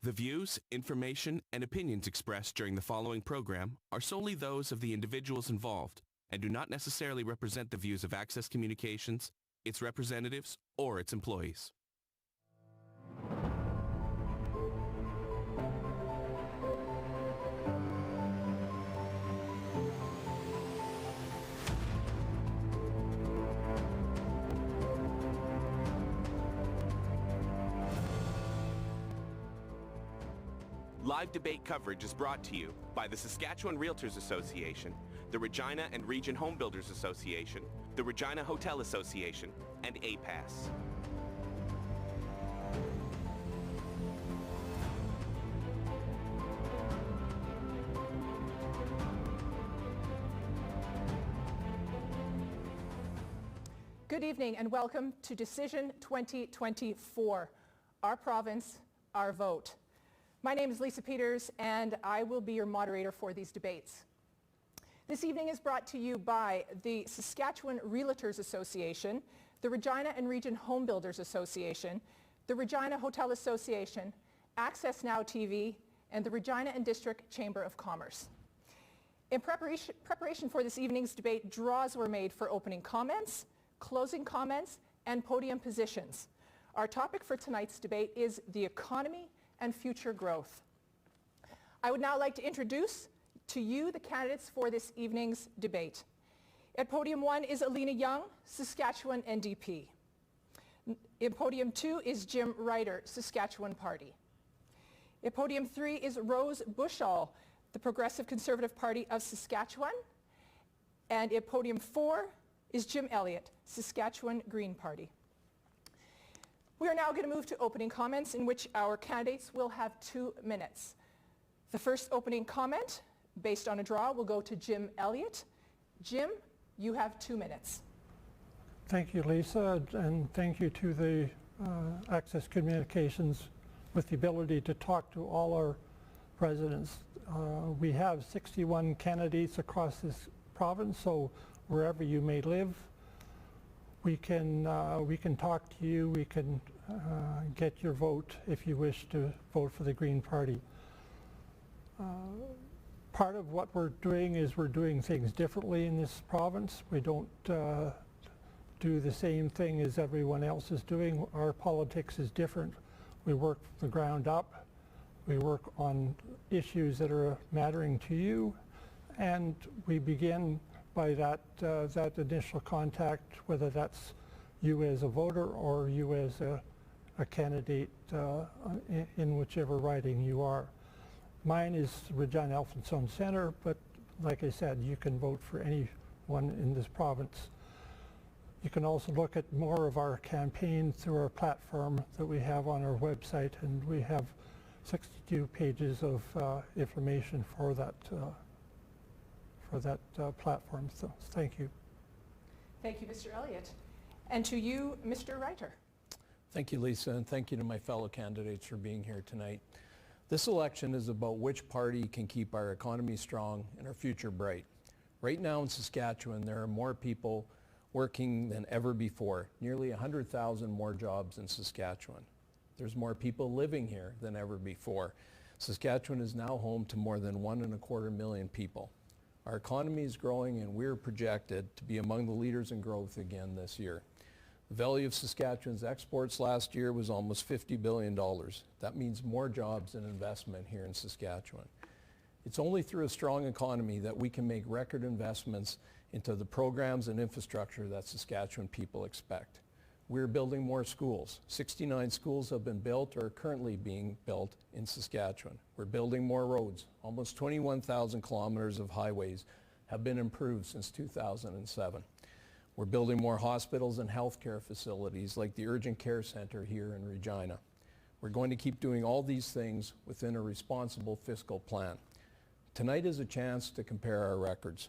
The views, information, and opinions expressed during the following program are solely those of the individuals involved and do not necessarily represent the views of Access Communications, its representatives, or its employees. Live debate coverage is brought to you by the Saskatchewan Realtors Association, the Regina and Region Home Builders Association, the Regina Hotel Association, and APAS. Good evening and welcome to Decision 2024, Our Province, Our Vote. My name is Lisa Peters and I will be your moderator for these debates. This evening is brought to you by the Saskatchewan Realtors Association, the Regina and Region Home Builders Association, the Regina Hotel Association, AccessNow TV, and the Regina and District Chamber of Commerce. In preparation for this evening's debate, draws were made for opening comments, closing comments, and podium positions. Our topic for tonight's debate is the economy and future growth. I would now like to introduce to you the candidates for this evening's debate. At podium 1 is Alina Young, Saskatchewan NDP. In podium 2 is Jim Ryder, Saskatchewan Party. At podium 3 is Rose Bushall, the Progressive Conservative Party of Saskatchewan. And at podium 4 is Jim Elliott, Saskatchewan Green Party. We are now going to move to opening comments in which our candidates will have 2 minutes. The first opening comment, based on a draw, will go to Jim Elliott. Jim, you have 2 minutes. Thank you, Lisa, and thank you to the Access Communications with the ability to talk to all our residents. We have 61 candidates across this province, so wherever you may live, we can talk to you, we can get your vote if you wish to vote for the Green Party. Part of what we're doing is we're doing things differently in this province. We don't do the same thing as everyone else is doing. Our politics is different. We work from the ground up. We work on issues that are mattering to you, and we begin by that initial contact, whether that's you as a voter or you as a candidate in whichever riding you are. Mine is Regina Elphinstone Centre, but like I said, you can vote for anyone in this province. You can also look at more of our campaign through our platform that we have on our website, and we have 62 pages of information for that platform. So thank you. Thank you, Mr. Elliott. And to you, Mr. Ryder. Thank you, Lisa, and thank you to my fellow candidates for being here tonight. This election is about which party can keep our economy strong and our future bright. Right now in Saskatchewan, there are more people working than ever before, nearly 100,000 more jobs in Saskatchewan. There's more people living here than ever before. Saskatchewan is now home to more than 1.25 million people. Our economy is growing and we're projected to be among the leaders in growth again this year. The value of Saskatchewan's exports last year was almost $50 billion. That means more jobs and investment here in Saskatchewan. It's only through a strong economy that we can make record investments into the programs and infrastructure that Saskatchewan people expect. We're building more schools. 69 schools have been built or are currently being built in Saskatchewan. We're building more roads. Almost 21,000 kilometers of highways have been improved since 2007. We're building more hospitals and healthcare facilities like the Urgent Care Center here in Regina. We're going to keep doing all these things within a responsible fiscal plan. Tonight is a chance to compare our records.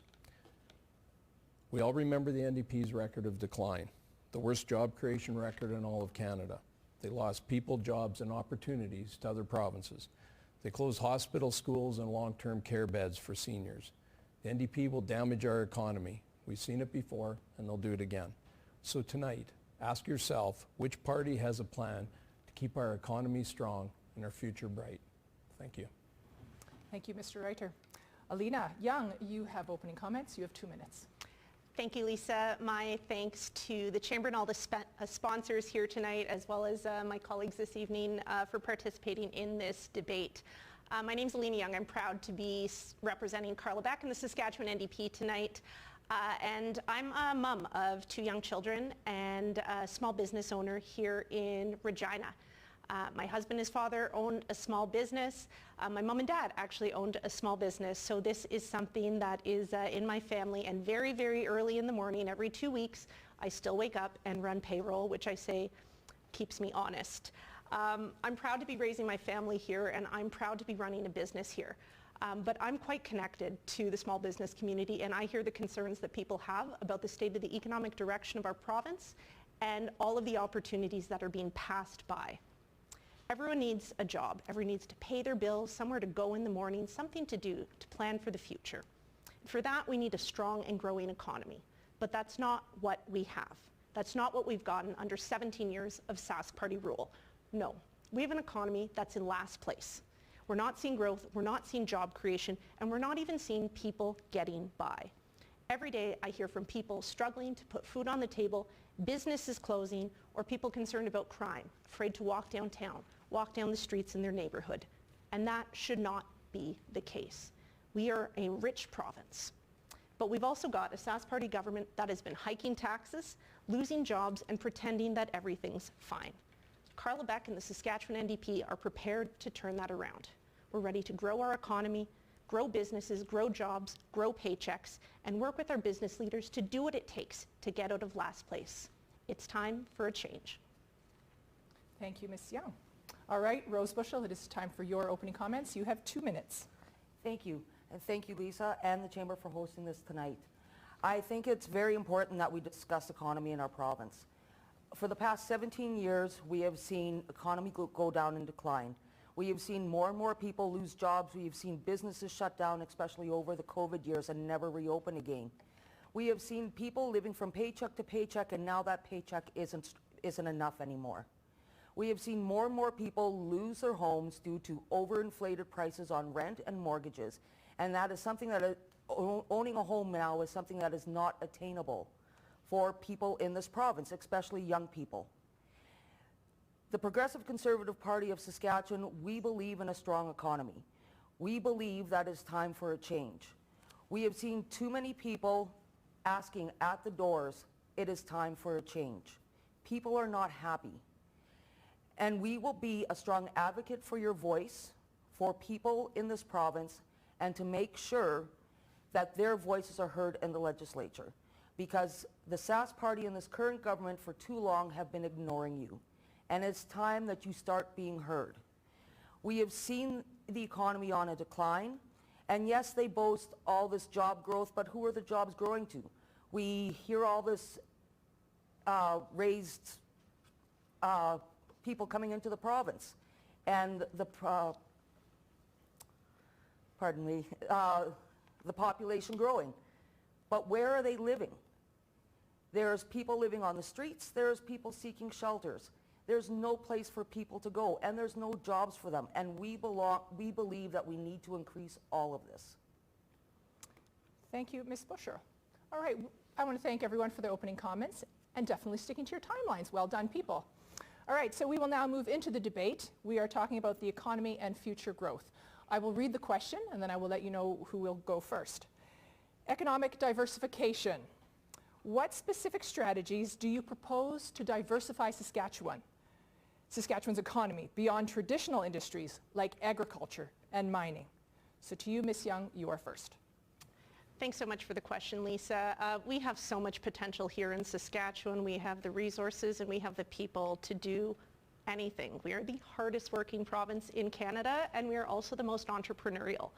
We all remember the NDP's record of decline, the worst job creation record in all of Canada. They lost people, jobs, and opportunities to other provinces. They closed hospitals, schools, and long-term care beds for seniors. The NDP will damage our economy. We've seen it before, and they'll do it again. So tonight, ask yourself which party has a plan to keep our economy strong and our future bright. Thank you. Thank you, Mr. Reiter. Alina Young, you have opening comments. You have 2 minutes. Thank you, Lisa. My thanks to the Chamber and all the sponsors here tonight, as well as my colleagues this evening for participating in this debate. My name is Alina Young. I'm proud to be representing Carla Beck and the Saskatchewan NDP tonight. And I'm a mom of 2 young children and a small business owner here in Regina. My husband and his father owned a small business. My mom and dad actually owned a small business. So this is something that is in my family, and very, very early in the morning, every 2 weeks, I still wake up and run payroll, which I say keeps me honest. I'm proud to be raising my family here, and I'm proud to be running a business here. But I'm quite connected to the small business community, and I hear the concerns that people have about the state of the economic direction of our province and all of the opportunities that are being passed by. Everyone needs a job. Everyone needs to pay their bills, somewhere to go in the morning, something to do to plan for the future. For that, we need a strong and growing economy. But that's not what we have. That's not what we've gotten under 17 years of Sask Party rule. No, we have an economy that's in last place. We're not seeing growth, we're not seeing job creation, and we're not even seeing people getting by. Every day I hear from people struggling to put food on the table, businesses closing, or people concerned about crime, afraid to walk downtown, walk down the streets in their neighborhood. And that should not be the case. We are a rich province. But we've also got a Sask Party government that has been hiking taxes, losing jobs, and pretending that everything's fine. Carla Beck and the Saskatchewan NDP are prepared to turn that around. We're ready to grow our economy, grow businesses, grow jobs, grow paychecks, and work with our business leaders to do what it takes to get out of last place. It's time for a change. Thank you, Ms. Young. All right, Rose Bushell, it is time for your opening comments. You have 2 minutes. Thank you. And thank you, Lisa, and the Chamber for hosting this tonight. I think it's very important that we discuss economy in our province. For the past 17 years, we have seen economy go down and decline. We have seen more and more people lose jobs. We have seen businesses shut down, especially over the COVID years, and never reopen again. We have seen people living from paycheck to paycheck, and now that paycheck isn't enough anymore. We have seen more and more people lose their homes due to overinflated prices on rent and mortgages, and that is something that owning a home now is something that is not attainable for people in this province, especially young people. The Progressive Conservative Party of Saskatchewan, we believe in a strong economy. We believe that it's time for a change. We have seen too many people asking at the doors, it is time for a change. People are not happy. And we will be a strong advocate for your voice, for people in this province, and to make sure that their voices are heard in the legislature. Because the Sask Party and this current government for too long have been ignoring you. And it's time that you start being heard. We have seen the economy on a decline, and yes, they boast all this job growth, but who are the jobs growing to? We hear all this raised people coming into the province, and the population growing. But where are they living? There's people living on the streets, there's people seeking shelters. There's no place for people to go, and there's no jobs for them. And we believe that we need to increase all of this. Thank you, Ms. Busher. All right, I want to thank everyone for their opening comments and definitely sticking to your timelines. Well done, people. All right, so we will now move into the debate. We are talking about the economy and future growth. I will read the question, and then I will let you know who will go first. Economic diversification. What specific strategies do you propose to diversify Saskatchewan's economy beyond traditional industries like agriculture and mining? So to you, Ms. Young, you are first. Thanks so much for the question, Lisa. We have so much potential here in Saskatchewan. We have the resources and we have the people to do anything. We are the hardest working province in Canada, and we are also the most entrepreneurial.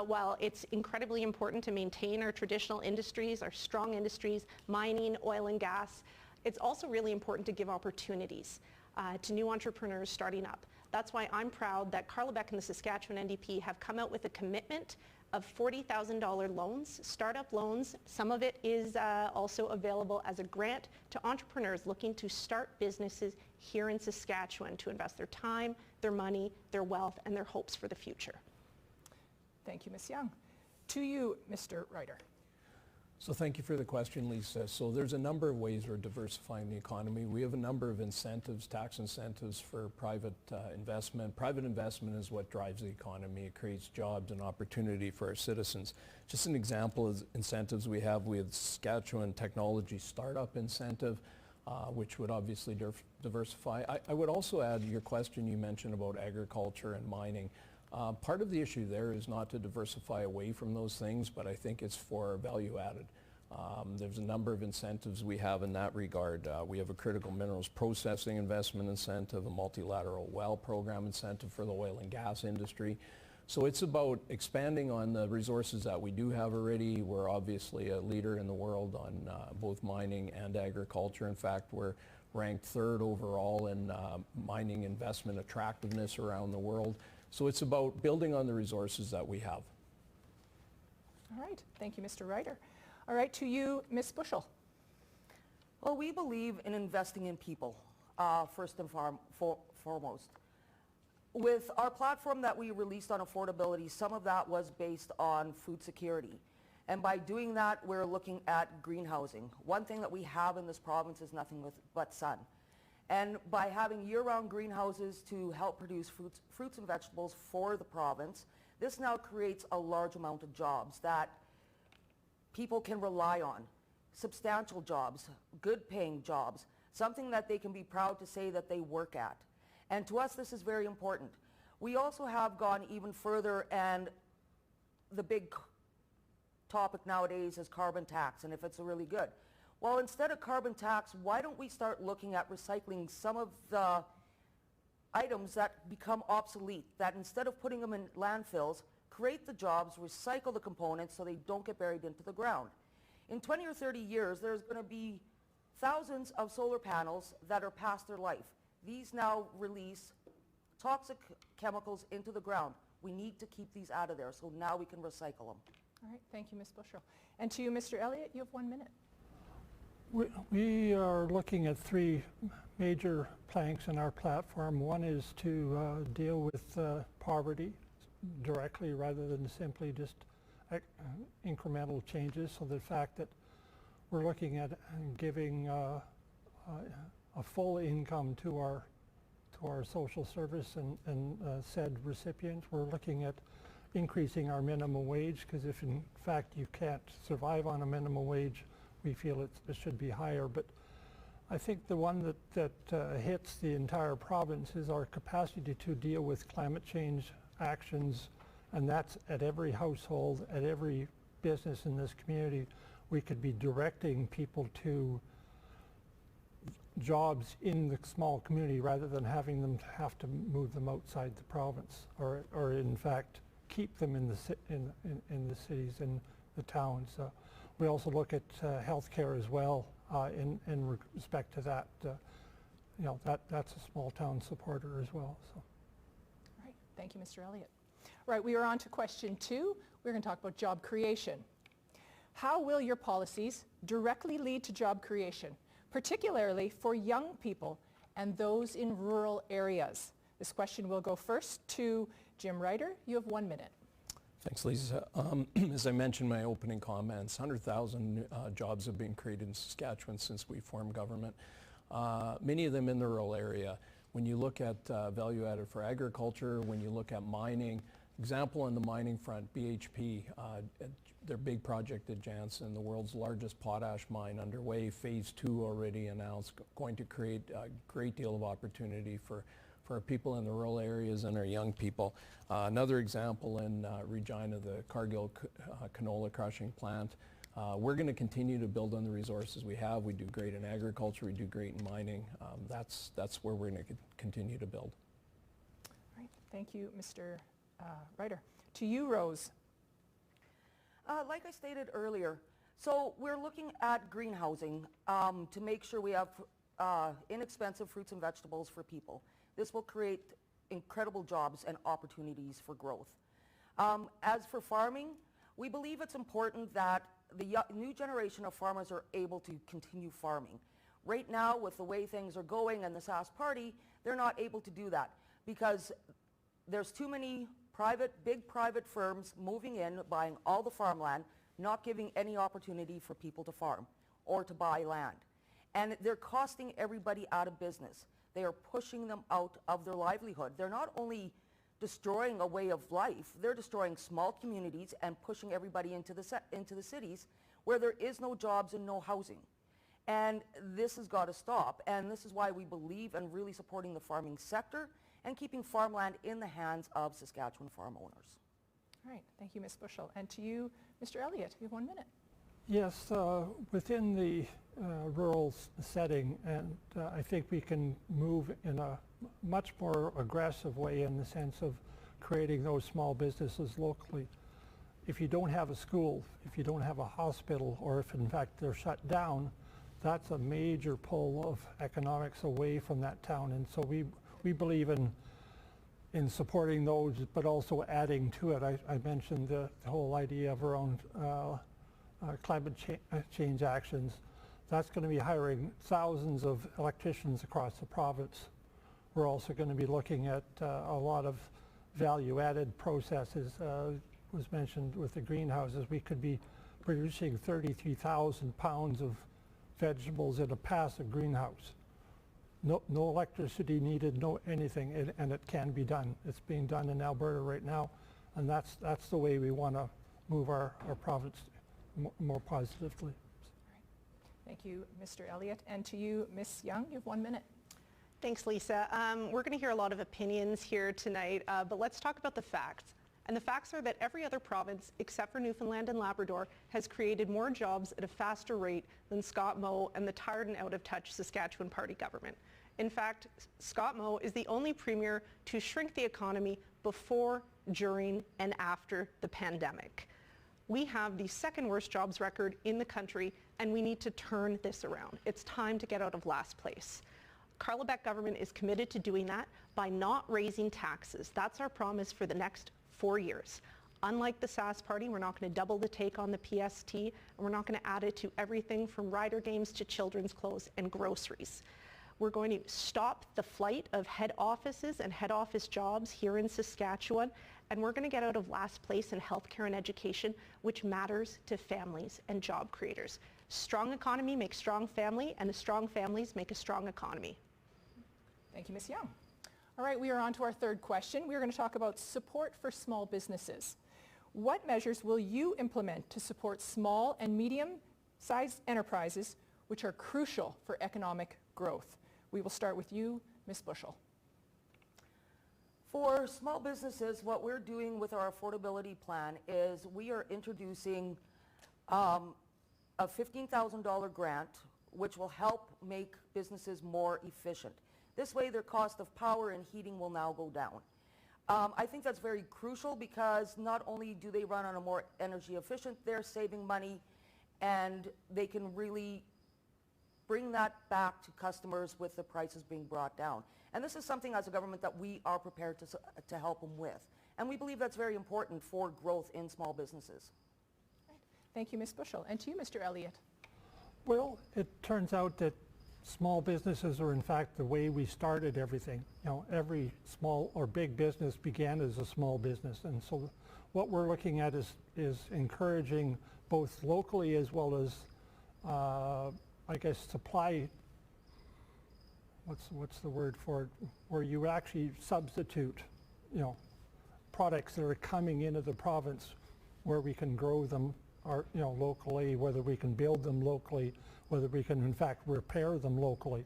While it's incredibly important to maintain our traditional industries, our strong industries, mining, oil and gas, it's also really important to give opportunities to new entrepreneurs starting up. That's why I'm proud that Carla Beck and the Saskatchewan NDP have come out with a commitment of $40,000 loans, startup loans. Some of it is also available as a grant to entrepreneurs looking to start businesses here in Saskatchewan to invest their time, their money, their wealth, and their hopes for the future. Thank you, Ms. Young. To you, Mr. Ryder. So thank you for the question, Lisa. So there's a number of ways we're diversifying the economy. We have a number of incentives, tax incentives for private investment. Private investment is what drives the economy. It creates jobs and opportunity for our citizens. Just an example of incentives we have Saskatchewan Technology Startup Incentive, which would obviously diversify. I would also add your question you mentioned about agriculture and mining. Part of the issue there is not to diversify away from those things, but I think it's for value added. There's a number of incentives we have in that regard. We have a critical minerals processing investment incentive, a multilateral well program incentive for the oil and gas industry. So it's about expanding on the resources that we do have already. We're obviously a leader in the world on both mining and agriculture. In fact, we're ranked third overall in mining investment attractiveness around the world. So it's about building on the resources that we have. All right. Thank you, Mr. Ryder. All right. To you, Ms. Bushell. Well, we believe in investing in people, first and foremost. With our platform that we released on affordability, some of that was based on food security. And by doing that, we're looking at greenhousing. One thing that we have in this province is nothing but sun. And by having year-round greenhouses to help produce fruits and vegetables for the province, this now creates a large amount of jobs that people can rely on. Substantial jobs, good-paying jobs, something that they can be proud to say that they work at. And to us, this is very important. We also have gone even further, and the big topic nowadays is carbon tax, and if it's really good. Well, instead of carbon tax, why don't we start looking at recycling some of the items that become obsolete, that instead of putting them in landfills, create the jobs, recycle the components so they don't get buried into the ground. In 20 or 30 years, there's going to be thousands of solar panels that are past their life. These now release toxic chemicals into the ground. We need to keep these out of there, so now we can recycle them. All right. Thank you, Ms. Bushell. And to you, Mr. Elliott, you have 1 minute. We are looking at three major planks in our platform. One is to deal with poverty directly rather than simply just incremental changes. So the fact that we're looking at giving a full income to our social service and said recipients. We're looking at increasing our minimum wage, because if in fact you can't survive on a minimum wage, we feel it should be higher. But I think the one that hits the entire province is our capacity to deal with climate change actions, and that's at every household, at every business in this community. We could be directing people to jobs in the small community rather than having them have to move them outside the province, or in fact keep them in the cities and the towns. We also look at healthcare as well in respect to that. That's a small town supporter as well. So. All right. Thank you, Mr. Elliott. All right. We are on to question 2. We're going to talk about job creation. How will your policies directly lead to job creation, particularly for young people and those in rural areas? This question will go first to Jim Ryder. You have 1 minute. Thanks, Lisa. As I mentioned in my opening comments, 100,000 jobs have been created in Saskatchewan since we formed government, many of them in the rural area. When you look at value added for agriculture, when you look at mining, example on the mining front, BHP, their big project at Jansen, the world's largest potash mine underway, phase 2 already announced, going to create a great deal of opportunity for our people in the rural areas and our young people. Another example in Regina, the Cargill canola crushing plant. We're going to continue to build on the resources we have. We do great in agriculture, we do great in mining. That's where we're going to continue to build. All right, thank you, Mr. Ryder. To you, Rose. Like I stated earlier, so we're looking at greenhousing to make sure we have inexpensive fruits and vegetables for people. This will create incredible jobs and opportunities for growth. As for farming, we believe it's important that the new generation of farmers are able to continue farming. Right now, with the way things are going and the Sask Party, they're not able to do that because there's too many big private firms moving in, buying all the farmland, not giving any opportunity for people to farm or to buy land. And they're costing everybody out of business. They are pushing them out of their livelihood. They're not only destroying a way of life, they're destroying small communities and pushing everybody into the cities where there is no jobs and no housing. And this has got to stop. And this is why we believe in really supporting the farming sector and keeping farmland in the hands of Saskatchewan farm owners. All right, thank you, Ms. Bushell. And to you, Mr. Elliott, you have 1 minute. Yes, within the rural setting, and I think we can move in a much more aggressive way in the sense of creating those small businesses locally. If you don't have a school, if you don't have a hospital, or if in fact they're shut down, that's a major pull of economics away from that town. And so we believe in supporting those, but also adding to it. I mentioned the whole idea of around climate change actions. That's going to be hiring thousands of electricians across the province. We're also going to be looking at a lot of value-added processes. Was mentioned with the greenhouses. We could be producing 33,000 pounds of vegetables in a passive greenhouse. No electricity needed, no anything, and it can be done. It's being done in Alberta right now, and that's the way we want to move our province more positively. Thank you, Mr. Elliott. And to you, Ms. Young, you have 1 minute. Thanks, Lisa. We're going to hear a lot of opinions here tonight, but let's talk about the facts. And the facts are that every other province, except for Newfoundland and Labrador, has created more jobs at a faster rate than Scott Moe and the tired and out-of-touch Saskatchewan Party government. In fact, Scott Moe is the only premier to shrink the economy before, during, and after the pandemic. We have the second worst jobs record in the country, and we need to turn this around. It's time to get out of last place. Carla Beck government is committed to doing that by not raising taxes. That's our promise for the next 4 years. Unlike the Sask Party, we're not going to double the take on the PST, and we're not going to add it to everything from rider games to children's clothes and groceries. We're going to stop the flight of head offices and head office jobs here in Saskatchewan, and we're going to get out of last place in healthcare and education, which matters to families and job creators. Strong economy makes strong family, and strong families make a strong economy. Thank you, Ms. Young. All right, we are on to our third question. We are going to talk about support for small businesses. What measures will you implement to support small and medium-sized enterprises, which are crucial for economic growth? We will start with you, Ms. Bushell. For small businesses, what we're doing with our affordability plan is we are introducing a $15,000 grant, which will help make businesses more efficient. This way, their cost of power and heating will now go down. I think that's very crucial because not only do they run on a more energy efficient, they're saving money, and they can really bring that back to customers with the prices being brought down. And this is something as a government that we are prepared to help them with. And we believe that's very important for growth in small businesses. Right. Thank you, Ms. Bushell. And to you, Mr. Elliott. Well, it turns out that small businesses are in fact the way we started everything. You know, every small or big business began as a small business, and so what we're looking at is encouraging both locally as well as I guess supply, what's the word for it, where you actually substitute, you know, products that are coming into the province where we can grow them locally, whether we can build them locally, whether we can in fact repair them locally.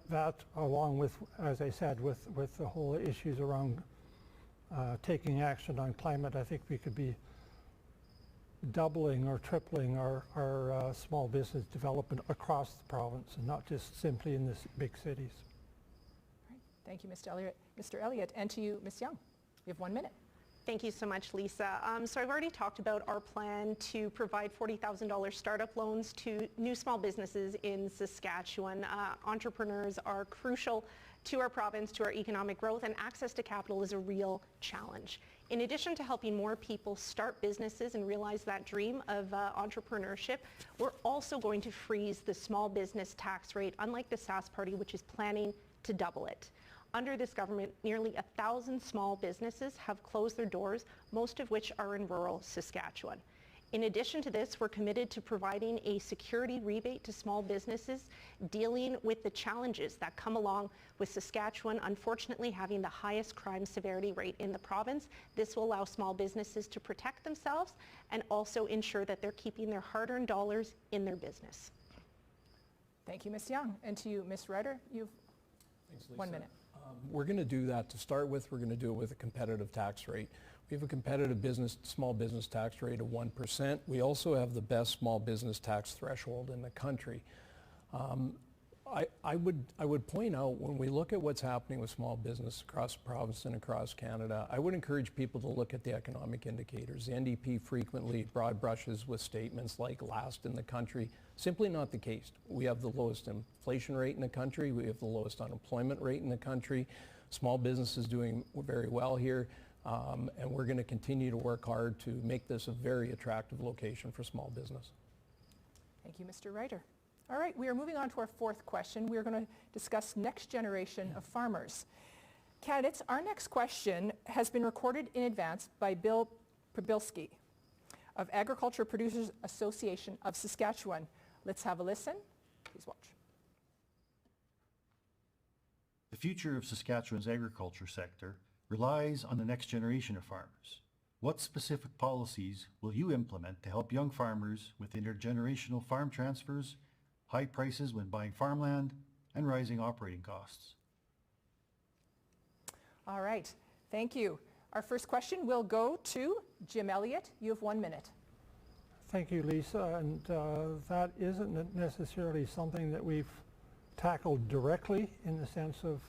That along with, as I said, with the whole issues around taking action on climate, I think we could be doubling or tripling our small business development across the province and not just simply in the big cities. Right. Thank you, Mr. Elliott. And to you, Ms. Young. You have 1 minute. Thank you so much, Lisa. So I've already talked about our plan to provide $40,000 startup loans to new small businesses in Saskatchewan. Entrepreneurs are crucial to our province, to our economic growth, and access to capital is a real challenge. In addition to helping more people start businesses and realize that dream of entrepreneurship, we're also going to freeze the small business tax rate, unlike the Sask Party, which is planning to double it. Under this government, nearly 1,000 small businesses have closed their doors, most of which are in rural Saskatchewan. In addition to this, we're committed to providing a security rebate to small businesses, dealing with the challenges that come along with Saskatchewan, unfortunately, having the highest crime severity rate in the province. This will allow small businesses to protect themselves and also ensure that they're keeping their hard-earned dollars in their business. Thank you, Ms. Young. And to you, Ms. Ryder, you've 1 minute. We're going to do that. To start with, we're going to do it with a competitive tax rate. We have a competitive small business tax rate of 1%. We also have the best small business tax threshold in the country. I would point out, when we look at what's happening with small business across the province and across Canada, I would encourage people to look at the economic indicators. The NDP frequently broad brushes with statements like last in the country. Simply not the case. We have the lowest inflation rate in the country. We have the lowest unemployment rate in the country. Small business is doing very well here. And we're going to continue to work hard to make this a very attractive location for small business. Thank you, Mr. Ryder. All right, we are moving on to our fourth question. We are going to discuss next generation of farmers. Candidates, our next question has been recorded in advance by Bill Provincial of Agriculture Producers Association of Saskatchewan. Let's have a listen. Please watch. The future of Saskatchewan's agriculture sector relies on the next generation of farmers. What specific policies will you implement to help young farmers with intergenerational farm transfers, high prices when buying farmland, and rising operating costs? All right, thank you. Our first question will go to Jim Elliott. You have 1 minute. Thank you, Lisa. And that isn't necessarily something that we've tackled directly in the sense of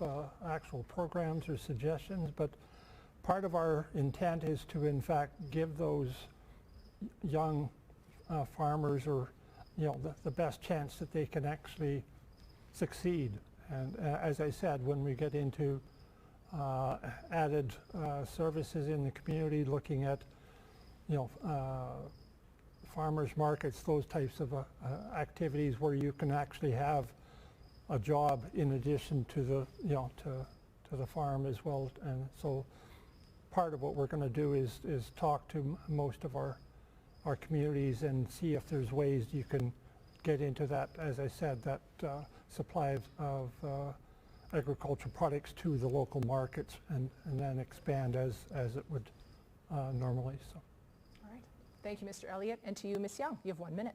actual programs or suggestions, but part of our intent is to, in fact, give those young farmers, or the best chance that they can actually succeed. And as I said, when we get into added services in the community, looking at farmers markets, those types of activities where you can actually have a job in addition to the to the farm as well. And so part of what we're going to do is talk to most of our communities and see if there's ways you can get into that, as I said, that supply of agricultural products to the local markets, and then expand as it would normally. So. All right. Thank you, Mr. Elliott. And to you, Ms. Young, you have 1 minute.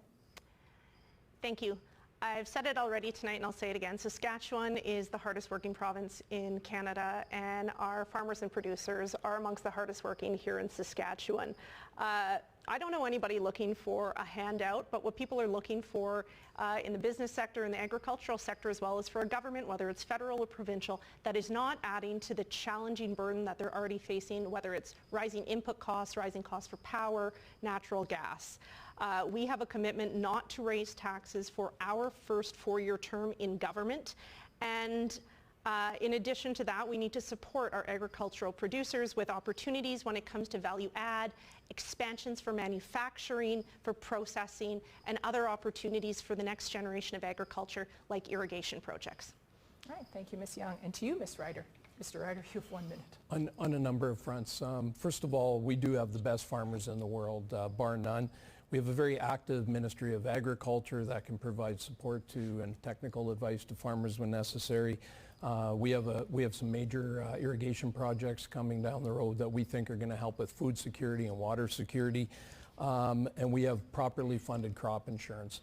Thank you. I've said it already tonight, and I'll say it again. Saskatchewan is the hardest working province in Canada, and our farmers and producers are amongst the hardest working here in Saskatchewan. I don't know anybody looking for a handout, but what people are looking for in the business sector and the agricultural sector, as well as for a government, whether it's federal or provincial, that is not adding to the challenging burden that they're already facing, whether it's rising input costs, rising costs for power, natural gas. We have a commitment not to raise taxes for our first 4-year term in government, and in addition to that, we need to support our agricultural producers with opportunities when it comes to value add, expansions for manufacturing, for processing, and other opportunities for the next generation of agriculture, like irrigation projects. All right, thank you, Ms. Young. And to you, Ms. Ryder. Mr. Ryder, you have 1 minute. On a number of fronts. First of all, we do have the best farmers in the world, bar none. We have a very active Ministry of Agriculture that can provide support to and technical advice to farmers when necessary. We have some major irrigation projects coming down the road that we think are going to help with food security and water security. And we have properly funded crop insurance.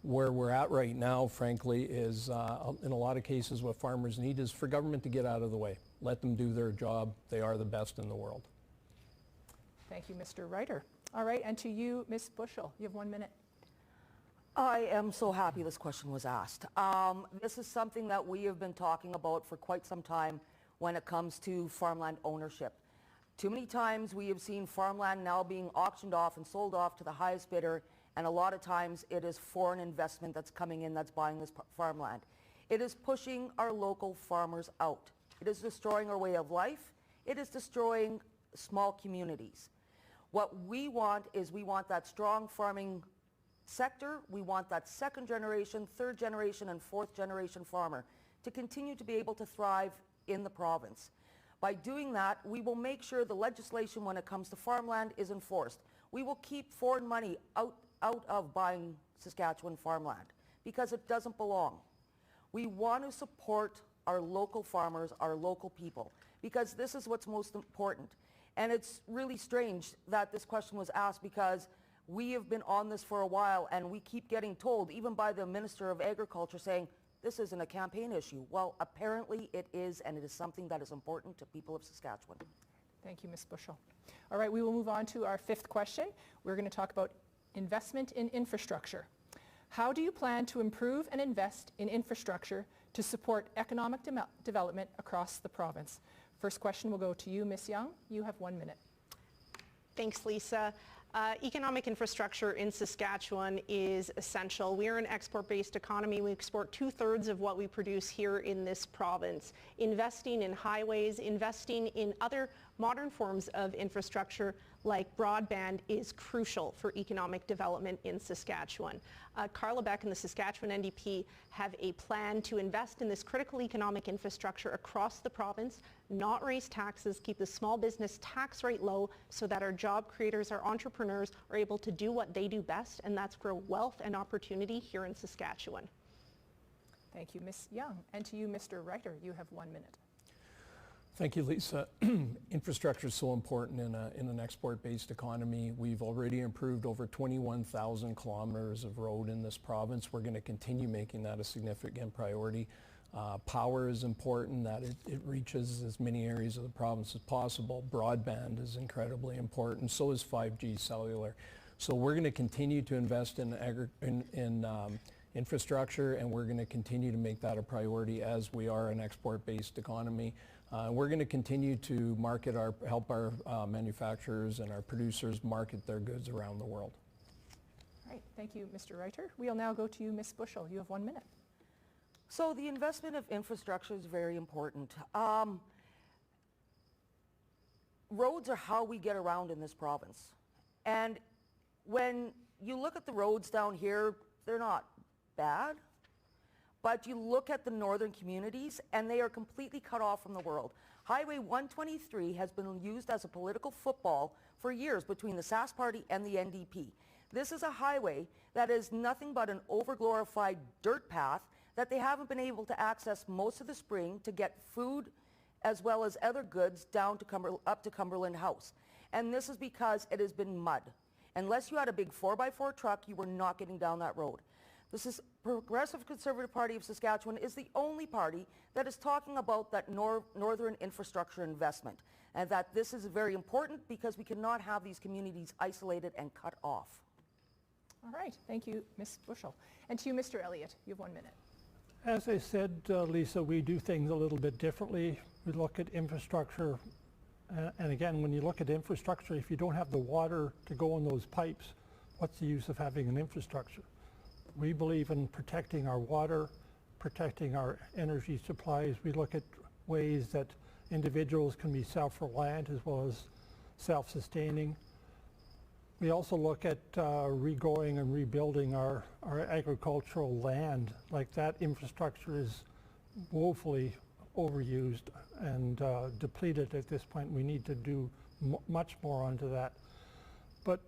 Where we're at right now, frankly, is in a lot of cases what farmers need is for government to get out of the way. Let them do their job. They are the best in the world. Thank you, Mr. Ryder. All right, and to you, Ms. Bushell, you have 1 minute. I am so happy this question was asked. This is something that we have been talking about for quite some time when it comes to farmland ownership. Too many times we have seen farmland now being auctioned off and sold off to the highest bidder, and a lot of times it is foreign investment that's coming in that's buying this farmland. It is pushing our local farmers out. It is destroying our way of life. It is destroying small communities. What we want is we want that strong farming sector. We want that second generation, third generation, and fourth generation farmer to continue to be able to thrive in the province. By doing that, we will make sure the legislation when it comes to farmland is enforced. We will keep foreign money out of buying Saskatchewan farmland because it doesn't belong. We want to support our local farmers, our local people, because this is what's most important. And it's really strange that this question was asked because we have been on this for a while and we keep getting told, even by the Minister of Agriculture, saying this isn't a campaign issue. Well, apparently it is, and it is something that is important to people of Saskatchewan. Thank you, Ms. Bushell. All right, we will move on to our fifth question. We're going to talk about investment in infrastructure. How do you plan to improve and invest in infrastructure to support economic development across the province? First question will go to you, Ms. Young. You have 1 minute. Thanks, Lisa. Economic infrastructure in Saskatchewan is essential. We are an export-based economy. We export 2/3 of what we produce here in this province. Investing in highways, investing in other modern forms of infrastructure like broadband is crucial for economic development in Saskatchewan. Kyle Addison and the Saskatchewan NDP have a plan to invest in this critical economic infrastructure across the province, not raise taxes, keep the small business tax rate low so that our job creators, our entrepreneurs are able to do what they do best, and that's grow wealth and opportunity here in Saskatchewan. Thank you, Ms. Young. And to you, Mr. Reiter, you have 1 minute. Thank you, Lisa. Infrastructure is so important in an export-based economy. We've already improved over 21,000 kilometers of road in this province. We're going to continue making that a significant priority. Power is important, that it reaches as many areas of the province as possible. Broadband is incredibly important, so is 5G cellular. So we're going to continue to invest in infrastructure, and we're going to continue to make that a priority as we are an export-based economy. We're going to continue to help our manufacturers and our producers market their goods around the world. All right, thank you, Mr. Reiter. We'll now go to you, Ms. Bushell. You have 1 minute. So the investment of infrastructure is very important. Roads are how we get around in this province. And when you look at the roads down here, they're not bad. But you look at the northern communities and they are completely cut off from the world. Highway 123 has been used as a political football for years between the Sask Party and the NDP. This is a highway that is nothing but an overglorified dirt path that they haven't been able to access most of the spring to get food as well as other goods down to up to Cumberland House. And this is because it has been mud. Unless you had a big 4x4 truck, you were not getting down that road. The Progressive Conservative Party of Saskatchewan is the only party that is talking about that northern infrastructure investment, and that this is very important because we cannot have these communities isolated and cut off. All right, thank you, Ms. Bushell. And to you, Mr. Elliott, you have 1 minute. As I said, Lisa, we do things a little bit differently. We look at infrastructure, and again, when you look at infrastructure, if you don't have the water to go in those pipes, what's the use of having an infrastructure? We believe in protecting our water, protecting our energy supplies. We look at ways that individuals can be self-reliant as well as self-sustaining. We also look at regrowing and rebuilding our agricultural land. Like that infrastructure is woefully overused and depleted at this point. We need to do much more onto that. But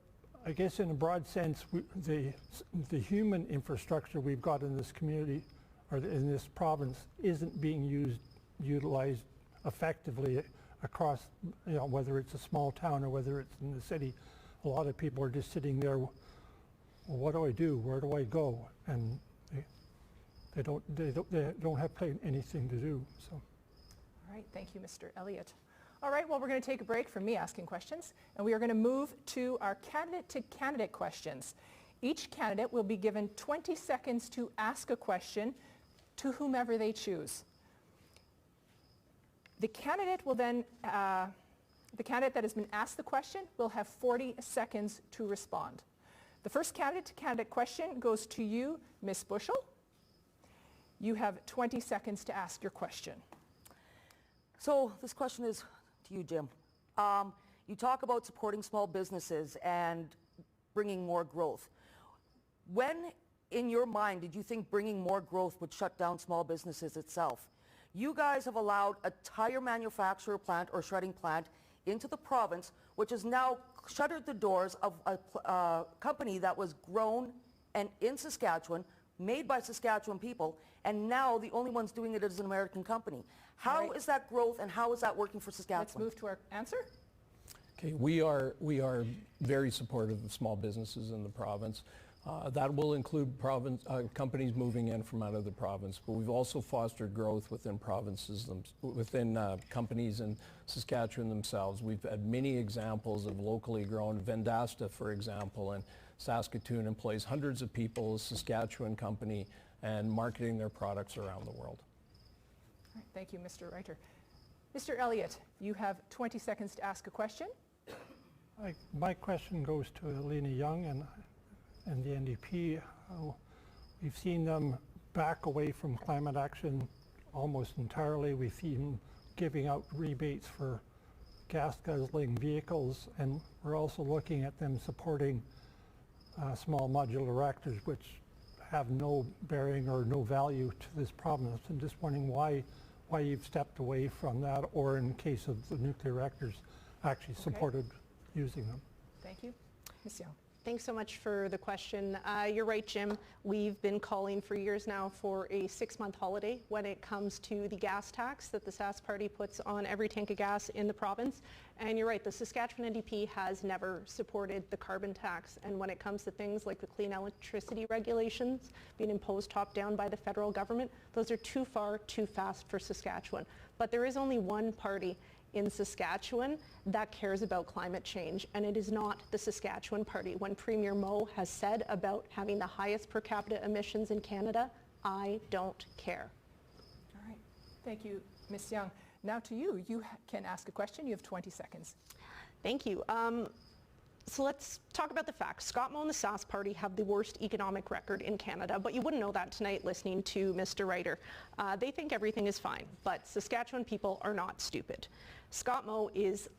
I guess in a broad sense, the human infrastructure we've got in this community or in this province isn't being utilized effectively across, whether it's a small town or whether it's in the city. A lot of people are just sitting there, well, what do I do? Where do I go? And they don't have anything to do. So. All right, thank you, Mr. Elliott. All right, well, we're going to take a break from me asking questions, and we are going to move to our candidate-to-candidate questions. Each candidate will be given 20 seconds to ask a question to whomever they choose. The candidate will then, the candidate that has been asked the question will have 40 seconds to respond. The first candidate-to-candidate question goes to you, Ms. Bushell. You have 20 seconds to ask your question. So this question is to you, Jim. You talk about supporting small businesses and bringing more growth. When, in your mind, did you think bringing more growth would shut down small businesses itself? You guys have allowed a tire manufacturer plant or shredding plant into the province, which has now shuttered the doors of a company that was grown and in Saskatchewan, made by Saskatchewan people, and now the only ones doing it is an American company. How is that growth and how is that working for Saskatchewan? Let's move to our answer. Okay, we are very supportive of small businesses in the province. That will include companies moving in from out of the province, but we've also fostered growth within provinces, within companies in Saskatchewan themselves. We've had many examples of locally grown. Vendasta, for example, in Saskatoon employs hundreds of people, a Saskatchewan company, and marketing their products around the world. All right, thank you, Mr. Reiter. Mr. Elliott, you have 20 seconds to ask a question. My question goes to Alina Young and the NDP. We've seen them back away from climate action almost entirely. We've seen them giving out rebates for gas guzzling vehicles, and we're also looking at them supporting small modular reactors, which have no bearing or no value to this province. I'm just wondering why you've stepped away from that, or in case of the nuclear reactors, actually supported using them. Thank you. Ms. Young. Thanks so much for the question. You're right, Jim. We've been calling for years now for a 6-month holiday when it comes to the gas tax that the Sask Party puts on every tank of gas in the province. And you're right, the Saskatchewan NDP has never supported the carbon tax. And when it comes to things like the clean electricity regulations being imposed top-down by the federal government, those are too far, too fast for Saskatchewan. But there is only one party in Saskatchewan that cares about climate change, and it is not the Saskatchewan Party. When Premier Moe has said about having the highest per capita emissions in Canada, I don't care. All right. Thank you, Ms. Young. Now to you. You can ask a question. You have 20 seconds. Thank you. So let's talk about the facts. Scott Moe and the Sask Party have the worst economic record in Canada, but you wouldn't know that tonight listening to Mr. Reiter. They think everything is fine, but Saskatchewan people are not stupid. Scott Moe is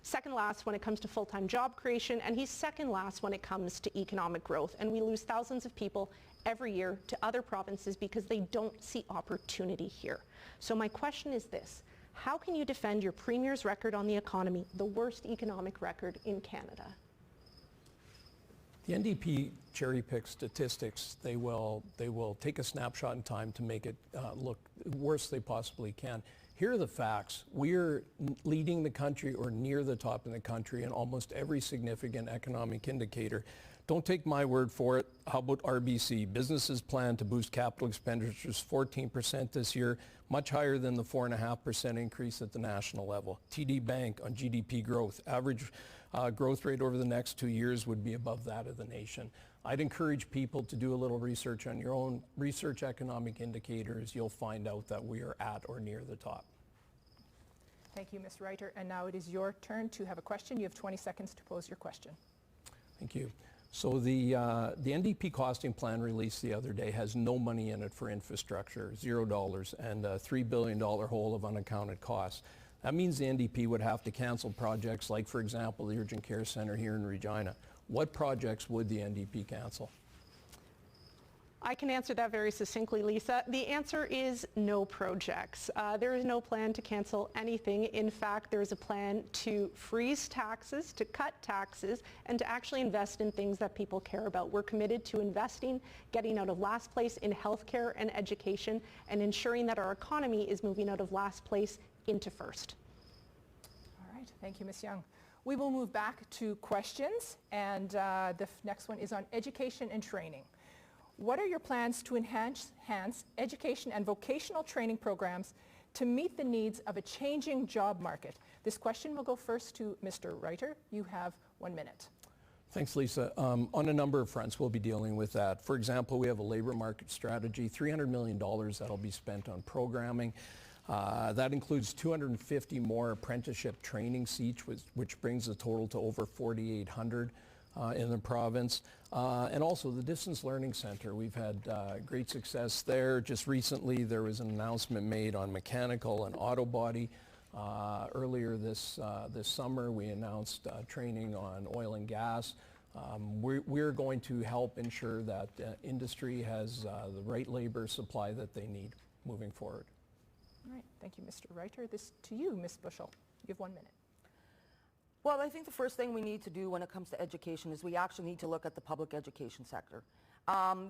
second last when it comes to full-time job creation, and he's second last when it comes to economic growth. And we lose thousands of people every year to other provinces because they don't see opportunity here. So my question is this. How can you defend your Premier's record on the economy, the worst economic record in Canada? The NDP cherry-pick statistics. They will take a snapshot in time to make it look worse they possibly can. Here are the facts. We're leading the country or near the top in the country in almost every significant economic indicator. Don't take my word for it. How about RBC? Businesses plan to boost capital expenditures 14% this year, much higher than the 4.5% increase at the national level. TD Bank on GDP growth. Average growth rate over the next 2 years would be above that of the nation. I'd encourage people to do a little research on your own. Research economic indicators. You'll find out that we are at or near the top. Thank you, Ms. Reiter. And now it is your turn to have a question. You have 20 seconds to pose your question. Thank you. So the NDP costing plan released the other day has no money in it for infrastructure, $0, and a $3 billion hole of unaccounted costs. That means the NDP would have to cancel projects like, for example, the Urgent Care Centre here in Regina. What projects would the NDP cancel? I can answer that very succinctly, Lisa. The answer is no projects. There is no plan to cancel anything. In fact, there is a plan to freeze taxes, to cut taxes, and to actually invest in things that people care about. We're committed to investing, getting out of last place in healthcare and education, and ensuring that our economy is moving out of last place into first. All right. Thank you, Ms. Young. We will move back to questions, and the next one is on education and training. What are your plans to enhance education and vocational training programs to meet the needs of a changing job market? This question will go first to Mr. Reiter. You have 1 minute. Thanks, Lisa. On a number of fronts, we'll be dealing with that. For example, we have a labor market strategy, $300 million that'll be spent on programming. That includes 250 more apprenticeship training seats, which brings the total to over 4,800. in the province. And also the Distance Learning Centre. We've had great success there. Just recently there was an announcement made on mechanical and auto body. Earlier this summer we announced training on oil and gas. We're going to help ensure that industry has the right labor supply that they need moving forward. All right, thank you, Mr. Reiter. This to you, Ms. Bushell. You have 1 minute. Well, I think the first thing we need to do when it comes to education is we actually need to look at the public education sector.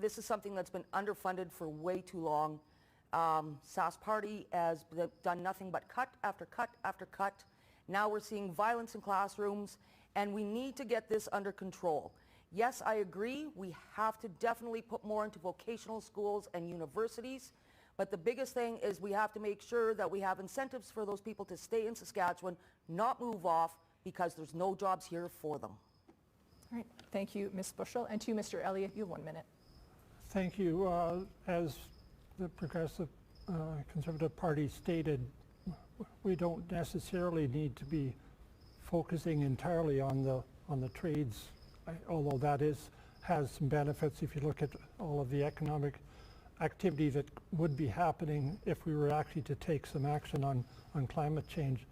This is something that's been underfunded for way too long. Sask Party has done nothing but cut after cut after cut. Now we're seeing violence in classrooms, and we need to get this under control. Yes, I agree, we have to definitely put more into vocational schools and universities, but the biggest thing is we have to make sure that we have incentives for those people to stay in Saskatchewan, not move off, because there's no jobs here for them. All right, thank you, Ms. Bushell. And to you, Mr. Elliott, you have 1 minute. Thank you. As the Progressive Conservative Party stated, we don't necessarily need to be focusing entirely on the trades, although that has some benefits if you look at all of the economic activity that would be happening if we were actually to take some action on climate change.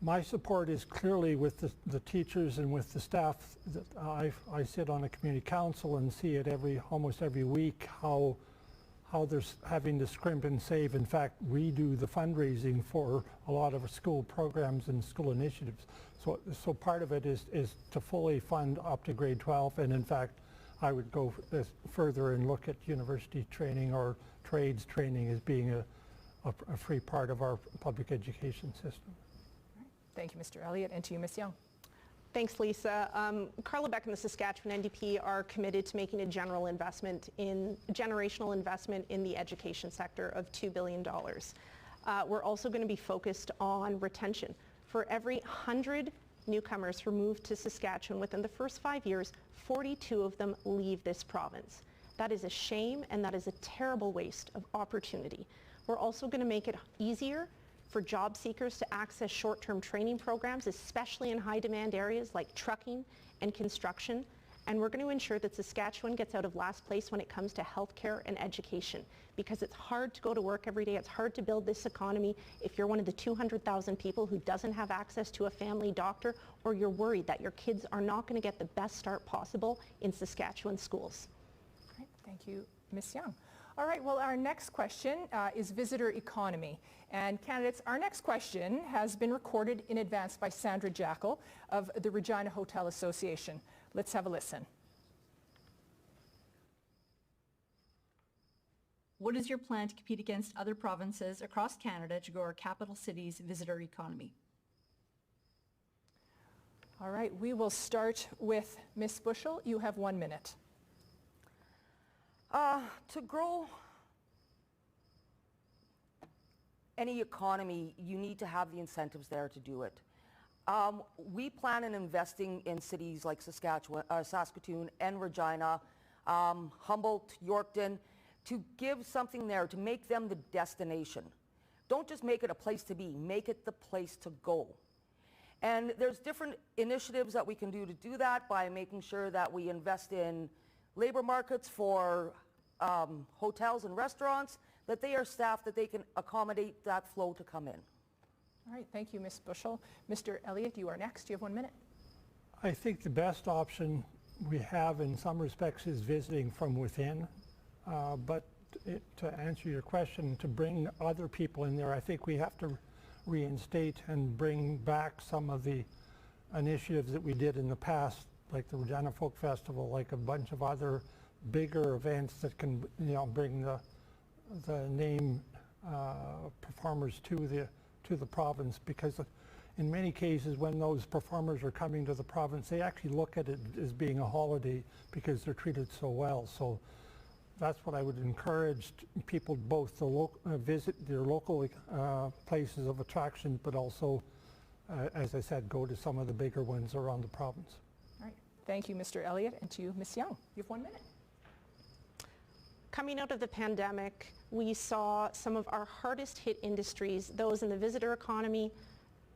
My support is clearly with the teachers and with the staff. That I sit on a community council and see it almost every week how they're having to scrimp and save. In fact, we do the fundraising for a lot of school programs and school initiatives. So part of it is to fully fund up to grade 12, and in fact, I would go further and look at university training or trades training as being a free part of our public education system. Thank you, Mr. Elliott. And to you, Ms. Young. Thanks, Lisa. Carla Beck and the Saskatchewan NDP are committed to making a generational investment in the education sector of $2 billion. We're also going to be focused on retention. For every 100 newcomers who move to Saskatchewan within the first 5 years, 42 of them leave this province. That is a shame, and that is a terrible waste of opportunity. We're also going to make it easier for job seekers to access short-term training programs, especially in high-demand areas like trucking and construction. And we're going to ensure that Saskatchewan gets out of last place when it comes to healthcare and education, because it's hard to go to work every day. It's hard to build this economy if you're one of the 200,000 people who doesn't have access to a family doctor, or you're worried that your kids are not going to get the best start possible in Saskatchewan schools. All right, thank you, Ms. Young. All right, well, our next question is visitor economy. And candidates, our next question has been recorded in advance by Sandra Jackal of the Regina Hotel Association. Let's have a listen. What is your plan to compete against other provinces across Canada to grow our capital city's visitor economy? All right, we will start with Ms. Bushell. You have 1 minute. To grow any economy, you need to have the incentives there to do it. We plan on investing in cities like Saskatoon and Regina, Humboldt, Yorkton, to give something there, to make them the destination. Don't just make it a place to be, make it the place to go. And there's different initiatives that we can do to do that by making sure that we invest in labor markets for hotels and restaurants, that they are staffed, that they can accommodate that flow to come in. All right, thank you, Ms. Bushell. Mr. Elliott, you are next. You have 1 minute. I think the best option we have in some respects is visiting from within, but to answer your question, to bring other people in there, I think we have to reinstate and bring back some of the initiatives that we did in the past, like the Regina Folk Festival, like a bunch of other bigger events that can, bring the name performers to the province, because in many cases when those performers are coming to the province, they actually look at it as being a holiday because they're treated so well. So that's what I would encourage people both to visit their local places of attraction, but also, as I said, go to some of the bigger ones around the province. All right, thank you, Mr. Elliott, and to you, Ms. Young. You have 1 minute. Coming out of the pandemic, we saw some of our hardest hit industries, those in the visitor economy,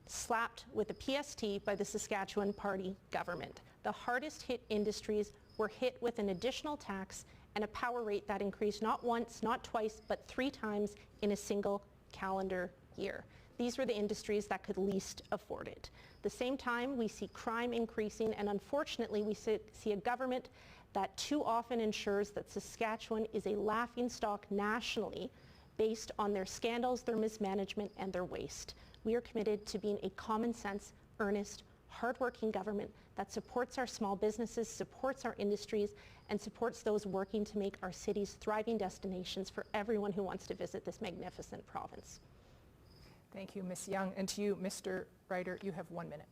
slapped with a PST by the Saskatchewan Party government. the hardest hit industries were hit with an additional tax and a power rate that increased not once, not twice, but 3 times in a single calendar year. These were the industries that could least afford it. At the same time, we see crime increasing, and unfortunately, we see a government that too often ensures that Saskatchewan is a laughingstock nationally based on their scandals, their mismanagement, and their waste. We are committed to being a common sense, earnest, hardworking government that supports our small businesses, supports our industries, and supports those working to make our cities thriving destinations for everyone who wants to visit this magnificent province. Thank you, Ms. Young. And to you, Mr. Ryder, you have 1 minute.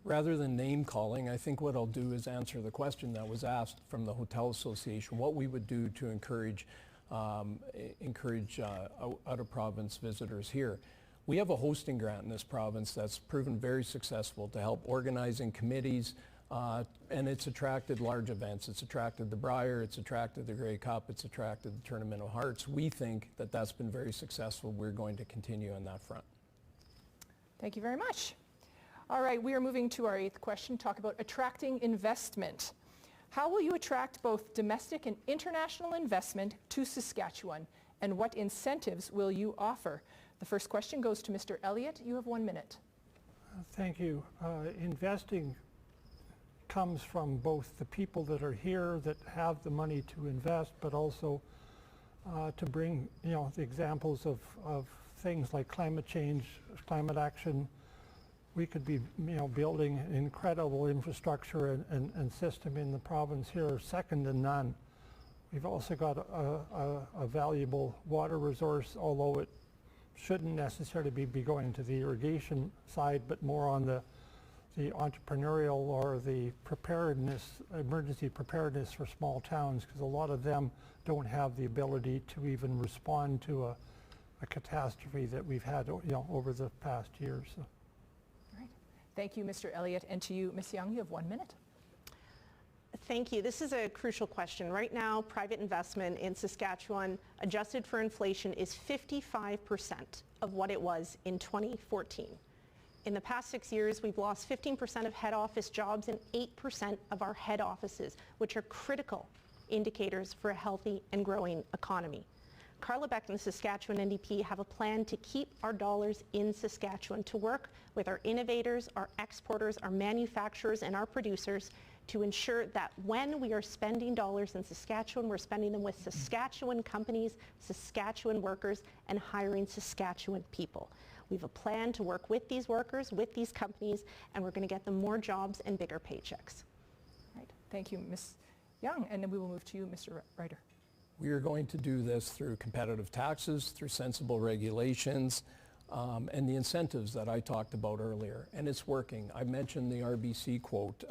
Rather than name calling, I think what I'll do is answer the question that was asked from the Hotel Association, what we would do to encourage out-of-province visitors here. We have a hosting grant in this province that's proven very successful to help organizing committees, and it's attracted large events. It's attracted the Brier, it's attracted the Grey Cup, it's attracted the Tournament of Hearts. We think that that's been very successful. We're going to continue on that front. Thank you very much. All right, we are moving to our 8th question, talk about attracting investment. How will you attract both domestic and international investment to Saskatchewan, and what incentives will you offer? The first question goes to Mr. Elliott. You have 1 minute. Thank you. Investing comes from both the people that are here that have the money to invest, but also to bring, the examples of things like climate change, climate action. We could be, building incredible infrastructure and system in the province here, second to none. We've also got a valuable water resource, although it shouldn't necessarily be going to the irrigation side, but more on the entrepreneurial or the preparedness, emergency preparedness for small towns, because a lot of them don't have the ability to even respond to a catastrophe that we've had, over the past years. So. Thank you, Mr. Elliott. And to you, Ms. Young, you have 1 minute. Thank you. This is a crucial question. Right now, private investment in Saskatchewan, adjusted for inflation, is 55% of what it was in 2014. In the past 6 years, we've lost 15% of head office jobs and 8% of our head offices, which are critical indicators for a healthy and growing economy. Carla Beck and the Saskatchewan NDP have a plan to keep our dollars in Saskatchewan, to work with our innovators, our exporters, our manufacturers, and our producers to ensure that when we are spending dollars in Saskatchewan, we're spending them with Saskatchewan companies, Saskatchewan workers, and hiring Saskatchewan people. We have a plan to work with these workers, with these companies, and we're going to get them more jobs and bigger paychecks. Right. Thank you, Ms. Young. And then we will move to you, Mr. Ryder. We are going to do this through competitive taxes, through sensible regulations, and the incentives that I talked about earlier. And it's working. I mentioned the RBC quote.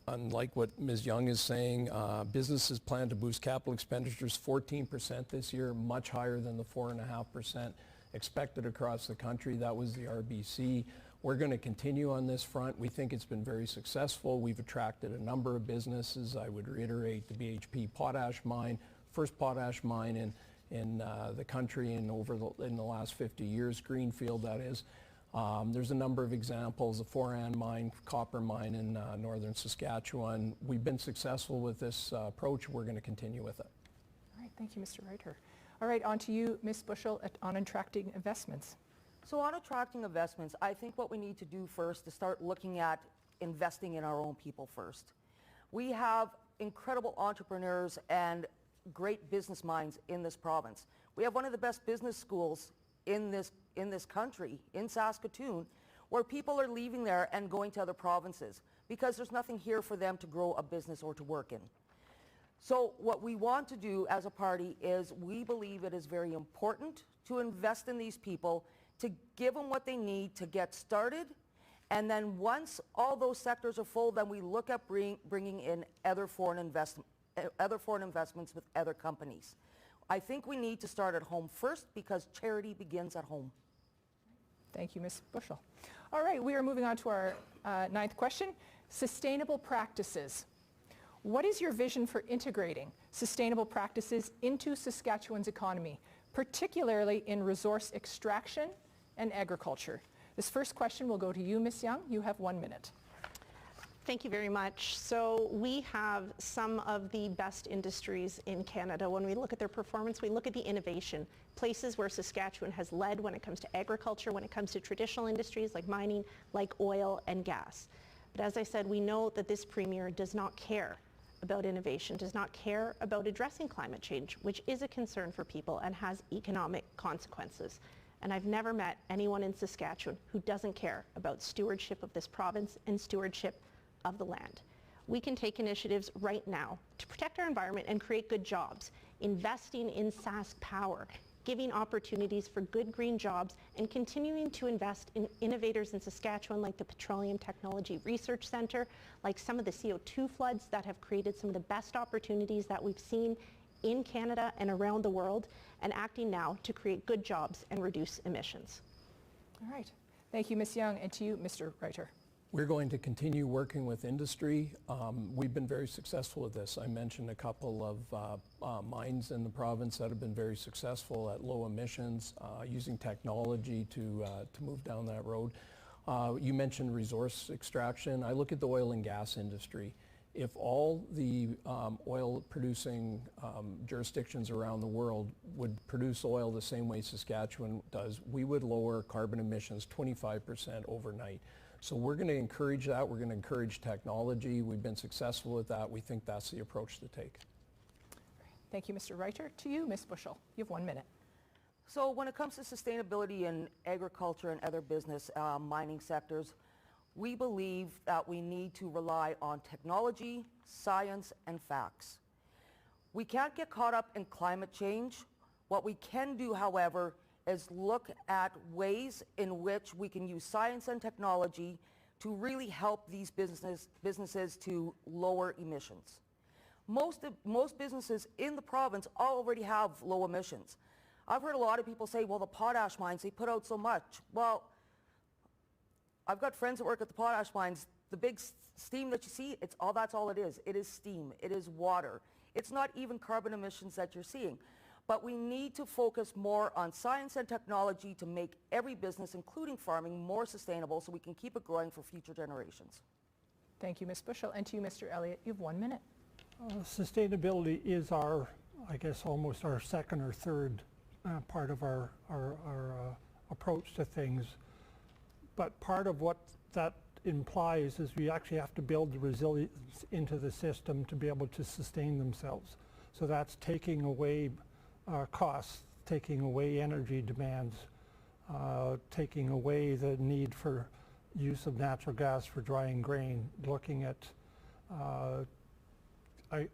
Unlike what Ms. Young is saying, businesses plan to boost capital expenditures 14% this year, much higher than the 4.5% expected across the country. That was the RBC. We're going to continue on this front. We think it's been very successful. We've attracted a number of businesses. I would reiterate the BHP potash mine, first potash mine in the country in the last 50 years, greenfield that is. There's a number of examples, the Foran mine, copper mine in northern Saskatchewan. We've been successful with this approach. We're going to continue with it. All right, thank you, Mr. Ryder. All right, on to you, Ms. Bushell, on attracting investments. So on attracting investments, I think what we need to do first is start looking at investing in our own people first. We have incredible entrepreneurs and great business minds in this province. We have one of the best business schools in this country, in Saskatoon, where people are leaving there and going to other provinces because there's nothing here for them to grow a business or to work in. So what we want to do as a party is we believe it is very important to invest in these people, to give them what they need to get started, and then once all those sectors are full, then we look at bringing in other foreign investments with other companies. I think we need to start at home first because charity begins at home. Thank you, Ms. Bushell. All right, we are moving on to our 9th question, sustainable practices. What is your vision for integrating sustainable practices into Saskatchewan's economy, particularly in resource extraction and agriculture? This first question will go to you, Ms. Young. You have 1 minute. Thank you very much. So we have some of the best industries in Canada. When we look at their performance, we look at the innovation. Places where Saskatchewan has led when it comes to agriculture, when it comes to traditional industries like mining, like oil and gas. But as I said, we know that this Premier does not care about innovation, does not care about addressing climate change, which is a concern for people and has economic consequences. And I've never met anyone in Saskatchewan who doesn't care about stewardship of this province and stewardship of the land. We can take initiatives right now to protect our environment and create good jobs, investing in Sask Power, giving opportunities for good green jobs, and continuing to invest in innovators in Saskatchewan like the Petroleum Technology Research Centre, like some of the CO2 floods that have created some of the best opportunities that we've seen in Canada and around the world, and acting now to create good jobs and reduce emissions. All right. Thank you, Ms. Young, and to you, Mr. Reiter. We're going to continue working with industry. We've been very successful with this. I mentioned a couple of mines in the province that have been very successful at low emissions, using technology to move down that road. You mentioned resource extraction. I look at the oil and gas industry. If all the oil producing jurisdictions around the world would produce oil the same way Saskatchewan does, we would lower carbon emissions 25% overnight. So we're going to encourage that. We're going to encourage technology. We've been successful with that. We think that's the approach to take. Thank you, Mr. Reiter. To you, Ms. Bushell. You have 1 minute. So when it comes to sustainability in agriculture and other business mining sectors, we believe that we need to rely on technology, science, and facts. We can't get caught up in climate change. What we can do, however, is look at ways in which we can use science and technology to really help these businesses to lower emissions. Most businesses in the province already have low emissions. I've heard a lot of people say, well, the potash mines, they put out so much. Well, I've got friends that work at the potash mines. The big steam that you see, that's all it is. It is steam. It is water. It's not even carbon emissions that you're seeing. But we need to focus more on science and technology to make every business, including farming, more sustainable so we can keep it growing for future generations. Thank you, Ms. Bushell. And to you, Mr. Elliott, you have 1 minute. Sustainability is our, I guess, almost our second or third part of our approach to things. But part of what that implies is we actually have to build the resilience into the system to be able to sustain themselves. So that's taking away costs, taking away energy demands, taking away the need for use of natural gas for drying grain, looking at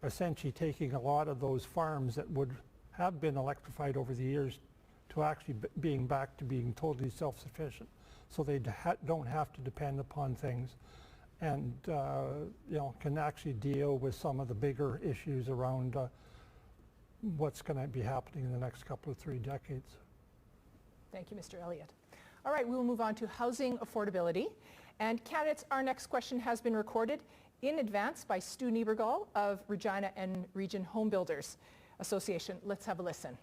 essentially taking a lot of those farms that would have been electrified over the years to actually being back to being totally self-sufficient, so they don't have to depend upon things, and can actually deal with some of the bigger issues around what's going to be happening in the next couple of 3 decades. Thank you, Mr. Elliott. All right, we will move on to housing affordability. And candidates, our next question has been recorded in advance by Stu Niebergall of Regina and Region Home Builders Association. Let's have a listen.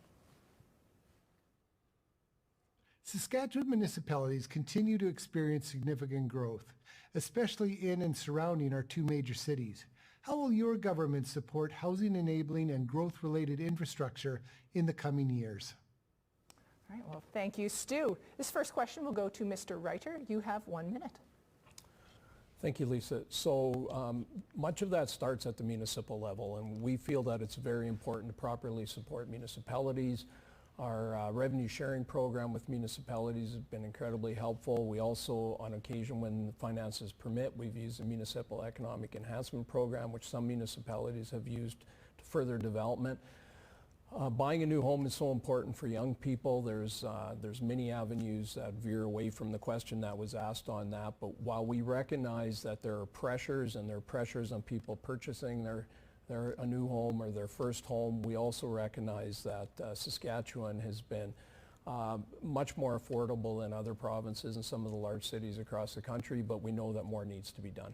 Saskatchewan municipalities continue to experience significant growth, especially in and surrounding our 2 major cities. How will your government support housing enabling and growth-related infrastructure in the coming years? All right, well, thank you, Stu. This first question will go to Mr. Reiter. You have 1 minute. Thank you, Lisa. So much of that starts at the municipal level, and we feel that it's very important to properly support municipalities. Our revenue sharing program with municipalities has been incredibly helpful. We also, on occasion when finances permit, we've used the Municipal Economic Enhancement Program, which some municipalities have used to further development. Buying a new home is so important for young people. There's many avenues that veer away from the question that was asked on that, but while we recognize that there are pressures, and there are pressures on people purchasing a new home or their first home, we also recognize that Saskatchewan has been much more affordable than other provinces and some of the large cities across the country, but we know that more needs to be done.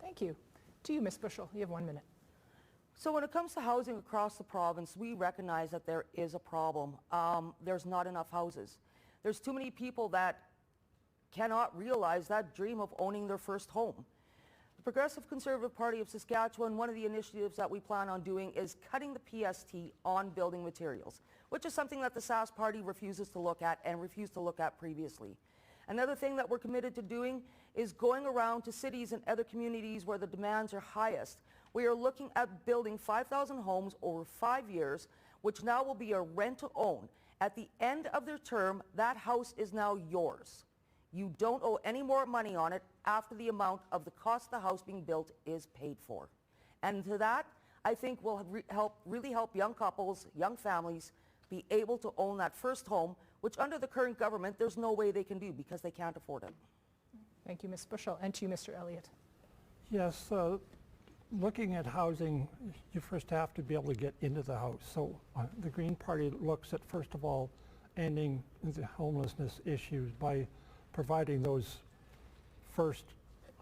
Thank you. To you, Ms. Bushell, you have 1 minute. So when it comes to housing across the province, we recognize that there is a problem. There's not enough houses. There's too many people that cannot realize that dream of owning their first home. Progressive Conservative Party of Saskatchewan, one of the initiatives that we plan on doing is cutting the PST on building materials, which is something that the Sask Party refuses to look at and refused to look at previously. Another thing that we're committed to doing is going around to cities and other communities where the demands are highest. We are looking at building 5,000 homes over 5 years, which now will be a rent-to-own. At the end of their term, that house is now yours. You don't owe any more money on it after the amount of the cost of the house being built is paid for. And to that, I think will really help young couples, young families be able to own that first home, which under the current government, there's no way they can do because they can't afford it. Thank you, Ms. Bushell. And to you, Mr. Elliott. Yes, looking at housing, you first have to be able to get into the house. So the Green Party looks at, first of all, ending the homelessness issues by providing those first,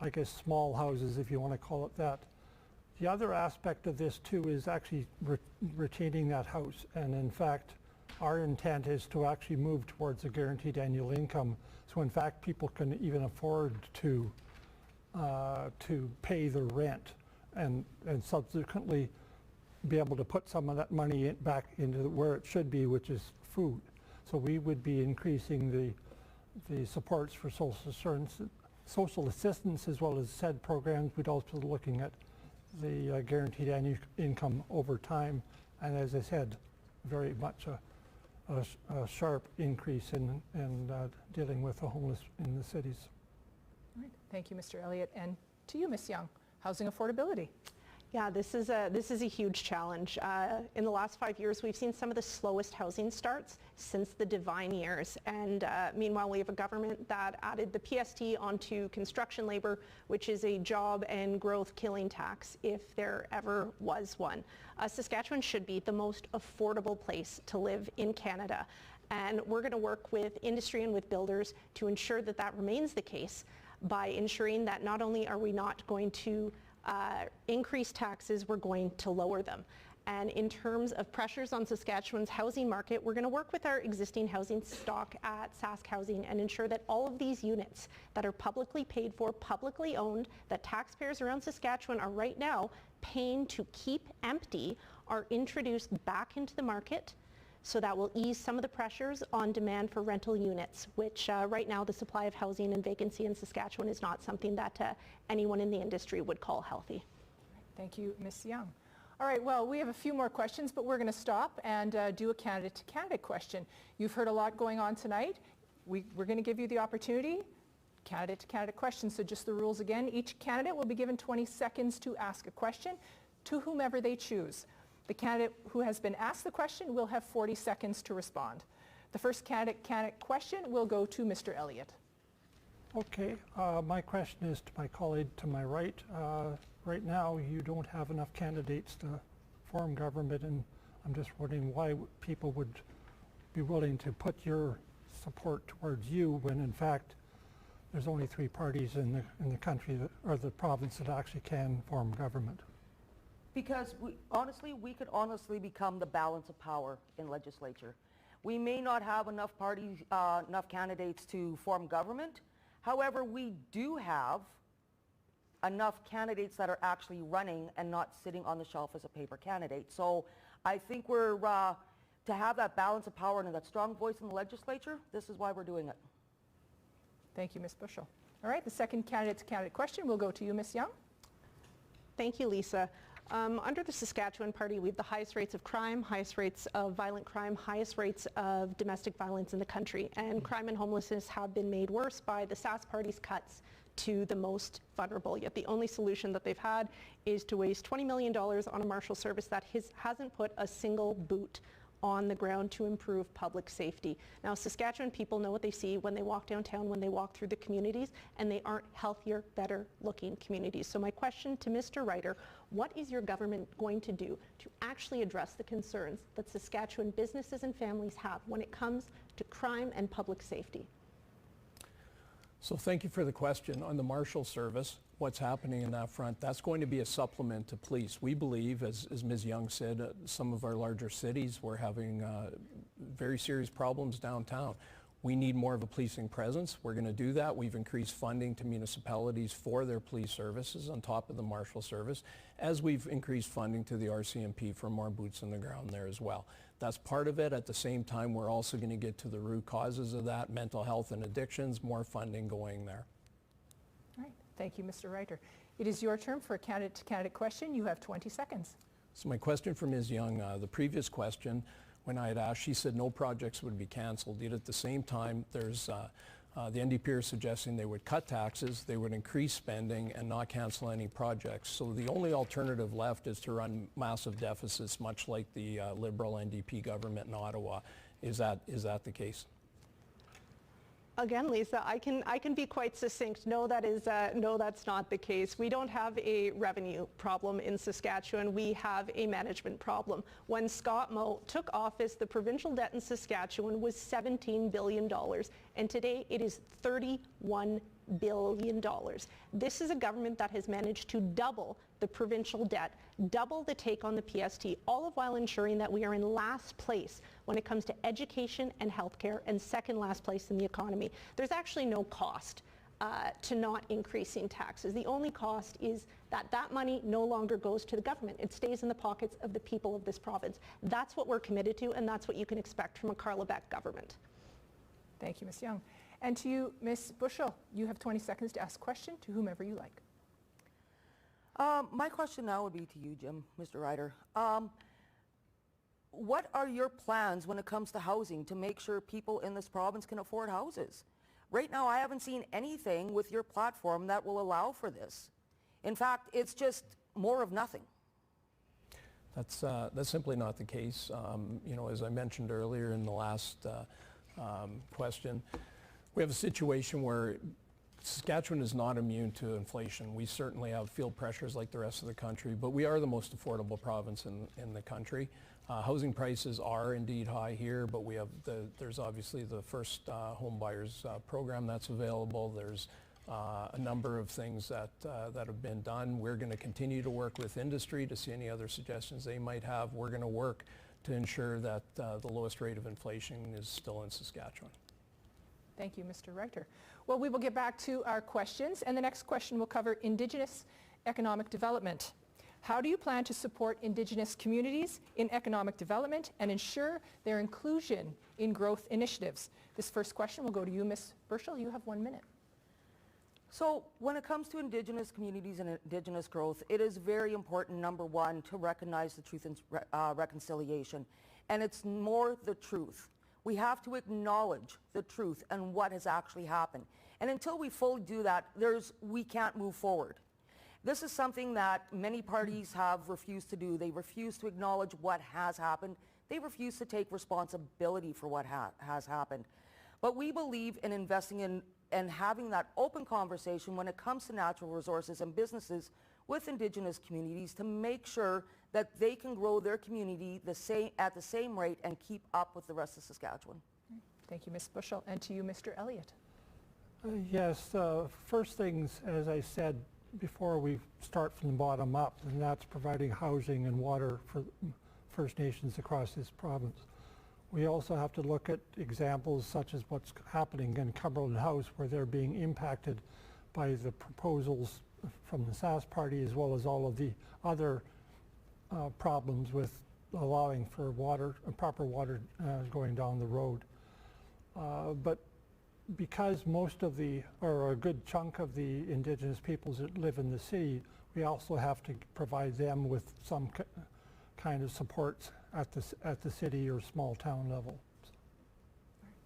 I guess, small houses, if you want to call it that. The other aspect of this, too, is actually retaining that house. And in fact, our intent is to actually move towards a guaranteed annual income. So in fact, people can even afford to pay the rent and subsequently be able to put some of that money back into where it should be, which is food. So we would be increasing the supports for social assistance as well as SED programs. We'd also be looking at the guaranteed annual income over time. And as I said, very much a sharp increase in dealing with the homeless in the cities. All right. Thank you, Mr. Elliott. And to you, Ms. Young, housing affordability. Yeah, this is a huge challenge. In the last 5 years, we've seen some of the slowest housing starts since the Divine years. And meanwhile, we have a government that added the PST onto construction labor, which is a job and growth killing tax, if there ever was one. Saskatchewan should be the most affordable place to live in Canada. And we're going to work with industry and with builders to ensure that that remains the case by ensuring that not only are we not going to increase taxes, we're going to lower them. And in terms of pressures on Saskatchewan's housing market, we're going to work with our existing housing stock at Sask Housing and ensure that all of these units that are publicly paid for, publicly owned, that taxpayers around Saskatchewan are right now paying to keep empty, are introduced back into the market. So that will ease some of the pressures on demand for rental units, which right now the supply of housing and vacancy in Saskatchewan is not something that anyone in the industry would call healthy. Thank you, Ms. Young. All right, well, we have a few more questions, but we're going to stop and do a candidate-to-candidate question. You've heard a lot going on tonight. We're going to give you the opportunity, candidate-to-candidate questions. So just the rules again. Each candidate will be given 20 seconds to ask a question to whomever they choose. The candidate who has been asked the question will have 40 seconds to respond. The first candidate question will go to Mr. Elliott. Okay, my question is to my colleague to my right. Right now, you don't have enough candidates to form government, and I'm just wondering why people would be willing to put your support towards you when, in fact, there's only 3 parties in the country or the province that actually can form government. Because we could honestly become the balance of power in legislature. We may not have enough parties, enough candidates to form government. However, we do have enough candidates that are actually running and not sitting on the shelf as a paper candidate. So I think we're, to have that balance of power and that strong voice in the legislature, this is why we're doing it. Thank you, Ms. Bushell. All right, the second candidate-to-candidate question will go to you, Ms. Young. Thank you, Lisa. Under the Saskatchewan Party, we have the highest rates of crime, highest rates of violent crime, highest rates of domestic violence in the country. And crime and homelessness have been made worse by the Sask Party's cuts to the most vulnerable. Yet the only solution that they've had is to waste $20 million on a marshal service that hasn't put a single boot on the ground to improve public safety. Now, Saskatchewan people know what they see when they walk downtown, when they walk through the communities, and they aren't healthier, better looking communities. So my question to Mr. Ryder, what is your government going to do to actually address the concerns that Saskatchewan businesses and families have when it comes to crime and public safety? So thank you for the question. On the Marshal Service, what's happening in that front, that's going to be a supplement to police. We believe, as Ms. Young said, some of our larger cities were having very serious problems downtown. We need more of a policing presence. We're going to do that. We've increased funding to municipalities for their police services on top of the Marshal Service, as we've increased funding to the RCMP for more boots on the ground there as well. That's part of it. At the same time, we're also going to get to the root causes of that, mental health and addictions, more funding going there. All right. Thank you, Mr. Reiter. It is your turn for a candidate-to-candidate question. You have 20 seconds. So my question for Ms. Young, the previous question, when I had asked, she said no projects would be canceled. Yet at the same time, there's the NDP are suggesting they would cut taxes, they would increase spending, and not cancel any projects. So the only alternative left is to run massive deficits, much like the Liberal NDP government in Ottawa. Is that the case? Again, Lisa, I can be quite succinct. No, that's not the case. We don't have a revenue problem in Saskatchewan. We have a management problem. When Scott Moe took office, the provincial debt in Saskatchewan was $17 billion, and today it is $31 billion. This is a government that has managed to double the provincial debt, double the take on the PST, all of while ensuring that we are in last place when it comes to education and healthcare, and second last place in the economy. There's actually no cost to not increasing taxes. The only cost is that that money no longer goes to the government. It stays in the pockets of the people of this province. That's what we're committed to, and that's what you can expect from a Carla Beck government. Thank you, Ms. Young. And to you, Ms. Bushell, you have 20 seconds to ask a question to whomever you like. My question now would be to you, Jim, Mr. Reiter. What are your plans when it comes to housing to make sure people in this province can afford houses? Right now, I haven't seen anything with your platform that will allow for this. In fact, it's just more of nothing. That's simply not the case. You know, as I mentioned earlier in the last question, we have a situation where Saskatchewan is not immune to inflation. We certainly have field pressures like the rest of the country, but we are the most affordable province in the country. Housing prices are indeed high here, but we have there's obviously the first home buyers program that's available. There's a number of things that have been done. We're going to continue to work with industry to see any other suggestions they might have. We're going to work to ensure that the lowest rate of inflation is still in Saskatchewan. Thank you, Mr. Reiter. Well, we will get back to our questions, and the next question will cover Indigenous economic development. How do you plan to support Indigenous communities in economic development and ensure their inclusion in growth initiatives? This first question will go to you, Ms. Burchell. You have 1 minute. So when it comes to Indigenous communities and Indigenous growth, it is very important, number one, to recognize the truth and reconciliation. And it's more the truth. We have to acknowledge the truth and what has actually happened. And until we fully do that, we can't move forward. This is something that many parties have refused to do. They refuse to acknowledge what has happened. They refuse to take responsibility for what has happened. But we believe in investing in and having that open conversation when it comes to natural resources and businesses with Indigenous communities to make sure that they can grow their community at the same rate and keep up with the rest of Saskatchewan. Thank you, Ms. Bushell. And to you, Mr. Elliott. Yes, first things, as I said before, we start from the bottom up, and that's providing housing and water for First Nations across this province. We also have to look at examples such as what's happening in Cumberland House, where they're being impacted by the proposals from the Sask Party, as well as all of the other problems with allowing for water, proper water going down the road. But because most of or a good chunk of the Indigenous peoples that live in the city, we also have to provide them with some kind of supports at the city or small town level.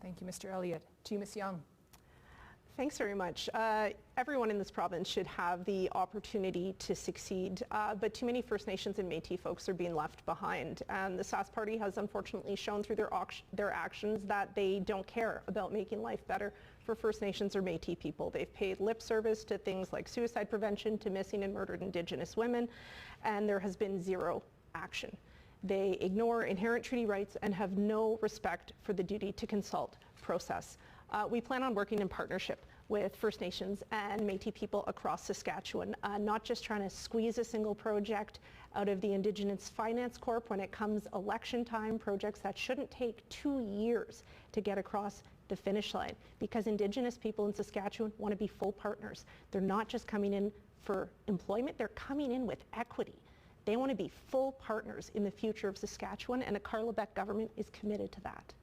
Thank you, Mr. Elliott. To you, Ms. Young. Thanks very much. Everyone in this province should have the opportunity to succeed, but too many First Nations and Métis folks are being left behind. And the Sask Party has unfortunately shown through their actions that they don't care about making life better for First Nations or Métis people. They've paid lip service to things like suicide prevention, to missing and murdered Indigenous women, and there has been zero action. They ignore inherent treaty rights and have no respect for the duty to consult process. We plan on working in partnership with First Nations and Métis people across Saskatchewan, not just trying to squeeze a single project out of the Indigenous Finance Corp when it comes election time, projects that shouldn't take 2 years to get across the finish line, because Indigenous people in Saskatchewan want to be full partners. They're not just coming in for employment, they're coming in with equity. They want to be full partners in the future of Saskatchewan, and a Carl Lebec government is committed to that.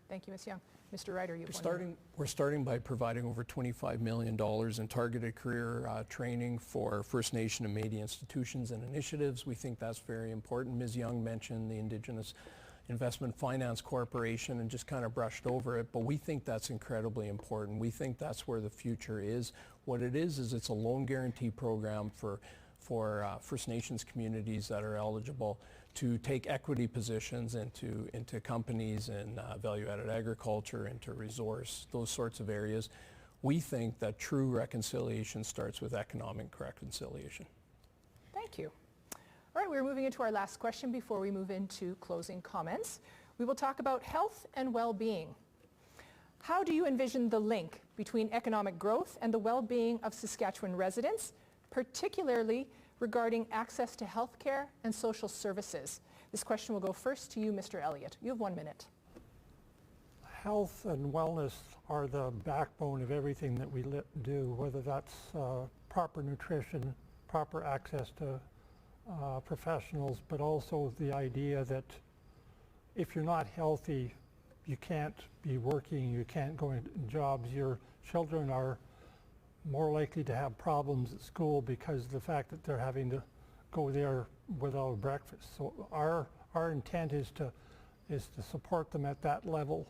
Thank you, Ms. Young. Mr. Ryder, you have We're starting by providing over $25 million in targeted career training for First Nation and Métis institutions and initiatives. We think that's very important. Ms. Young mentioned the Indigenous Investment Finance Corporation and just kind of brushed over it, but we think that's incredibly important. We think that's where the future is. What it is it's a loan guarantee program for First Nations communities that are eligible to take equity positions into companies in value-added agriculture, into resource, those sorts of areas. We think that true reconciliation starts with economic reconciliation. Thank you. All right, we're moving into our last question before we move into closing comments. We will talk about health and well-being. How do you envision the link between economic growth and the well-being of Saskatchewan residents, particularly regarding access to health care and social services? This question will go first to you, Mr. Elliott. You have 1 minute. Health and wellness are the backbone of everything that we do, whether that's proper nutrition, proper access to professionals, but also the idea that if you're not healthy, you can't be working, you can't go into jobs. Your children are more likely to have problems at school because of the fact that they're having to go there without breakfast. So our intent is to support them at that level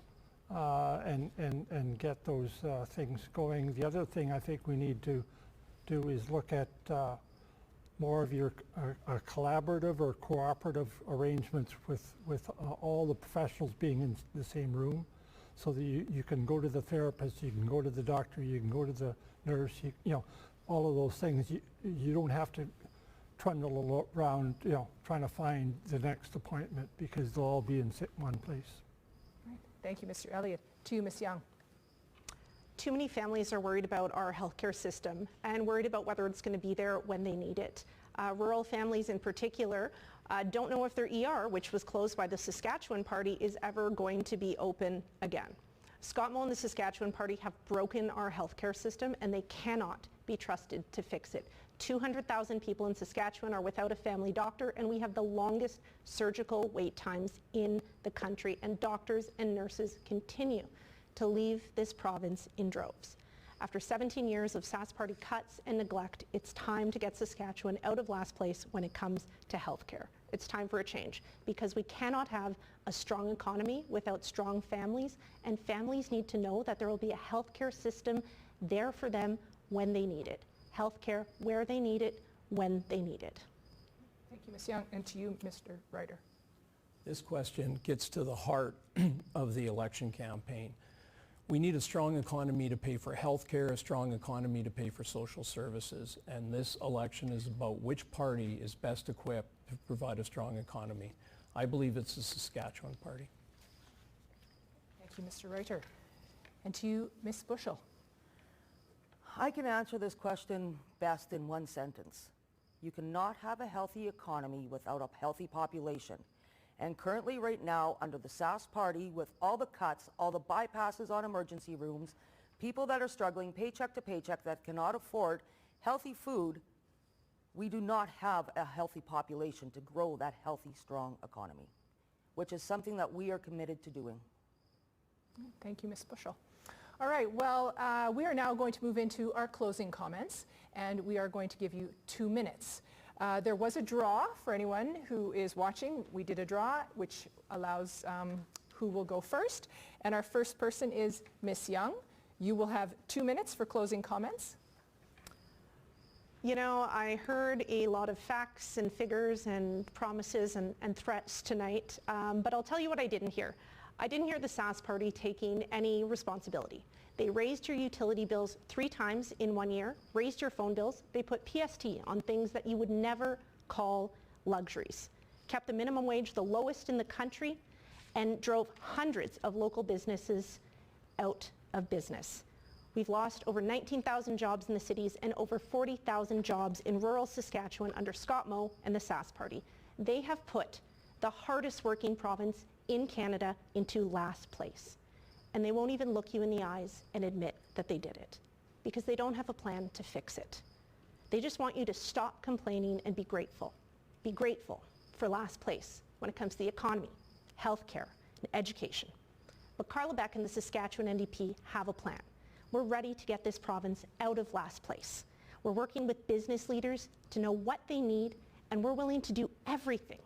and get those things going. The other thing I think we need to do is look at more of your collaborative or cooperative arrangements with all the professionals being in the same room, so that you can go to the therapist, you can go to the doctor, you can go to the nurse, you know, all of those things. You don't have to trundle around, you know, trying to find the next appointment, because they'll all be in one place. Right. Thank you, Mr. Elliott. To you, Ms. Young. Too many families are worried about our healthcare system and worried about whether it's going to be there when they need it. Rural families in particular don't know if their ER, which was closed by the Saskatchewan Party, is ever going to be open again. Scott Moe and the Saskatchewan Party have broken our healthcare system, and they cannot be trusted to fix it. 200,000 people in Saskatchewan are without a family doctor, and we have the longest surgical wait times in the country, and doctors and nurses continue to leave this province in droves. After 17 years of Sask Party cuts and neglect, it's time to get Saskatchewan out of last place when it comes to healthcare. It's time for a change, because we cannot have a strong economy without strong families, and families need to know that there will be a healthcare system there for them when they need it. Healthcare where they need it, when they need it. Thank you, Ms. Young. And to you, Mr. Ryder. This question gets to the heart of the election campaign. We need a strong economy to pay for health care, a strong economy to pay for social services, and this election is about which party is best equipped to provide a strong economy. I believe it's the Saskatchewan Party. Thank you, Mr. Ryder. And to you, Ms. Bushell. I can answer this question best in one sentence. You cannot have a healthy economy without a healthy population. And currently right now, under the Sask Party, with all the cuts, all the bypasses on emergency rooms, people that are struggling paycheck to paycheck that cannot afford healthy food, we do not have a healthy population to grow that healthy, strong economy, which is something that we are committed to doing. Thank you, Ms. Bushell. All right, well, we are now going to move into our closing comments, and we are going to give you 2 minutes. There was a draw for anyone who is watching. We did a draw, which allows who will go first. And our first person is Ms. Young. You will have 2 minutes for closing comments. You know, I heard a lot of facts and figures and promises and threats tonight, but I'll tell you what I didn't hear. I didn't hear the Sask Party taking any responsibility. They raised your utility bills 3 times in 1 year, raised your phone bills. They put PST on things that you would never call luxuries, kept the minimum wage the lowest in the country, and drove hundreds of local businesses out of business. We've lost over 19,000 jobs in the cities and over 40,000 jobs in rural Saskatchewan under Scott Moe and the Sask Party. They have put the hardest working province in Canada into last place. and they won't even look you in the eyes and admit that they did it because they don't have a plan to fix it. They just want you to stop complaining and be grateful. Be grateful for last place when it comes to the economy, healthcare, and education. But Carla Beck and the Saskatchewan NDP have a plan. We're ready to get this province out of last place. We're working with business leaders to know what they need, and we're willing to do everything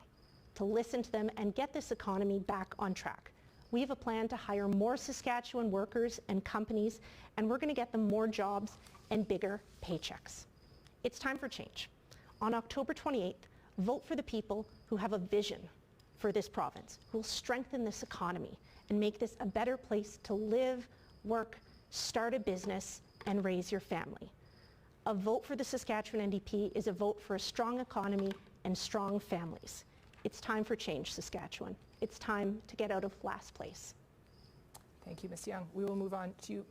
to listen to them and get this economy back on track. We have a plan to hire more Saskatchewan workers and companies, and we're going to get them more jobs and bigger paychecks. It's time for change. On October 28th, vote for the people who have a vision for this province, who will strengthen this economy and make this a better place to live, work, start a business, and raise your family. A vote for the Saskatchewan NDP is a vote for a strong economy and strong families. It's time for change, Saskatchewan. It's time to get out of last place. Thank you, Ms. Young. We will move on to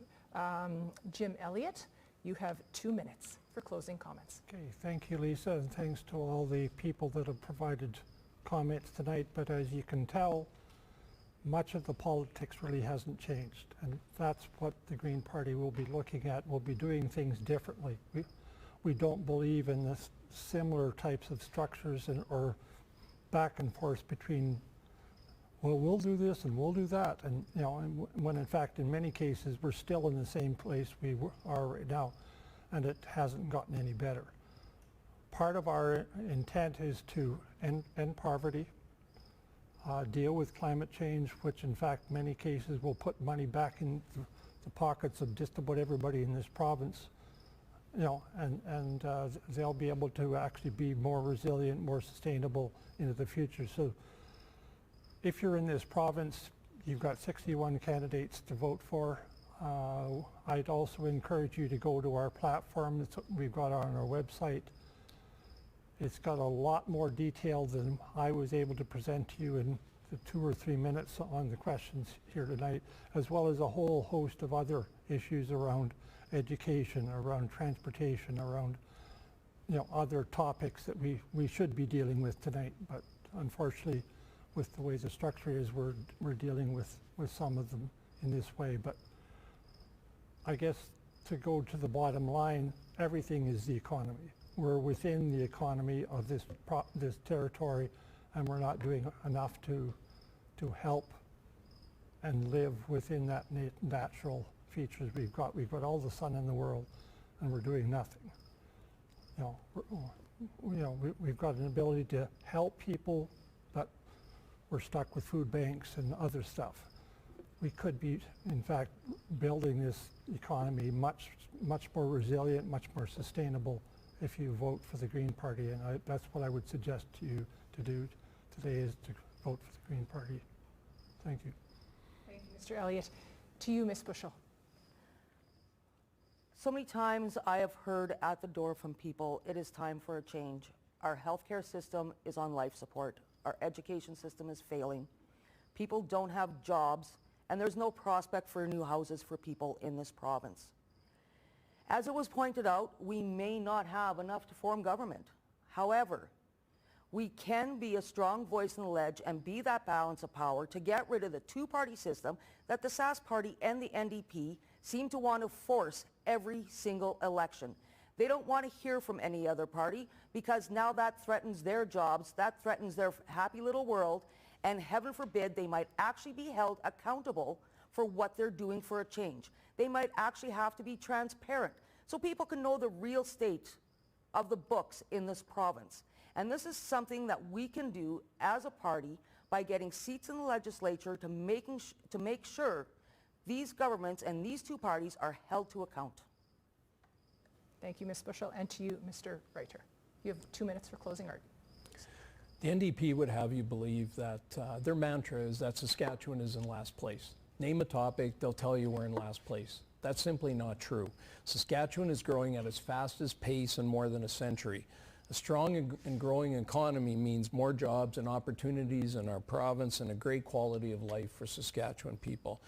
Jim Elliott. You have 2 minutes for closing comments. Okay, thank you, Lisa, and thanks to all the people that have provided comments tonight. But as you can tell, much of the politics really hasn't changed, and that's what the Green Party will be looking at. We'll be doing things differently. We don't believe in this similar types of structures or back and forth between, well, we'll do this and we'll do that, and when in fact in many cases we're still in the same place we are right now, and it hasn't gotten any better. Part of our intent is to end poverty, deal with climate change, which in fact many cases will put money back in the pockets of just about everybody in this province, and they'll be able to actually be more resilient, more sustainable into the future. So if you're in this province, you've got 61 candidates to vote for. I'd also encourage you to go to our platform that we've got on our website. It's got a lot more detail than I was able to present to you in the 2 or 3 minutes on the questions here tonight, as well as a whole host of other issues around education, around transportation, around other topics that we should be dealing with tonight. But unfortunately, with the way the structure is, we're dealing with some of them in this way. But I guess to go to the bottom line, everything is the economy. We're within the economy of this territory, and we're not doing enough to help and live within that natural features we've got. We've got all the sun in the world, and we're doing nothing. We've got an ability to help people, but we're stuck with food banks and other stuff. We could be, in fact, building this economy much more resilient, much more sustainable if you vote for the Green Party, and that's what I would suggest to you to do today, is to vote for the Green Party. Thank you. Thank you, Mr. Elliott. To you, Ms. Bushell. So many times I have heard at the door from people, it is time for a change. Our healthcare system is on life support. Our education system is failing. People don't have jobs, and there's no prospect for new houses for people in this province. As it was pointed out, we may not have enough to form government. However, we can be a strong voice in the ledge and be that balance of power to get rid of the two-party system that the Sask Party and the NDP seem to want to force every single election. They don't want to hear from any other party because now that threatens their jobs, that threatens their happy little world, and heaven forbid they might actually be held accountable for what they're doing for a change. They might actually have to be transparent so people can know the real state of the books in this province. And this is something that we can do as a party by getting seats in the legislature to make sure these governments and these two parties are held to account. Thank you, Ms. Bushell, and to you, Mr. Reiter. You have 2 minutes for closing argument. The NDP would have you believe that their mantra is that Saskatchewan is in last place. Name a topic, they'll tell you we're in last place. That's simply not true. Saskatchewan is growing at its fastest pace in more than a century. A strong and growing economy means more jobs and opportunities in our province and a great quality of life for Saskatchewan people.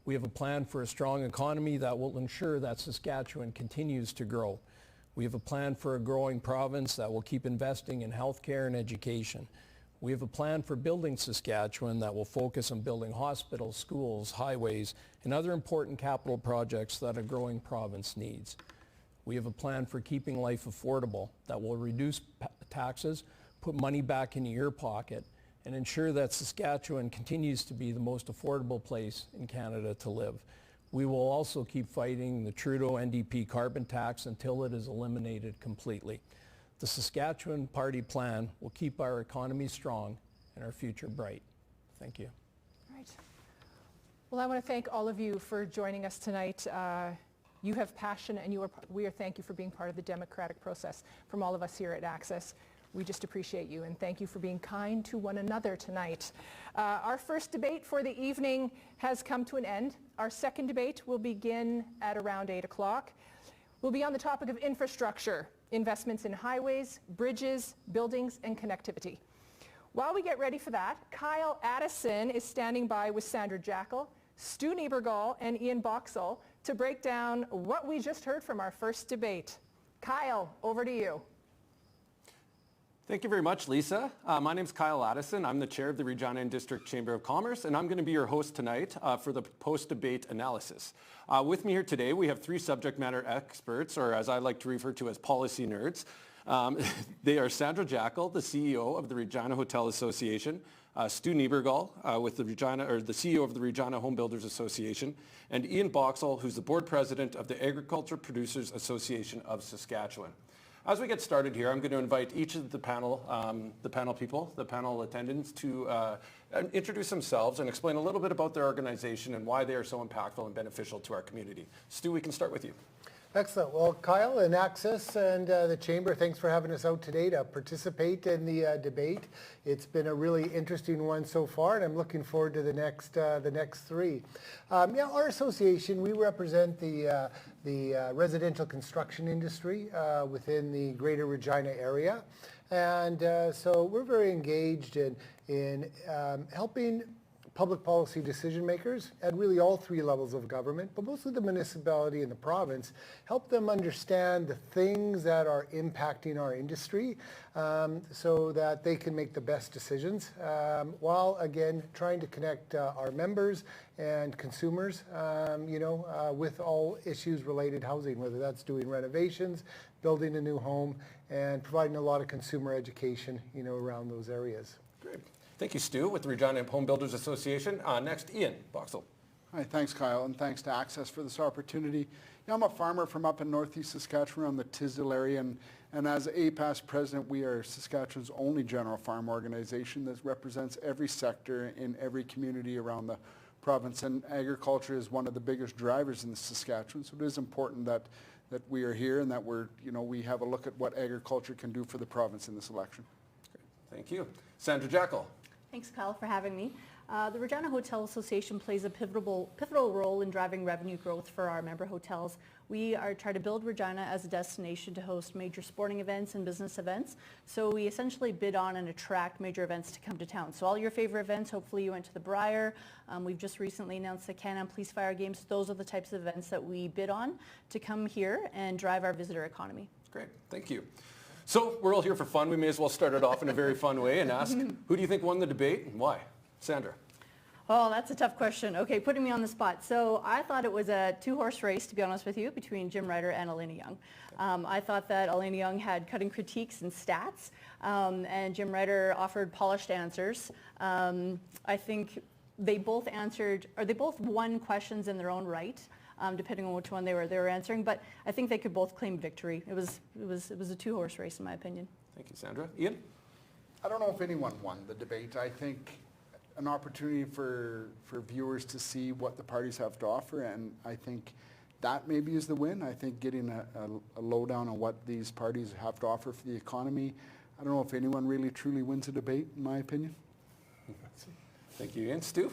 We have a plan for a strong economy that will ensure that Saskatchewan continues to grow. We have a plan for a growing province that will keep investing in healthcare and education. We have a plan for building Saskatchewan that will focus on building hospitals, schools, highways, and other important capital projects that a growing province needs. We have a plan for keeping life affordable that will reduce taxes, put money back into your pocket, and ensure that Saskatchewan continues to be the most affordable place in Canada to live. We will also keep fighting the Trudeau NDP carbon tax until it is eliminated completely. The Saskatchewan Party plan will keep our economy strong and our future bright. Thank you. All right. Well, I want to thank all of you for joining us tonight. You have passion, and thank you for being part of the democratic process from all of us here at Access. We just appreciate you, and thank you for being kind to one another tonight. Our first debate for the evening has come to an end. Our second debate will begin at around 8 o'clock. We'll be on the topic of infrastructure, investments in highways, bridges, buildings, and connectivity. While we get ready for that, Kyle Addison is standing by with Sandra Jackal, Stu Niebergall, and Ian Boxall to break down what we just heard from our first debate. Kyle, over to you. Thank you very much, Lisa. My name is Kyle Addison. I'm the chair of the Regina District Chamber of Commerce, and I'm going to be your host tonight for the post-debate analysis. With me here today, we have three subject matter experts, or as I like to refer to as policy nerds. They are Sandra Jackal, the CEO of the Regina Hotel Association, Stu Niebergall, with the CEO of the Regina Home Builders Association, and Ian Boxall, who's the board president of the Agriculture Producers Association of Saskatchewan. As we get started here, I'm going to invite each of the panel attendants to introduce themselves and explain a little bit about their organization and why they are so impactful and beneficial to our community. Stu, we can start with you. Excellent. Well, Kyle and Access and the Chamber, thanks for having us out today to participate in the debate. It's been a really interesting one so far, and I'm looking forward to the next three. Our association, we represent the residential construction industry within the Greater Regina area, and so we're very engaged in helping public policy decision makers at really all three levels of government, but mostly the municipality and the province, help them understand the things that are impacting our industry so that they can make the best decisions while, again, trying to connect our members and consumers, with all issues related to housing, whether that's doing renovations, building a new home, and providing a lot of consumer education, around those areas. Great. Thank you, Stu, with the Regina Home Builders Association. Next, Ian Boxall. Hi, thanks, Kyle, and thanks to Access for this opportunity. I'm a farmer from up in northeast Saskatchewan around the Tisdale area, and as APAS president, we are Saskatchewan's only general farm organization that represents every sector in every community around the province, and agriculture is one of the biggest drivers in the Saskatchewan, so it is important that we are here and that we have a look at what agriculture can do for the province in this election. Great. Thank you. Sandra Jackal. Thanks, Kyle, for having me. The Regina Hotel Association plays a pivotal role in driving revenue growth for our member hotels. We are trying to build Regina as a destination to host major sporting events and business events. So we essentially bid on and attract major events to come to town. So all your favorite events, hopefully you went to the Briar. We've just recently announced the Can-Am Police Fire Games. Those are the types of events that we bid on to come here and drive our visitor economy. Great, thank you. So we're all here for fun. We may as well start it off in a very fun way and ask, who do you think won the debate and why? Sandra. Oh, that's a tough question. Okay, putting me on the spot. So I thought it was a two-horse race, to be honest with you, between Jim Ryder and Elena Young. I thought that Elena Young had cutting critiques and stats, and Jim Ryder offered polished answers. I think they both won questions in their own right. Depending on which one they were answering, but I think they could both claim victory. It was a two-horse race, in my opinion. Thank you, Sandra. Ian? I don't know if anyone won the debate. I think an opportunity for viewers to see what the parties have to offer, and I think that maybe is the win. I think getting a lowdown on what these parties have to offer for the economy. I don't know if anyone really truly wins a debate, in my opinion. Thank you, Ian. Stu?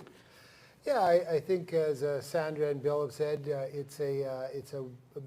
Yeah, I think as Sandra and Bill have said, it's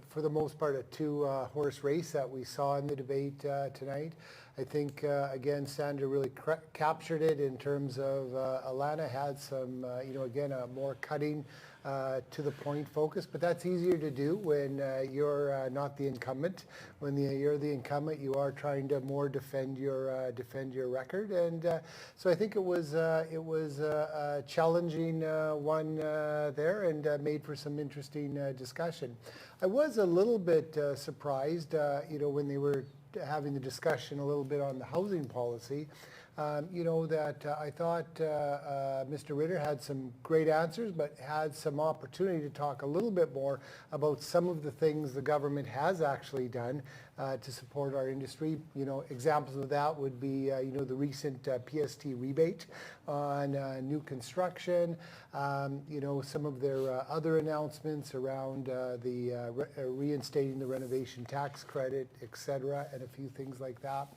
for the most part a two-horse race that we saw in the debate tonight. I think again Sandra really captured it in terms of Alana had some, again, a more cutting to the point focused, but that's easier to do when you're not the incumbent. When you're the incumbent, you are trying to more defend your record, and so I think it was a challenging one there, and made for some interesting discussion. I was a little bit surprised, when they were having the discussion a little bit on the housing policy. That I thought Mr. Ritter had some great answers, but had some opportunity to talk a little bit more about some of the things the government has actually done to support our industry. Examples of that would be, the recent PST rebate on new construction, some of their other announcements around the reinstating the renovation tax credit, et cetera, and a few things like that.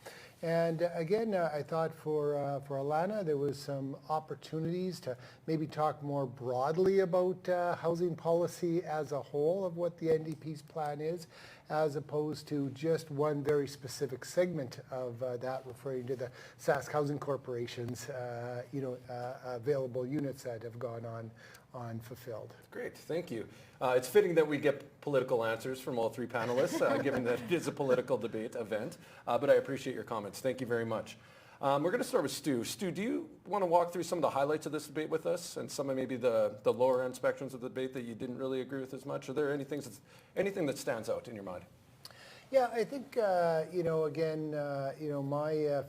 And again, I thought for Alana, there was some opportunities to maybe talk more broadly about housing policy as a whole of what the NDP's plan is, as opposed to just one very specific segment of that, referring to the Sask Housing Corporation's, available units that have gone unfulfilled. Great, thank you. It's fitting that we get political answers from all three panelists, given that it is a political debate event, but I appreciate your comments. Thank you very much. We're going to start with Stu. Stu, do you want to walk through some of the highlights of this debate with us, and some of maybe the lower end spectrums of the debate that you didn't really agree with as much? Are there anything that stands out in your mind? Yeah, I think my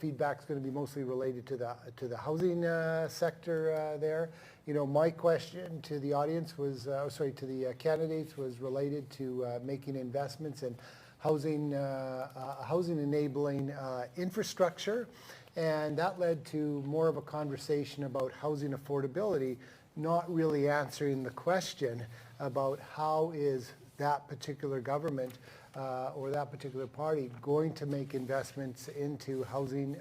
feedback is going to be mostly related to the housing sector there. My question to the audience was, to the candidates was related to making investments in housing enabling infrastructure, and that led to more of a conversation about housing affordability, not really answering the question about how is that particular government or that particular party going to make investments into housing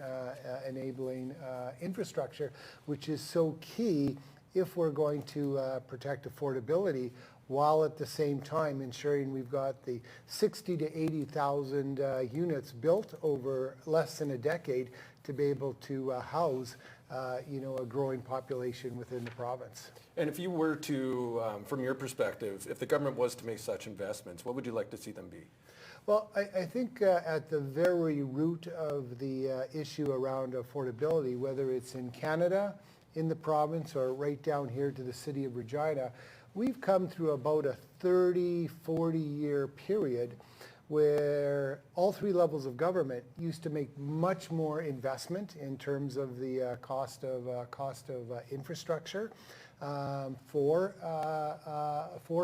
enabling infrastructure, which is so key if we're going to protect affordability, while at the same time ensuring we've got the 60 to 80,000 units built over less than a decade to be able to house a growing population within the province. And if you were to, from your perspective, if the government was to make such investments, what would you like to see them be? Well, I think at the very root of the issue around affordability, whether it's in Canada, in the province, or right down here to the city of Regina, we've come through about a 30, 40-year period where all three levels of government used to make much more investment in terms of the cost of infrastructure for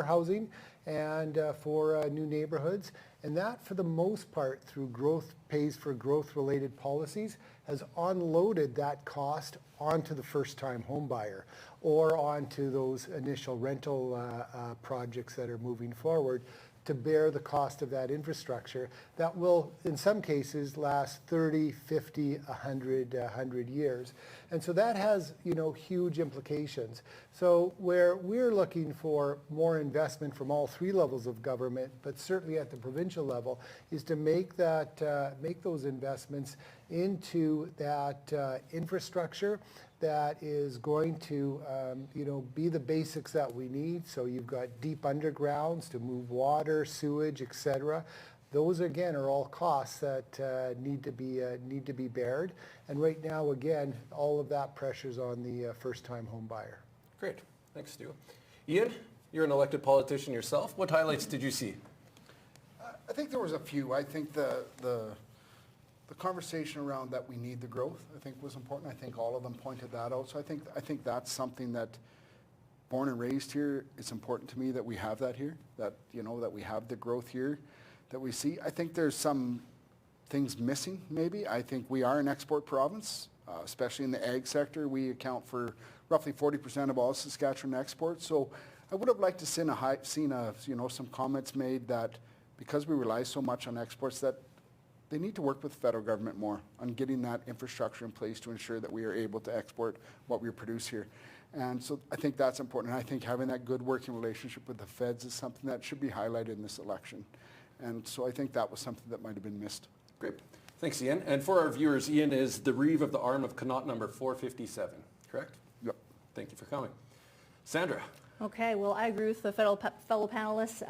housing and for new neighborhoods. And that, for the most part, through growth pays for growth-related policies, has unloaded that cost onto the first-time home buyer or onto those initial rental projects that are moving forward to bear the cost of that infrastructure that will, in some cases, last 30, 50, 100 years. And so that has, huge implications. So where we're looking for more investment from all three levels of government, but certainly at the provincial level, is to make those investments into that infrastructure that is going to, be the basics that we need. So you've got deep undergrounds to move water, sewage, et cetera. Those, again, are all costs that need to be bared. And right now, again, all of that pressure's on the first-time home buyer. Great. Thanks, Stu. Ian, you're an elected politician yourself. What highlights did you see? I think there was a few. I think the conversation around that we need the growth, I think, was important. I think all of them pointed that out. So I think that's something that, born and raised here, it's important to me that we have that here, that we have the growth here that we see. I think there's some things missing, maybe. I think we are an export province, especially in the ag sector. We account for roughly 40% of all Saskatchewan exports. So I would have liked to seen some comments made that because we rely so much on exports, that they need to work with the federal government more on getting that infrastructure in place to ensure that we are able to export what we produce here. And so I think that's important. And I think having that good working relationship with the feds is something that should be highlighted in this election. And so I think that was something that might have been missed. Great. Thanks, Ian. And for our viewers, Ian is the reeve of the arm of Connaught number 457, correct? Yep. Thank you for coming. Sandra. Okay, well, I agree with the fellow panelists.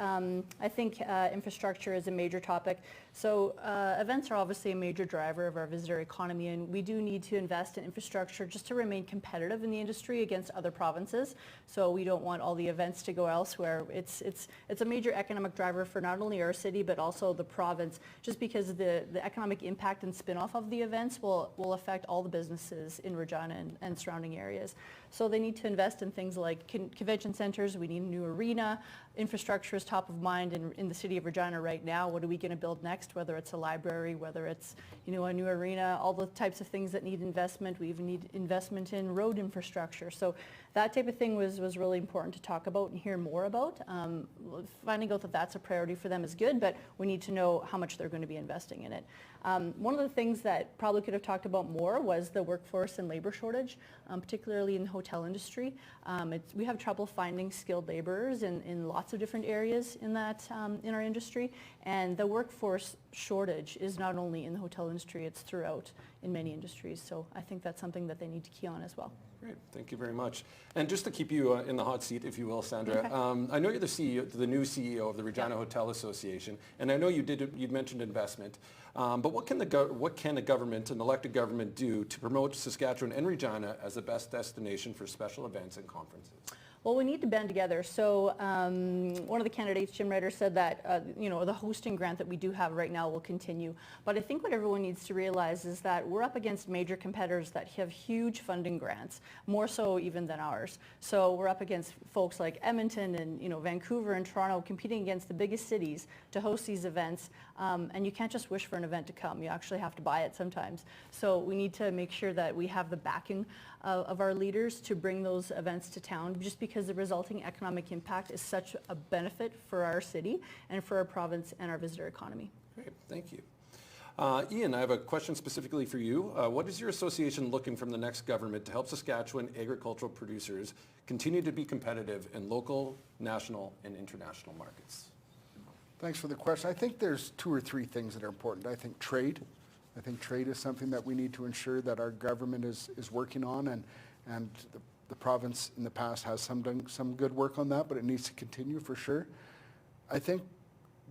I think infrastructure is a major topic. So events are obviously a major driver of our visitor economy, and we do need to invest in infrastructure just to remain competitive in the industry against other provinces. So we don't want all the events to go elsewhere. It's a major economic driver for not only our city, but also the province, just because the economic impact and spin-off of the events will affect all the businesses in Regina and surrounding areas. So they need to invest in things like convention centers. We need a new arena. Infrastructure is top of mind in the city of Regina right now. What are we going to build next? Whether it's a library, whether it's a new arena, all the types of things that need investment. We even need investment in road infrastructure. So that type of thing was really important to talk about and hear more about. Finding out that that's a priority for them is good, but we need to know how much they're going to be investing in it. One of the things that probably could have talked about more was the workforce and labor shortage, particularly in the hotel industry. We have trouble finding skilled laborers in lots of different areas in our industry, and the workforce shortage is not only in the hotel industry, it's throughout in many industries. So I think that's something that they need to key on as well. Great, thank you very much. And just to keep you in the hot seat, if you will, Sandra, Okay. I know you're the new CEO of the Regina Hotel Association, and I know you'd mentioned investment. But what can the government, an elected government, do to promote Saskatchewan and Regina as the best destination for special events and conferences? Well, we need to band together. So one of the candidates, Jim Ryder, said that the hosting grant that we do have right now will continue. But I think what everyone needs to realize is that we're up against major competitors that have huge funding grants, more so even than ours. So we're up against folks like Edmonton and Vancouver and Toronto competing against the biggest cities to host these events. And you can't just wish for an event to come. You actually have to buy it sometimes. So we need to make sure that we have the backing of our leaders to bring those events to town, just because the resulting economic impact is such a benefit for our city and for our province and our visitor economy. Great, thank you. Ian, I have a question specifically for you. What is your association looking from the next government to help Saskatchewan agricultural producers continue to be competitive in local, national, and international markets? Thanks for the question. I think there's 2 or 3 things that are important. I think trade. I think trade is something that we need to ensure that our government is working on, and the province in the past has done some good work on that, but it needs to continue for sure. I think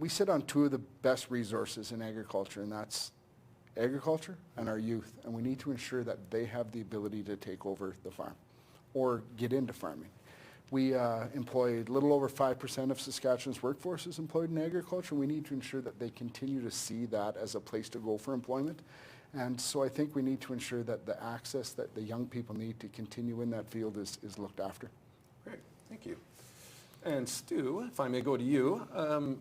we sit on 2 of the best resources in agriculture, and that's agriculture and our youth, and we need to ensure that they have the ability to take over the farm or get into farming. We employ a little over 5% of Saskatchewan's workforce is employed in agriculture. We need to ensure that they continue to see that as a place to go for employment. And so I think we need to ensure that the access that the young people need to continue in that field is looked after. Great, thank you. And Stu, if I may go to you,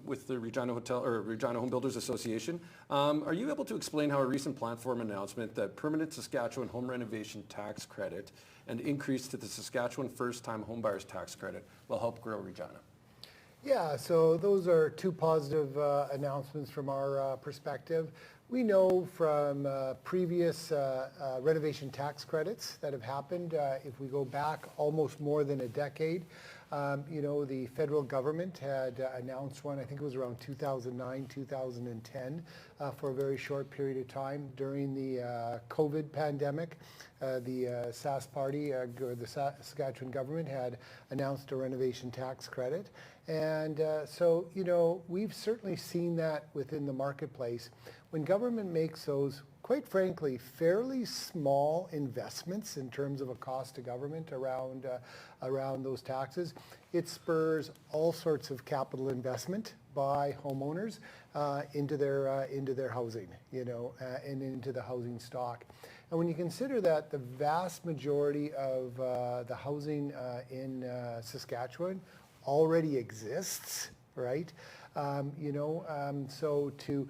with the Regina Home Builders Association, are you able to explain how a recent platform announcement that permanent Saskatchewan home renovation tax credit and increase to the Saskatchewan first-time homebuyers tax credit will help grow Regina? Yeah, so those are 2 positive announcements from our perspective. We know from previous renovation tax credits that have happened, if we go back almost more than a decade, the federal government had announced one, I think it was around 2009, 2010, for a very short period of time during the COVID pandemic. The SAS party, or the Saskatchewan government, had announced a renovation tax credit. And so, we've certainly seen that within the marketplace. When government makes those, quite frankly, fairly small investments in terms of a cost to government around those taxes, it spurs all sorts of capital investment by homeowners into their housing, and into the housing stock. And when you consider that the vast majority of the housing in Saskatchewan already exists, right? So to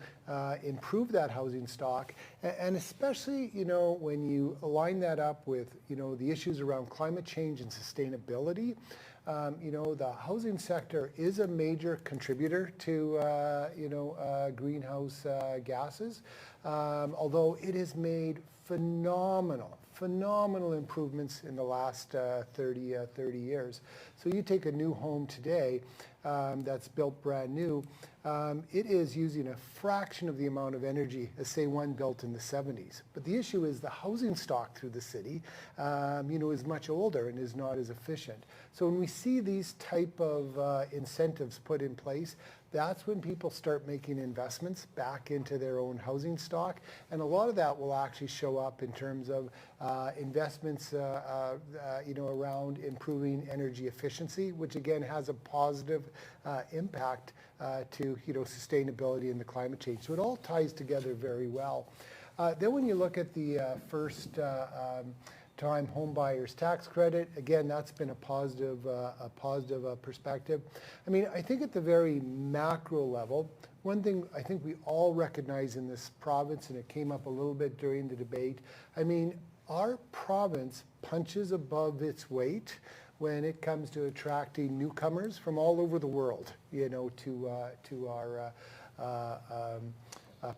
improve that housing stock, and especially, when you align that up with, the issues around climate change and sustainability, the housing sector is a major contributor to, greenhouse gases, although it has made phenomenal improvements in the last 30 years. So you take a new home today, that's built brand new, it is using a fraction of the amount of energy as, say, one built in the 70s. But the issue is the housing stock through the city, is much older and is not as efficient. So when we see these type of incentives put in place, that's when people start making investments back into their own housing stock. And a lot of that will actually show up in terms of investments around improving energy efficiency, which again has a positive impact to sustainability and the climate change. So it all ties together very well. Then when you look at the first time home buyers tax credit, again, that's been a positive perspective. I mean, I think at the very macro level, one thing I think we all recognize in this province, and it came up a little bit during the debate, I mean, our province punches above its weight when it comes to attracting newcomers from all over the world, to our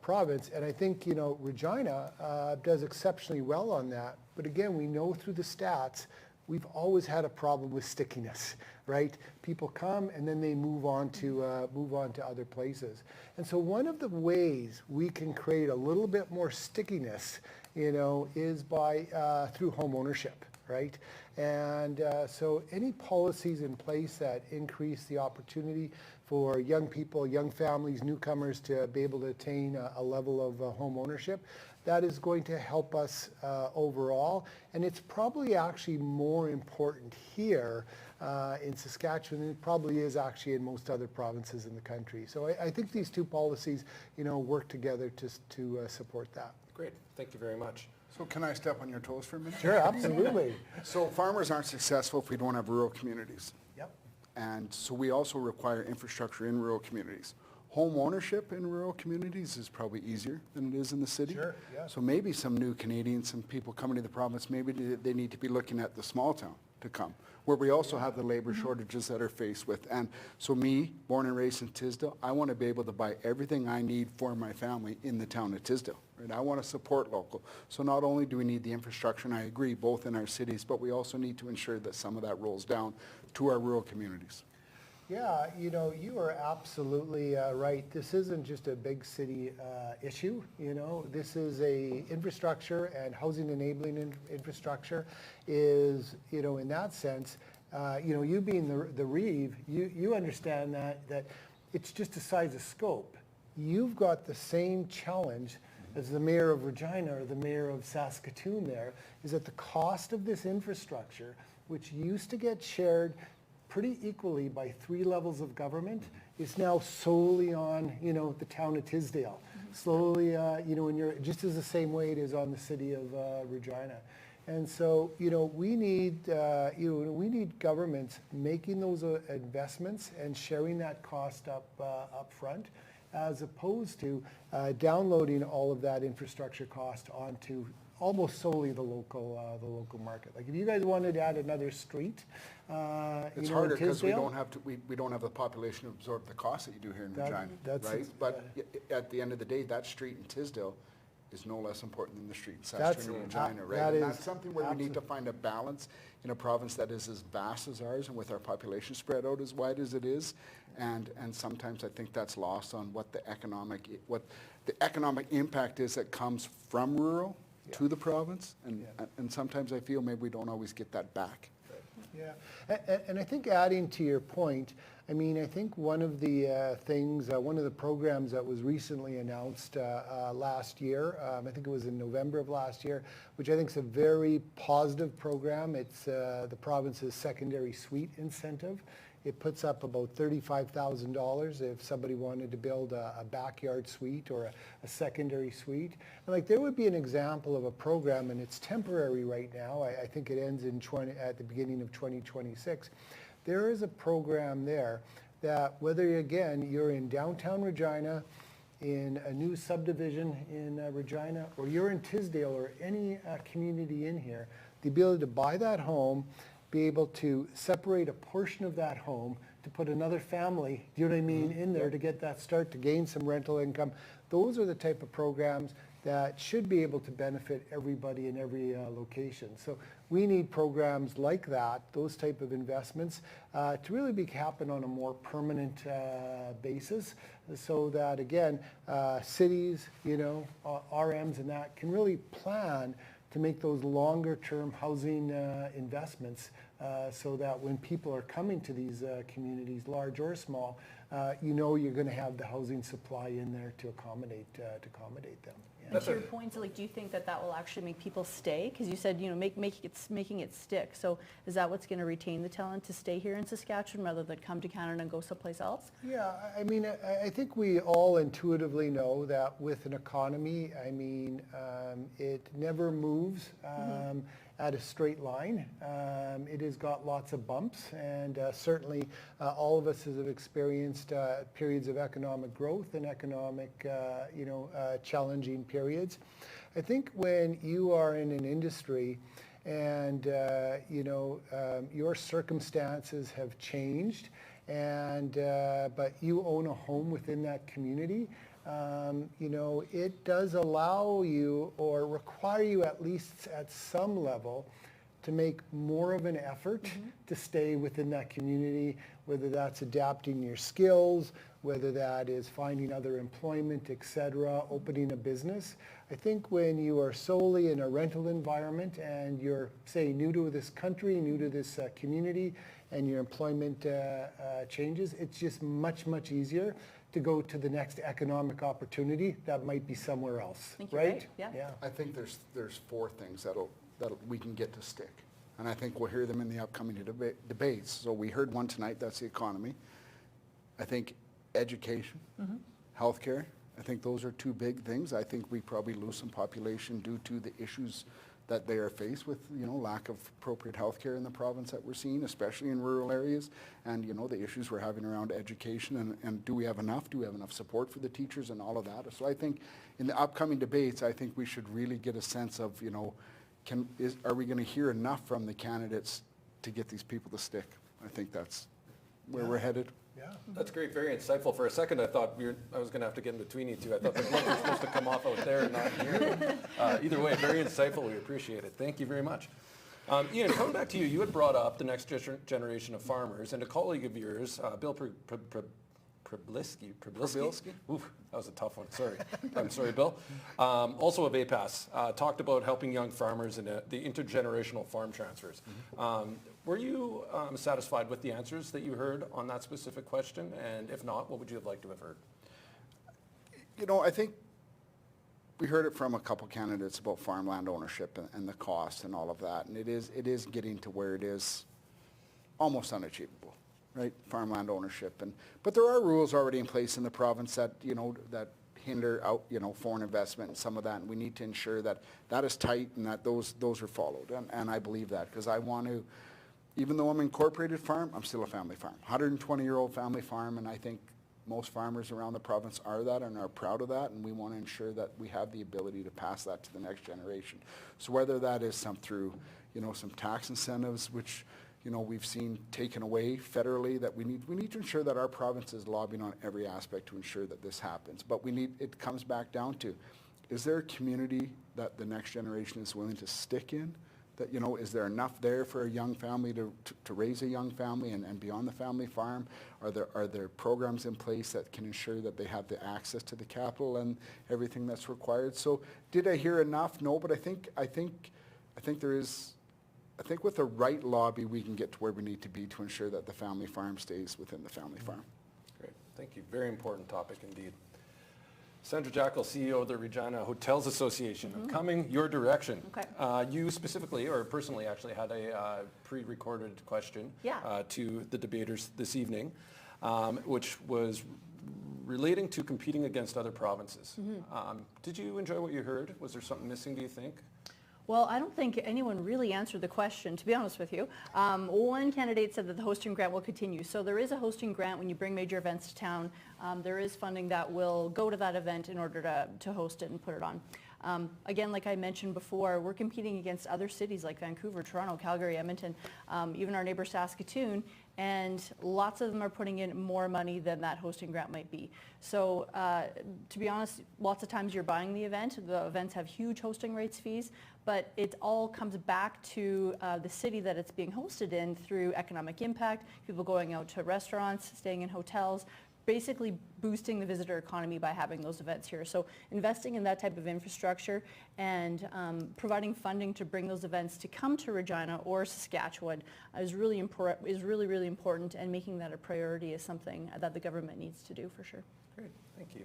province. And I think, Regina does exceptionally well on that. But again, we know through the stats, we've always had a problem with stickiness, right? People come and then they move on to other places. And so one of the ways we can create a little bit more stickiness, is by through home ownership, right? And so any policies in place that increase the opportunity for young people, young families, newcomers to be able to attain a level of home ownership, that is going to help us overall. And it's probably actually more important here in Saskatchewan than it probably is actually in most other provinces in the country. So I think these two policies, work together to support that. Great, thank you very much. So can I step on your toes for a minute? Sure, absolutely. So farmers aren't successful if we don't have rural communities. Yep. And so we also require infrastructure in rural communities. Home ownership in rural communities is probably easier than it is in the city. Sure, yeah. So maybe some new Canadians, some people coming to the province, maybe they need to be looking at the small town to come, where we also have the labor shortages that are faced with. And so me, born and raised in Tisdale, I want to be able to buy everything I need for my family in the town of Tisdale. Right? I want to support local. So not only do we need the infrastructure, and I agree, both in our cities, but we also need to ensure that some of that rolls down to our rural communities. Yeah, you are absolutely right. This isn't just a big city issue, This is a infrastructure, and housing enabling infrastructure is, in that sense, you being the Reeve, you understand that it's just a size of scope. You've got the same challenge as the mayor of Regina or the mayor of Saskatoon there, is that the cost of this infrastructure, which used to get shared pretty equally by 3 levels of government, is now solely on, the town of Tisdale. Slowly, and just as the same way it is on the city of Regina. And so, we need governments making those investments and sharing that cost up front, as opposed to downloading all of that infrastructure cost onto almost solely the local market. Like if you guys wanted to add another street, it's harder because we don't have the population to absorb the cost that you do here in Regina, right? But at the end of the day, that street in Tisdale is no less important than the street in Saskatoon and Regina, right? And that's something where we need to find a balance in a province that is as vast as ours and with our population spread out as wide as it is. And sometimes I think that's lost on what the economic impact is that comes from rural to the province, and sometimes I feel maybe we don't always get that back. Yeah, and I think adding to your point, I mean, I think one of the things, one of the programs that was recently announced last year, I think it was in November of last year, which I think is a very positive program. It's the province's secondary suite incentive. It puts up about $35,000 if somebody wanted to build a backyard suite or a secondary suite. And like there would be an example of a program, and it's temporary right now. I think it ends at the beginning of 2026. There is a program there that whether, again, you're in downtown Regina, in a new subdivision in Regina, or you're in Tisdale or any community in here, the ability to buy that home, be able to separate a portion of that home to put another family, do you know what I mean, in there to get that start, to gain some rental income. Those are the type of programs that should be able to benefit everybody in every location. So we need programs like that, those type of investments, to really happen on a more permanent basis, so that again, cities, RMs and that can really plan to make those longer term housing investments, so that when people are coming to these communities, large or small, you're going to have the housing supply in there to accommodate them. And to your point, do you think that will actually make people stay? Because you said, making it stick. So is that what's going to retain the talent to stay here in Saskatchewan rather than come to Canada and go someplace else? Yeah, I think we all intuitively know that with an economy, it never moves at a straight line. It has got lots of bumps, and certainly all of us have experienced periods of economic growth and economic, challenging periods. I think when you are in an industry and your circumstances have changed, and but you own a home within that community, it does allow you or require you, at least at some level, to make more of an effort to stay within that community, whether that's adapting your skills, whether that is finding other employment, etc., opening a business. I think when you are solely in a rental environment and you're, say, new to this country, new to this community, and your employment changes, it's just much, much easier to go to the next economic opportunity that might be somewhere else, right? Yeah. I think there's four things that we can get to stick. And I think we'll hear them in the upcoming debates. So we heard one tonight, that's the economy. I think education, healthcare. I think those are two big things. I think we probably lose some population due to the issues that they are faced with, lack of appropriate healthcare in the province that we're seeing, especially in rural areas, and the issues we're having around education, and do we have enough? Do we have enough support for the teachers and all of that? So I think in the upcoming debates, I think we should really get a sense of, are we going to hear enough from the candidates to get these people to stick? I think that's where we're headed. Yeah. That's great, very insightful. For a second, I thought I was going to have to get in between you two. I thought the gloves were supposed to come off out there and not here. Either way, very insightful. We appreciate it. Thank you very much. Ian, coming back to you, you had brought up the next generation of farmers, and a colleague of yours, Bill Probilski. Oof, that was a tough one. Sorry. I'm sorry, Bill. Also of APAS, talked about helping young farmers in the intergenerational farm transfers. Were you satisfied with the answers that you heard on that specific question? And if not, what would you have liked to have heard? I think we heard it from a couple candidates about farmland ownership and the cost and all of that. And it is getting to where it is almost unachievable, right? Farmland ownership. But there are rules already in place in the province that, that hinder out, foreign investment and some of that. And we need to ensure that that is tight and that those are followed. And I believe that, because I want to, even though I'm an incorporated farm, I'm still a family farm. 120-year-old family farm, and I think most farmers around the province are that and are proud of that, and we want to ensure that we have the ability to pass that to the next generation. So whether that is through, some tax incentives, which, we've seen taken away federally, that we need to ensure that our province is lobbying on every aspect to ensure that this happens. But it comes back down to, is there a community that the next generation is willing to stick in? That, is there enough there for a young family to raise a young family and be on the family farm? Are there programs in place that can ensure that they have the access to the capital and everything that's required? So did I hear enough? No, but I think there is, I think with the right lobby, we can get to where we need to be to ensure that the family farm stays within the family farm. Great, thank you. Very important topic indeed. Sandra Jackal, CEO of the Regina Hotels Association, coming your direction. Okay. You specifically, or personally actually, had a pre-recorded question to the debaters this evening, which was relating to competing against other provinces. Did you enjoy what you heard? Was there something missing, do you think? Well, I don't think anyone really answered the question, to be honest with you. One candidate said that the hosting grant will continue. So there is a hosting grant when you bring major events to town. There is funding that will go to that event in order to host it and put it on. Again, like I mentioned before, we're competing against other cities like Vancouver, Toronto, Calgary, Edmonton, even our neighbor Saskatoon. and lots of them are putting in more money than that hosting grant might be. So to be honest, lots of times you're buying the events have huge hosting rates fees, but it all comes back to the city that it's being hosted in through economic impact, people going out to restaurants, staying in hotels, basically boosting the visitor economy by having those events here. So investing in that type of infrastructure and providing funding to bring those events to come to Regina or Saskatchewan is really important, and making that a priority is something that the government needs to do for sure. Great, thank you.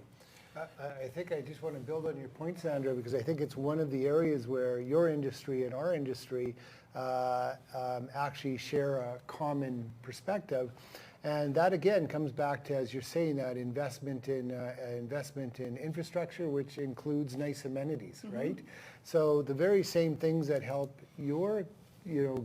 I think I just want to build on your point, Sandra, because I think it's one of the areas where your industry and our industry actually share a common perspective. And that again comes back to, as you're saying, that investment in infrastructure, which includes nice amenities, right? So the very same things that help your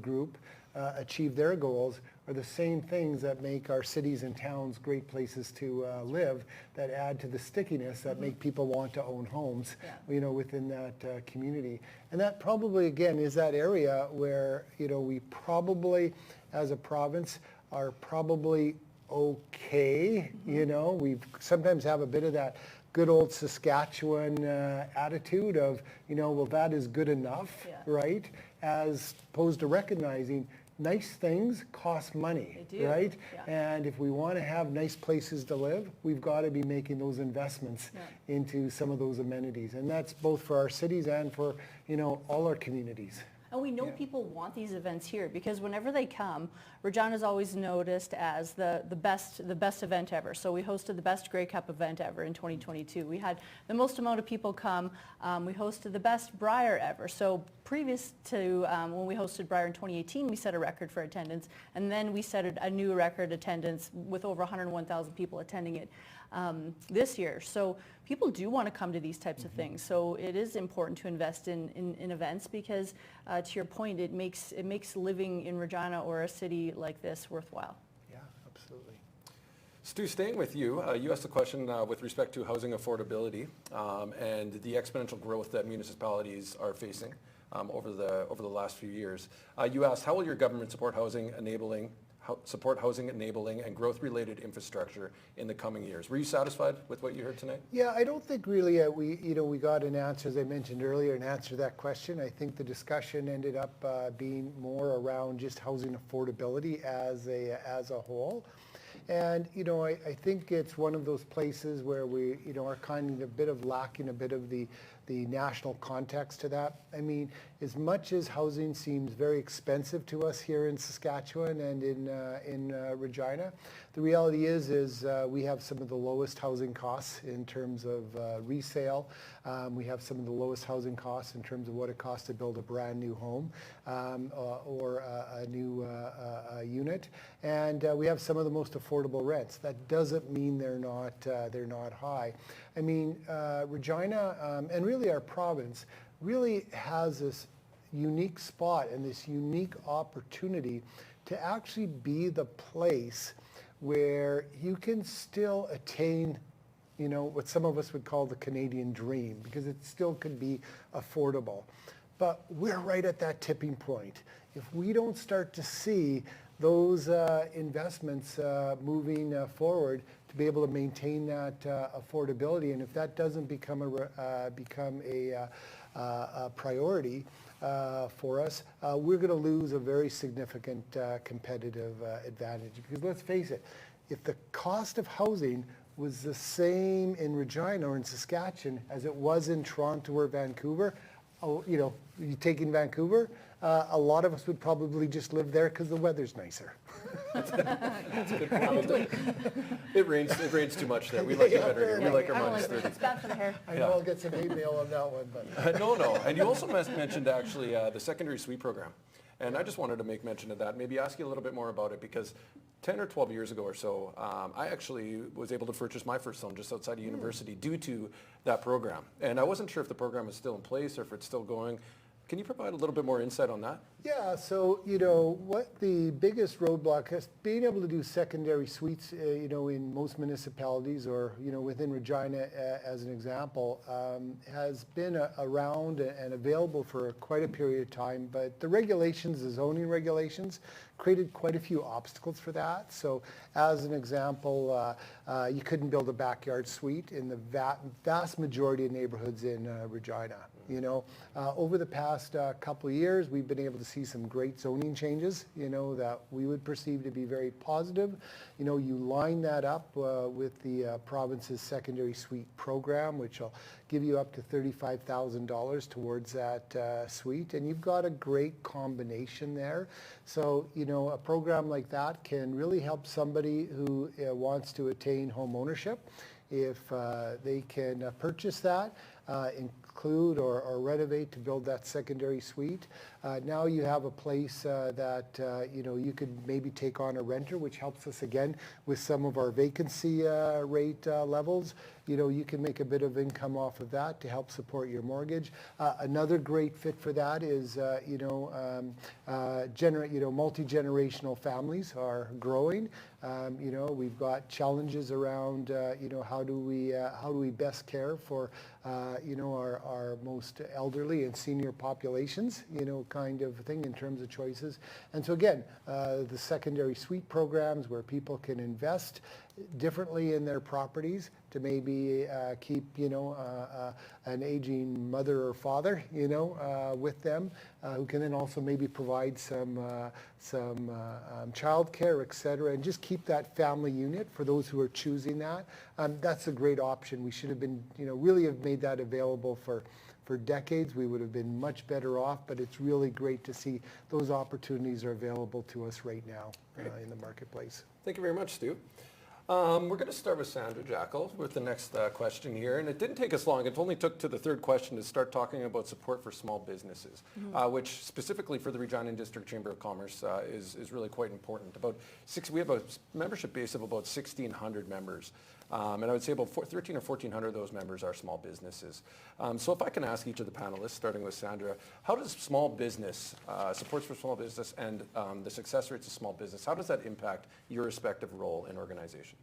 group achieve their goals are the same things that make our cities and towns great places to live, that add to the stickiness, that make people want to own homes, within that community. And that probably, again, is that area where, we probably, as a province, are probably okay. We sometimes have a bit of that good old Saskatchewan attitude of, well, that is good enough, right? As opposed to recognizing nice things cost money, right? Yeah. And if we want to have nice places to live, we've got to be making those investments into some of those amenities. And that's both for our cities and for, all our communities. And we know people want these events here because whenever they come, Regina is always noticed as the best event ever. So we hosted the best Grey Cup event ever in 2022. We had the most amount of people come. We hosted the best Briar ever. So previous to when we hosted Briar in 2018, we set a record for attendance, and then we set a new record attendance with over 101,000 people attending it this year. So people do want to come to these types of things. So it is important to invest in events because, to your point, it makes living in Regina or a city like this worthwhile. Yeah, absolutely. Stu, staying with you, you asked a question with respect to housing affordability and the exponential growth that municipalities are facing over the last few years. You asked, how will your government support housing enabling and growth-related infrastructure in the coming years? Were you satisfied with what you heard tonight? Yeah, I don't think really we got an answer, as I mentioned earlier, an answer to that question. I think the discussion ended up being more around just housing affordability as a whole. And, I think it's one of those places where we, are kind of a bit of lacking a bit of the national context to that. I mean, as much as housing seems very expensive to us here in Saskatchewan and in Regina, the reality is we have some of the lowest housing costs in terms of resale. We have some of the lowest housing costs in terms of what it costs to build a brand new home or a new unit, and we have some of the most affordable rents. That doesn't mean they're not high. I mean, Regina and really our province really has this unique spot and this unique opportunity to actually be the place where you can still attain, what some of us would call the Canadian dream, because it still could be affordable. But we're right at that tipping point. If we don't start to see those investments moving forward to be able to maintain that affordability, and if that doesn't become a priority for us, we're going to lose a very significant competitive advantage. Because let's face it, if the cost of housing was the same in Regina or in Saskatchewan as it was in Toronto or Vancouver, you take in Vancouver, a lot of us would probably just live there because the weather's nicer. That's a good point. It rains too much there. We like it better here. We like our minus 30. It's bad for the hair. I know I'll get some hate mail on that one. But No. And you also mentioned actually the secondary suite program. And I just wanted to make mention of that, maybe ask you a little bit more about it, because 10 or 12 years ago or so, I actually was able to purchase my first home just outside of university due to that program. And I wasn't sure if the program is still in place or if it's still going. Can you provide a little bit more insight on that? Yeah, so, what the biggest roadblock is, being able to do secondary suites, in most municipalities or, within Regina as an example, has been around and available for quite a period of time, but the regulations, the zoning regulations, created quite a few obstacles for that. So as an example, you couldn't build a backyard suite in the vast majority of neighborhoods in Regina. Over the past couple of years, we've been able to see some great zoning changes, that we would perceive to be very positive. You line that up with the province's secondary suite program, which will give you up to $35,000 towards that suite, and you've got a great combination there. So, a program like that can really help somebody who wants to attain home ownership. If they can purchase that, include or renovate to build that secondary suite. Now you have a place that you could maybe take on a renter, which helps us again with some of our vacancy rate levels. You can make a bit of income off of that to help support your mortgage. Another great fit for that is multi-generational families are growing. We've got challenges around how do we best care for our most elderly and senior populations, kind of thing in terms of choices. And so again, the secondary suite programs where people can invest differently in their properties to maybe keep an aging mother or father with them, who can then also maybe provide some child care, etc., and just keep that family unit for those who are choosing that. That's a great option. We should have been really have made that available for decades. We would have been much better off, but it's really great to see those opportunities are available to us right now in the marketplace. Thank you very much, Stu. We're going to start with Sandra Jackal with the next question here, and it didn't take us long. It only took to the third question to start talking about support for small businesses, which specifically for the Regina District Chamber of Commerce is really quite important. We have a membership base of about 1,600 members. And I would say about 1,300 or 1,400 of those members are small businesses. So if I can ask each of the panelists, starting with Sandra, how does small business, supports for small business and the success rates of small business, how does that impact your respective role in organization?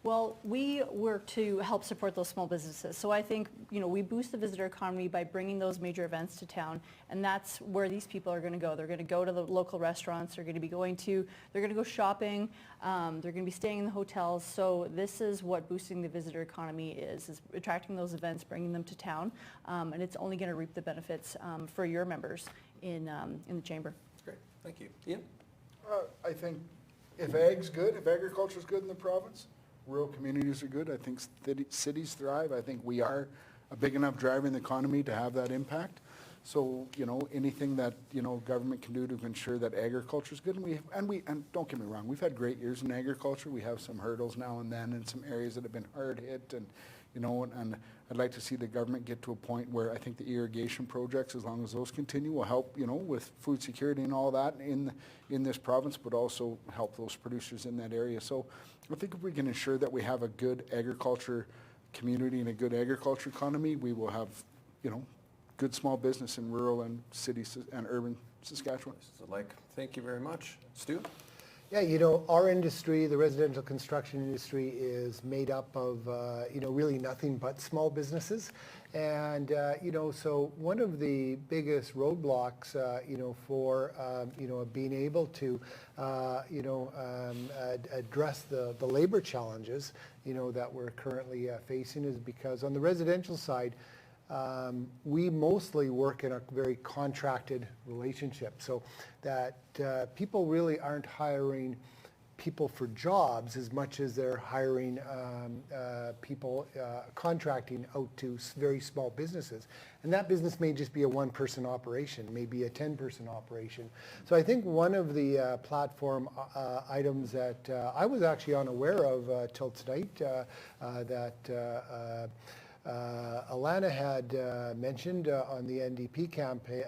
Well, we work to help support those small businesses. So I think, we boost the visitor economy by bringing those major events to town, and that's where these people are going to go. They're going to go to the local restaurants, they're going to go shopping, they're going to be staying in the hotels. So this is what boosting the visitor economy is attracting those events, bringing them to town, and it's only going to reap the benefits for your members in the chamber. Great, thank you. Ian? I think if ag's good, if agriculture's good in the province, rural communities are good. I think cities thrive. I think we are a big enough driver in the economy to have that impact. So, anything that, government can do to ensure that agriculture is good. And don't get me wrong, we've had great years in agriculture. We have some hurdles now and then in some areas that have been hard hit. And, and I'd like to see the government get to a point where I think the irrigation projects, as long as those continue, will help, with food security and all that in this province, but also help those producers in that area. So I think if we can ensure that we have a good agriculture community and a good agriculture economy, we will have, good small business in rural and cities and urban Saskatchewan. Thank you very much. Stu? Yeah, our industry, the residential construction industry, is made up of, really nothing but small businesses. And, so one of the biggest roadblocks, for, being able to, address the labor challenges, that we're currently facing is because on the residential side, we mostly work in a very contracted relationship, so that people really aren't hiring people for jobs as much as they're hiring people contracting out to very small businesses. And that business may just be a one-person operation, maybe a 10-person operation. So I think one of the platform items that I was actually unaware of till tonight that Lana had mentioned on the NDP campaign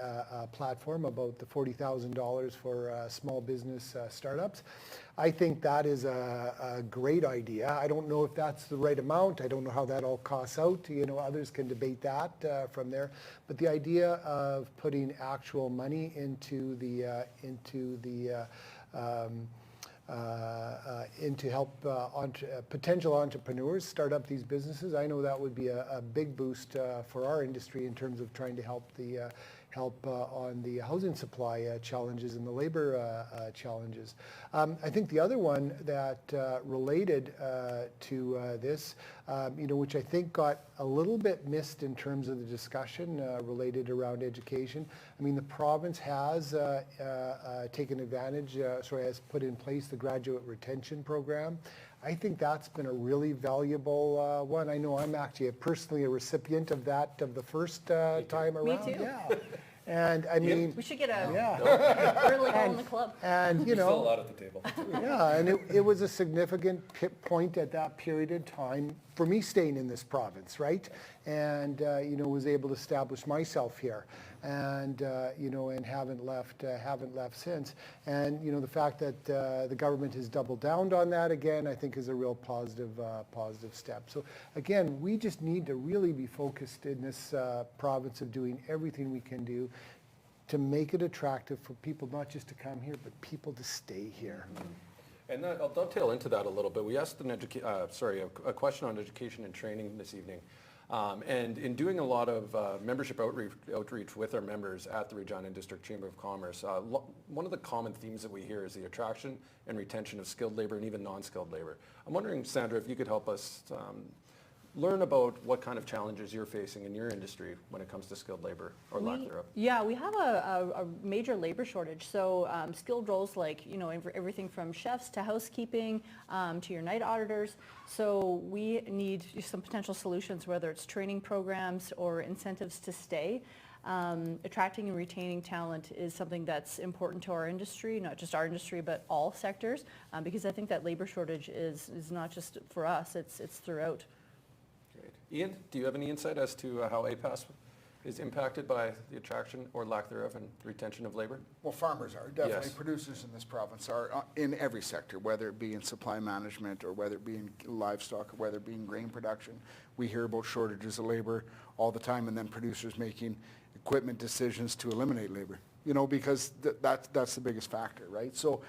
platform about the $40,000 for small business startups. I think that is a great idea. I don't know if that's the right amount. I don't know how that all costs out. Others can debate that from there. But the idea of putting actual money into help potential entrepreneurs start up these businesses. I know that would be a big boost for our industry in terms of trying to help on the housing supply challenges and the labor challenges. I think the other one that related to this, which I think got a little bit missed in terms of the discussion related around education. I mean, the province has taken advantage, has put in place the graduate retention program. I think that's been a really valuable one. I know I'm actually personally a recipient of that of the first time around. Me too. Yeah. And I mean, we should get a early home in the club. And you still a lot at the table. Yeah, and it was a significant point at that period of time for me staying in this province, right? And was able to establish myself here, and and haven't left since. And the fact that the government has doubled down on that again, I think is a real positive step. So again, we just need to really be focused in this province of doing everything we can do to make it attractive for people not just to come here, but people to stay here. And I'll dovetail into that a little bit. We asked a question on education and training this evening. And in doing a lot of membership outreach with our members at the Regina District Chamber of Commerce, one of the common themes that we hear is the attraction and retention of skilled labor and even non-skilled labor. I'm wondering, Sandra, if you could help us learn about what kind of challenges you're facing in your industry when it comes to skilled labor or lack thereof. Yeah, we have a major labor shortage. So skilled roles like, everything from chefs to housekeeping to your night auditors. So we need some potential solutions, whether it's training programs or incentives to stay. Attracting and retaining talent is something that's important to our industry, not just our industry, but all sectors, because I think that labor shortage is not just for us, it's throughout. Ian, do you have any insight as to how APAS is impacted by the attraction or lack thereof and retention of labor? Well, farmers are, definitely. Yes. Producers in this province are in every sector, whether it be in supply management or whether it be in livestock or whether it be in grain production. We hear about shortages of labor all the time, and then producers making equipment decisions to eliminate labor, because that's the biggest factor, right? So,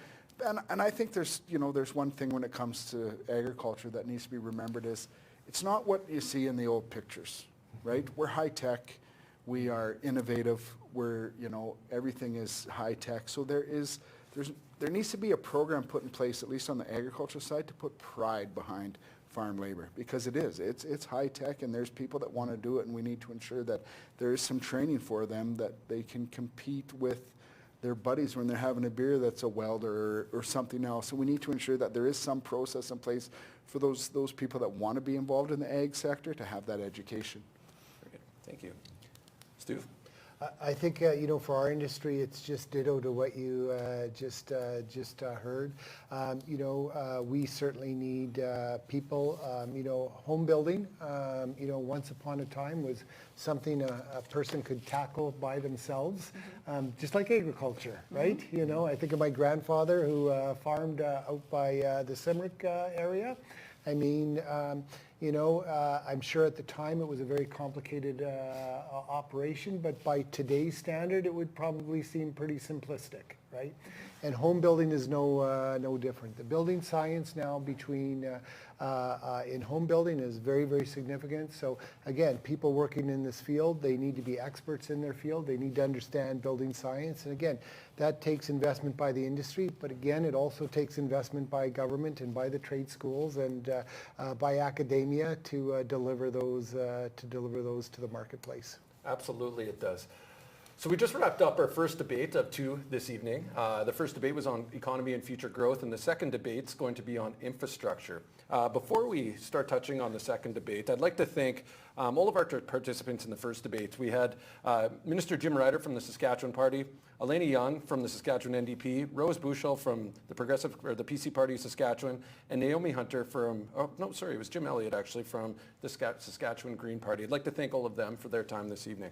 and I think there's one thing when it comes to agriculture that needs to be remembered is it's not what you see in the old pictures, right? We're high tech, we are innovative, everything is high tech. So there needs to be a program put in place, at least on the agriculture side, to put pride behind farm labor, because it's high tech, and there's people that want to do it, and we need to ensure that there is some training for them, that they can compete with their buddies when they're having a beer that's a welder or something else. So we need to ensure that there is some process in place for those people that want to be involved in the ag sector to have that education. Very good. Thank you. Stu? I think, for our industry, it's just ditto to what you just heard. We certainly need people, home building, once upon a time was something a person could tackle by themselves, just like agriculture, right? I think of my grandfather who farmed out by the Simrick area. I mean, I'm sure at the time it was a very complicated operation, but by today's standard, it would probably seem pretty simplistic, right? And home building is no different. The building science now in home building is very, very significant. So again, people working in this field, they need to be experts in their field. They need to understand building science. And again, that takes investment by the industry, but again, it also takes investment by government and by the trade schools and by academia to deliver those to the marketplace. Absolutely, it does. So we just wrapped up our first debate of two this evening. The first debate was on economy and future growth, and the second debate is going to be on infrastructure. Before we start touching on the second debate, I'd like to thank all of our participants in the first debate. We had Minister Jim Ryder from the Saskatchewan Party, Elena Young from the Saskatchewan NDP, Rose Bushell from the the PC Party of Saskatchewan, and Naomi Hunter from, it was Jim Elliott actually from the Saskatchewan Green Party. I'd like to thank all of them for their time this evening.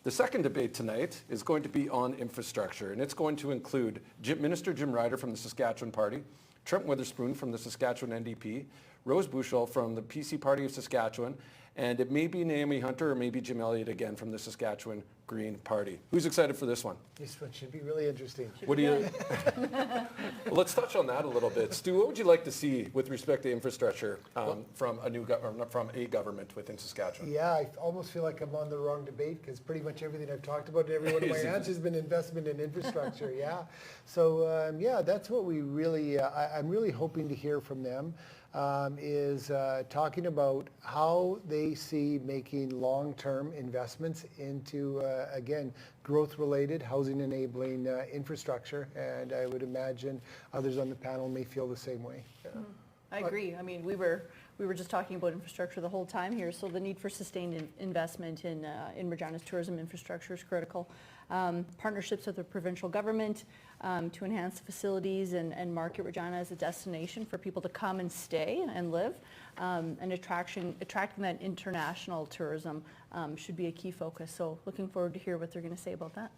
The second debate tonight is going to be on infrastructure, and it's going to include Minister Jim Ryder from the Saskatchewan Party, Trent Witherspoon from the Saskatchewan NDP, Rose Bushell from the PC Party of Saskatchewan, and it may be Naomi Hunter or maybe Jim Elliott again from the Saskatchewan Green Party. Who's excited for this one? This one should be really interesting. What do you? Well, let's touch on that a little bit. Stu, what would you like to see with respect to infrastructure from a government within Saskatchewan? Yeah, I almost feel like I'm on the wrong debate because pretty much everything I've talked about, every one of my answers has been investment in infrastructure. Yeah, so yeah, that's what we really. I'm really hoping to hear from them. Is talking about how they see making long-term investments into, again, growth-related, housing-enabling infrastructure, and I would imagine others on the panel may feel the same way. Yeah. I agree. I mean, we were just talking about infrastructure the whole time here, so the need for sustained investment in Regina's tourism infrastructure is critical. Partnerships with the provincial government to enhance the facilities and market Regina as a destination for people to come and stay and live, and attracting that international tourism should be a key focus. So looking forward to hear what they're going to say about that.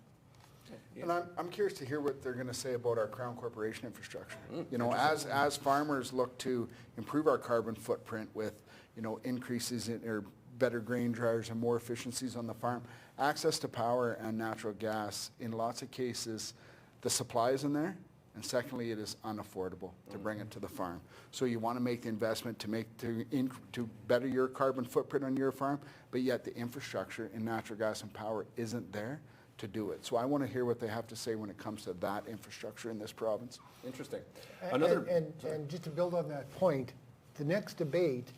Yeah. And I'm curious to hear what they're going to say about our Crown Corporation infrastructure. You know, as farmers look to improve our carbon footprint with, you know, increases in or better grain dryers and more efficiencies on the farm, access to power and natural gas, in lots of cases, the supply isn't there, and secondly, it is unaffordable to bring it to the farm. So you want to make the investment to better your carbon footprint on your farm, but yet the infrastructure in natural gas and power isn't there to do it. So I want to hear what they have to say when it comes to that infrastructure in this province. Interesting. And just to build on that point, the next debate,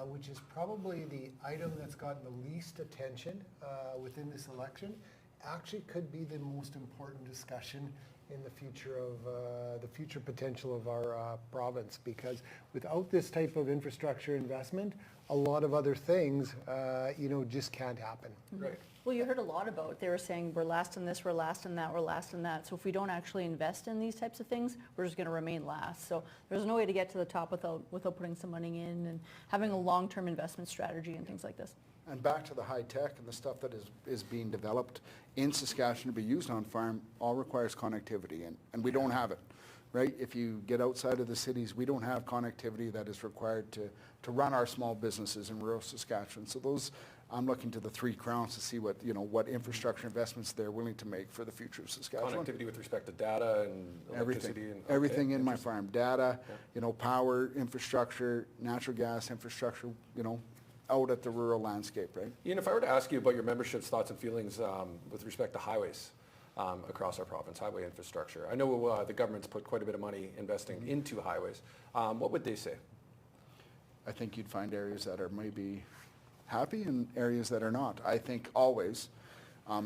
which is probably the item that's gotten the least attention within this election, actually could be the most important discussion in the future of the future potential of our province, because without this type of infrastructure investment, a lot of other things, you know, just can't happen. Right. Well, you heard a lot about, they were saying we're last in this, we're last in that, we're last in that. So if we don't actually invest in these types of things, we're just going to remain last. So there's no way to get to the top without putting some money in and having a long-term investment strategy and things like this. And back to the high tech and the stuff that is being developed in Saskatchewan to be used on farm all requires connectivity, and we don't have it, right? If you get outside of the cities, we don't have connectivity that is required to run our small businesses in rural Saskatchewan. So those, I'm looking to the Three Crowns to see what infrastructure investments they're willing to make for the future of Saskatchewan. Connectivity with respect to data and electricity. Everything in my farm. Data, you know, power infrastructure, natural gas infrastructure, you know, out at the rural landscape, right? Ian, if I were to ask you about your membership's thoughts and feelings with respect to highways across our province, highway infrastructure. I know the government's put quite a bit of money investing into highways. What would they say? I think you'd find areas that are maybe happy and areas that are not. I think always,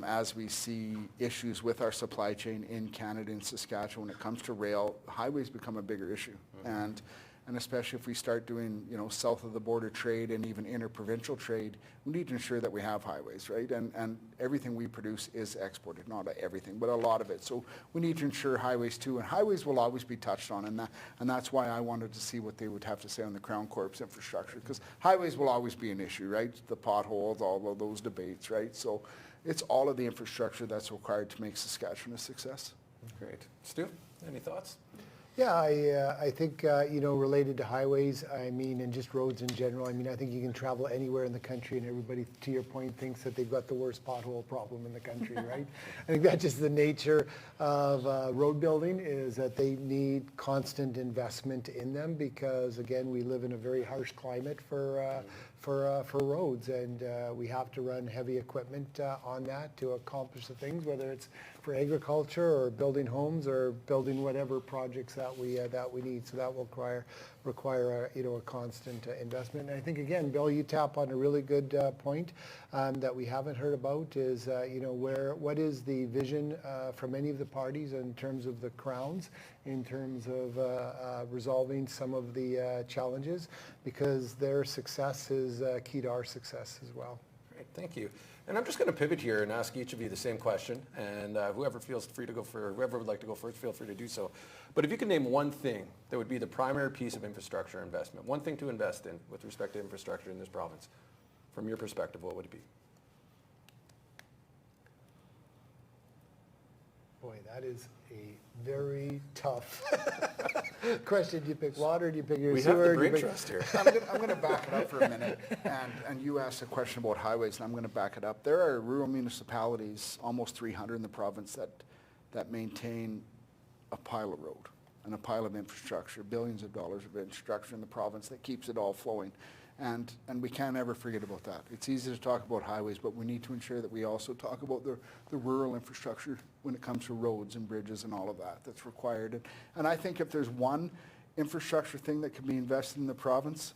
as we see issues with our supply chain in Canada and Saskatchewan, when it comes to rail, highways become a bigger issue. Mm-hmm. And especially if we start doing, you know, south of the border trade and even interprovincial trade, we need to ensure that we have highways, right? And everything we produce is exported, not everything, but a lot of it. So we need to ensure highways too, and highways will always be touched on, and that's why I wanted to see what they would have to say on the Crown Corp's infrastructure, because highways will always be an issue, right? The potholes, all of those debates, right? So it's all of the infrastructure that's required to make Saskatchewan a success. Great. Stu, any thoughts? Yeah, I think, you know, related to highways, I mean, and just roads in general, I mean, I think you can travel anywhere in the country and everybody, to your point, thinks that they've got the worst pothole problem in the country, right? I think that's just the nature of road building, is that they need constant investment in them because, again, we live in a very harsh climate for roads, and we have to run heavy equipment on that to accomplish the things, whether it's for agriculture or building homes or building whatever projects that we need. So that will require a constant investment. And I think, again, Bill, you tap on a really good point that we haven't heard about is, what is the vision from any of the parties in terms of the crowns, in terms of resolving some of the challenges, because their success is key to our success as well. Great, thank you. And I'm just going to pivot here and ask each of you the same question, and whoever feels free to go for, whoever would like to go first, feel free to do so. But if you could name one thing that would be the primary piece of infrastructure investment, one thing to invest in with respect to infrastructure in this province, from your perspective, what would it be? Boy, that is a very tough question. Do you pick water? Do you pick your sewer? We have the brain trust here. I'm going to back it up for a minute. And you asked a question about highways, and I'm going to back it up. There are rural municipalities, almost 300 in the province, that maintain a pile of road and a pile of infrastructure, billions of dollars of infrastructure in the province that keeps it all flowing. And we can't ever forget about that. It's easy to talk about highways, but we need to ensure that we also talk about the rural infrastructure when it comes to roads and bridges and all of that that's required. And I think if there's one infrastructure thing that can be invested in the province,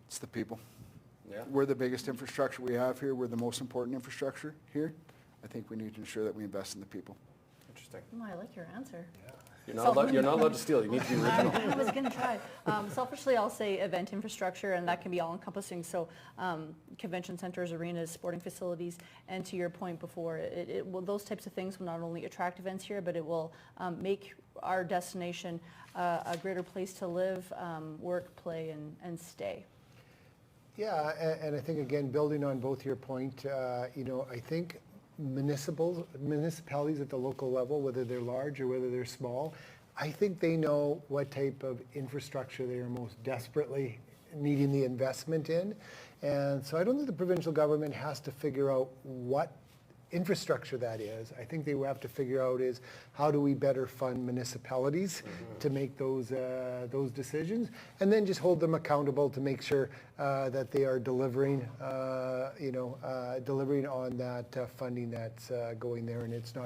it's the people. Yeah. We're the biggest infrastructure we have here. We're the most important infrastructure here. I think we need to ensure that we invest in the people. Interesting. Oh, I like your answer. Yeah. You're not allowed to steal. You need to be original. I was going to try. Selfishly, I'll say event infrastructure, and that can be all-encompassing. So convention centers, arenas, sporting facilities, and to your point before, it will, those types of things will not only attract events here, but it will make our destination a greater place to live, work, play, and stay. Yeah, and I think, again, building on both your point, I think municipalities at the local level, whether they're large or whether they're small, I think they know what type of infrastructure they are most desperately needing the investment in. And so I don't think the provincial government has to figure out what infrastructure that is. I think they will have to figure out is how do we better fund municipalities to make those decisions, and then just hold them accountable to make sure that they are delivering, delivering on that funding that's going there, and it's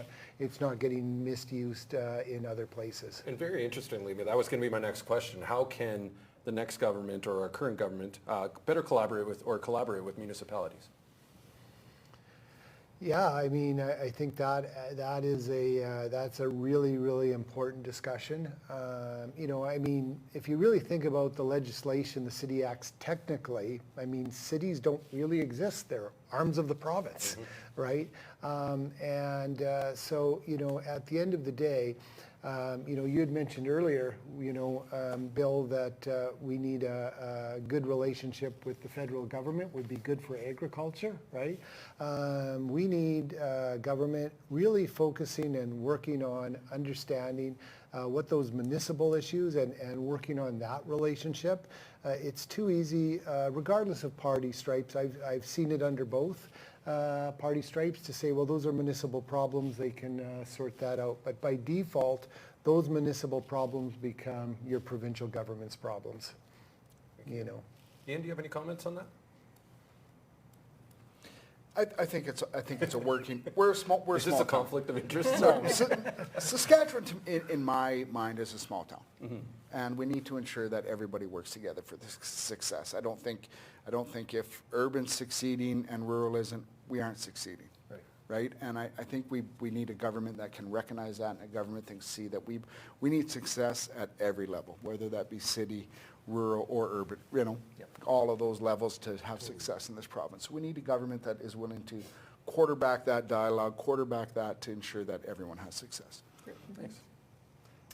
not getting misused in other places. And very interestingly, that was going to be my next question. How can the next government or our current government better collaborate with municipalities? Yeah, I mean, I think that's a really, really important discussion. I mean, if you really think about the legislation the city acts technically, I mean, cities don't really exist. They're arms of the province, right? So, at the end of the day, you had mentioned earlier, Bill, that we need a good relationship with the federal government would be good for agriculture, right? We need government really focusing and working on understanding what those municipal issues and working on that relationship. It's too easy, regardless of party stripes. I've seen it under both party stripes to say, well, those are municipal problems, they can sort that out. But by default, those municipal problems become your provincial government's problems. Ian, do you have any comments on that? I think it's a working. We're small. Is this a conflict of interest? No, Saskatchewan, in my mind, is a small town, and we need to ensure that everybody works together for the success. I don't think if urban's succeeding and rural isn't, we aren't succeeding. Right? And I think we need a government that can recognize that, and a government that can see that we need success at every level, whether that be city, rural, or urban, all of those levels to have success in this province. So we need a government that is willing to quarterback that dialogue, quarterback that to ensure that everyone has success. Great. Thanks.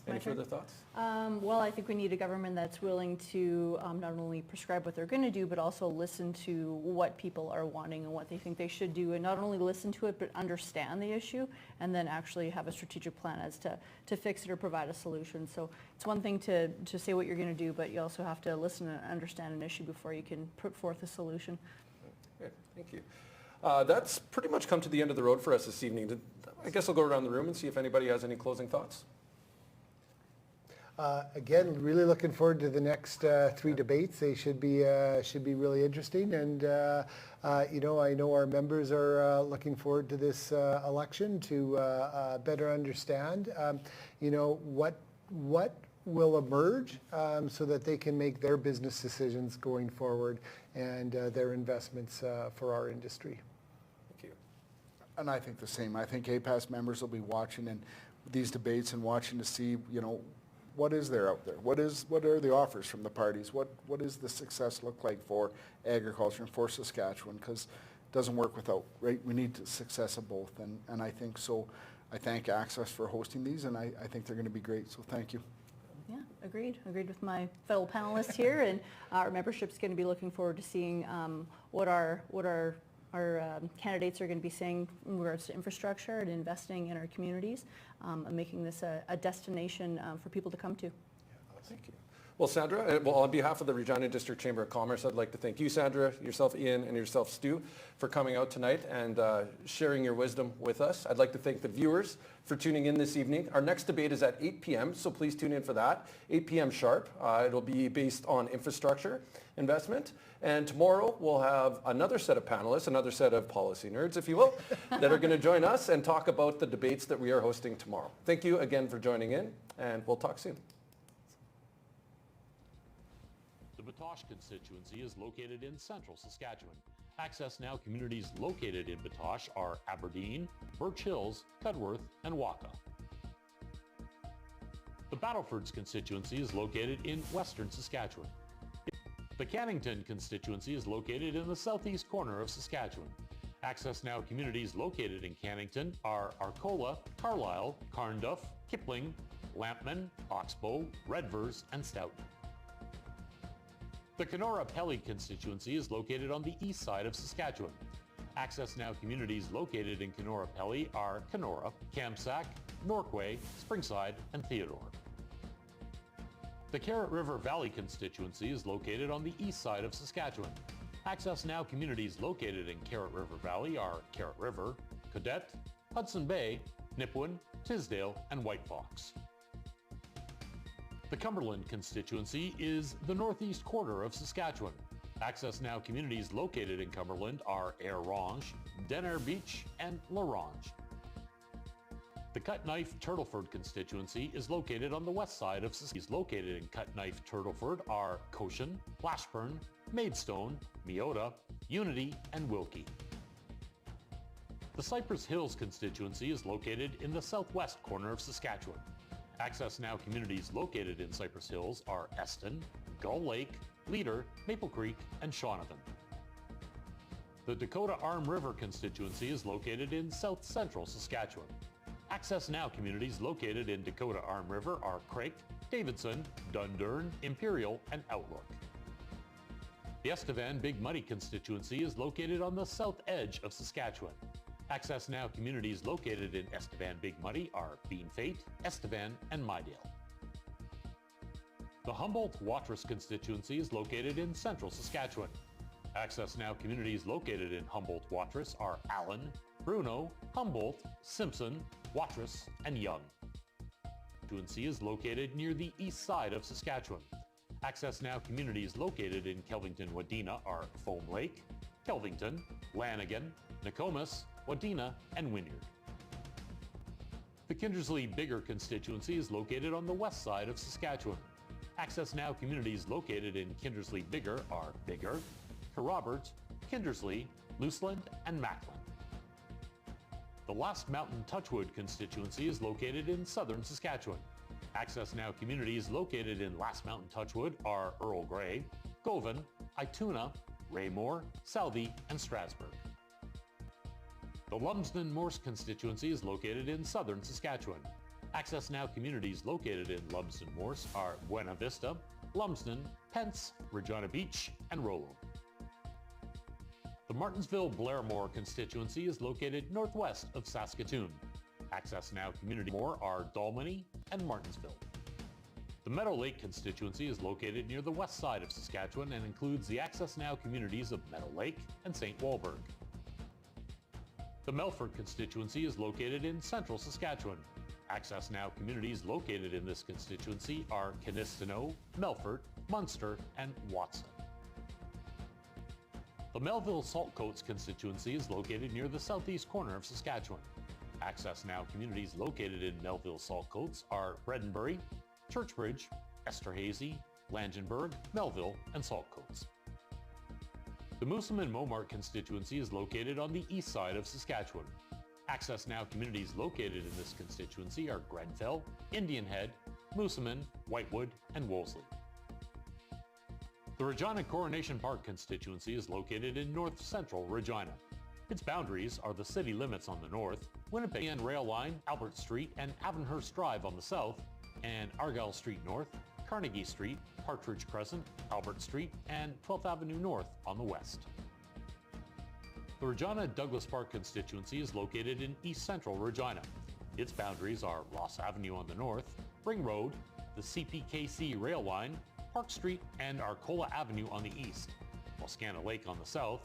Any further thoughts? Well, I think we need a government that's willing to not only prescribe what they're going to do, but also listen to what people are wanting and what they think they should do, and not only listen to it, but understand the issue, and then actually have a strategic plan as to fix it or provide a solution. So it's one thing to say what you're going to do, but you also have to listen and understand an issue before you can put forth a solution. Okay, thank you. That's pretty much come to the end of the road for us this evening. I guess I'll go around the room and see if anybody has any closing thoughts. Again, really looking forward to the next 3 debates. They should be really interesting, and I know our members are looking forward to this election to better understand, what will emerge so that they can make their business decisions going forward and their investments for our industry. Thank you. And I think the same. I think APAS members will be watching and these debates and watching to see, you know, what is there out there? What are the offers from the parties? What does the success look like for agriculture and for Saskatchewan? Because it doesn't work without, right? We need the success of both. And I think so. I thank Access for hosting these, and I think they're going to be great. So thank you. Yeah, agreed. Agreed with my fellow panelists here, and our membership's going to be looking forward to seeing what our candidates are going to be saying in regards to infrastructure and investing in our communities, and making this a destination for people to come to. Thank you. Well, Sandra, well, on behalf of the Regina District Chamber of Commerce, I'd like to thank you, Sandra, yourself, Ian, and yourself, Stu, for coming out tonight and sharing your wisdom with us. I'd like to thank the viewers for tuning in this evening. Our next debate is at 8 p.m., so please tune in for that, 8 p.m. sharp. It'll be based on infrastructure investment. And tomorrow we'll have another set of panelists, another set of policy nerds, if you will, that are going to join us and talk about the debates that we are hosting tomorrow. Thank you again for joining in, and we'll talk soon. The Batoche constituency is located in central Saskatchewan. AccessNow communities located in Batoche are Aberdeen, Birch Hills, Bedworth, and Waka. The Battlefords constituency is located in western Saskatchewan. The Cannington constituency is located in the southeast corner of Saskatchewan. AccessNow communities located in Cannington are Arcola, Carlisle, Carnduff, Kipling, Lampman, Oxbow, Redvers, and Stoughton. The Kenora-Pelly constituency is located on the east side of Saskatchewan. AccessNow communities located in Kenora-Pelly are Kenora, Kamsack, Norquay, Springside, and Theodore. The Carrot River Valley constituency is located on the east side of Saskatchewan. AccessNow communities located in Carrot River Valley are Carrot River, Cadet, Hudson Bay, Nipawin, Tisdale, and White Fox. The Cumberland constituency is the northeast quarter of Saskatchewan. AccessNow communities located in Cumberland are Air Ronge, Denair Beach, and La Ronge. The Cutknife Turtleford constituency is located on the west side of Saskatchewan. Located in Cutknife Turtleford are Cochin, Lashburn, Maidstone, Meota, Unity, and Wilkie. The Cypress Hills constituency is located in the southwest corner of Saskatchewan. AccessNow communities located in Cypress Hills are Eston, Gull Lake, Leader, Maple Creek, and Shaunavon. The Dakota Arm River constituency is located in south-central Saskatchewan. AccessNow communities located in Dakota Arm River are Craik, Davidson, Dundurn, Imperial, and Outlook. The Estevan Big Muddy constituency is located on the south edge of Saskatchewan. AccessNow communities located in Estevan Big Muddy are Beanfate, Estevan, and Mydale. The Humboldt-Watrous constituency is located in central Saskatchewan. AccessNow communities located in Humboldt-Watrous are Allen, Bruno, Humboldt, Simpson, Watrous, and Young. The constituency is located near the east side of Saskatchewan. AccessNow communities located in Kelvington-Wadena are Foam Lake, Kelvington, Lanigan, Nokomis, Wadena, and Wynyard. The Kindersley-Biggar constituency is located on the west side of Saskatchewan. AccessNow communities located in Kindersley-Biggar are Biggar, Kerrobert, Kindersley, Luseland, and Macklin. The Last Mountain Touchwood constituency is located in southern Saskatchewan. AccessNow communities located in Last Mountain Touchwood are Earl Grey, Govan, Ituna, Raymore, Southey, and Strasbourg. The Lumsden Morse constituency is located in southern Saskatchewan. AccessNow communities located in Lumsden Morse are Buena Vista, Lumsden, Pence, Regina Beach, and Rollo. The Martinsville-Blairmore constituency is located northwest of Saskatoon. AccessNow community more are Dalmany and Martinsville. The Meadow Lake constituency is located near the west side of Saskatchewan and includes the AccessNow communities of Meadow Lake and St. Walburg. The Melfort constituency is located in central Saskatchewan. AccessNow communities located in this constituency are Kinistino, Melfort, Munster, and Watson. The Melville Saltcoats constituency is located near the southeast corner of Saskatchewan. AccessNow communities located in Melville Saltcoats are Bredenbury, Churchbridge, Esterhazy, Langenburg, Melville, and Saltcoats. The Moosomin-Momart constituency is located on the east side of Saskatchewan. AccessNow communities located in this constituency are Grenfell, Indian Head, Moosomin, Whitewood, and Wolseley. The Regina Coronation Park constituency is located in north-central Regina. Its boundaries are the city limits on the north, Winnipeg and Rail Line, Albert Street, and Avonhurst Drive on the south, and Argyle Street North, Carnegie Street, Partridge Crescent, Albert Street, and 12th Avenue North on the west. The Regina Douglas Park constituency is located in east-central Regina. Its boundaries are Ross Avenue on the north, Ring Road, the CPKC Rail Line, Park Street, and Arcola Avenue on the east, Wascana Lake on the south,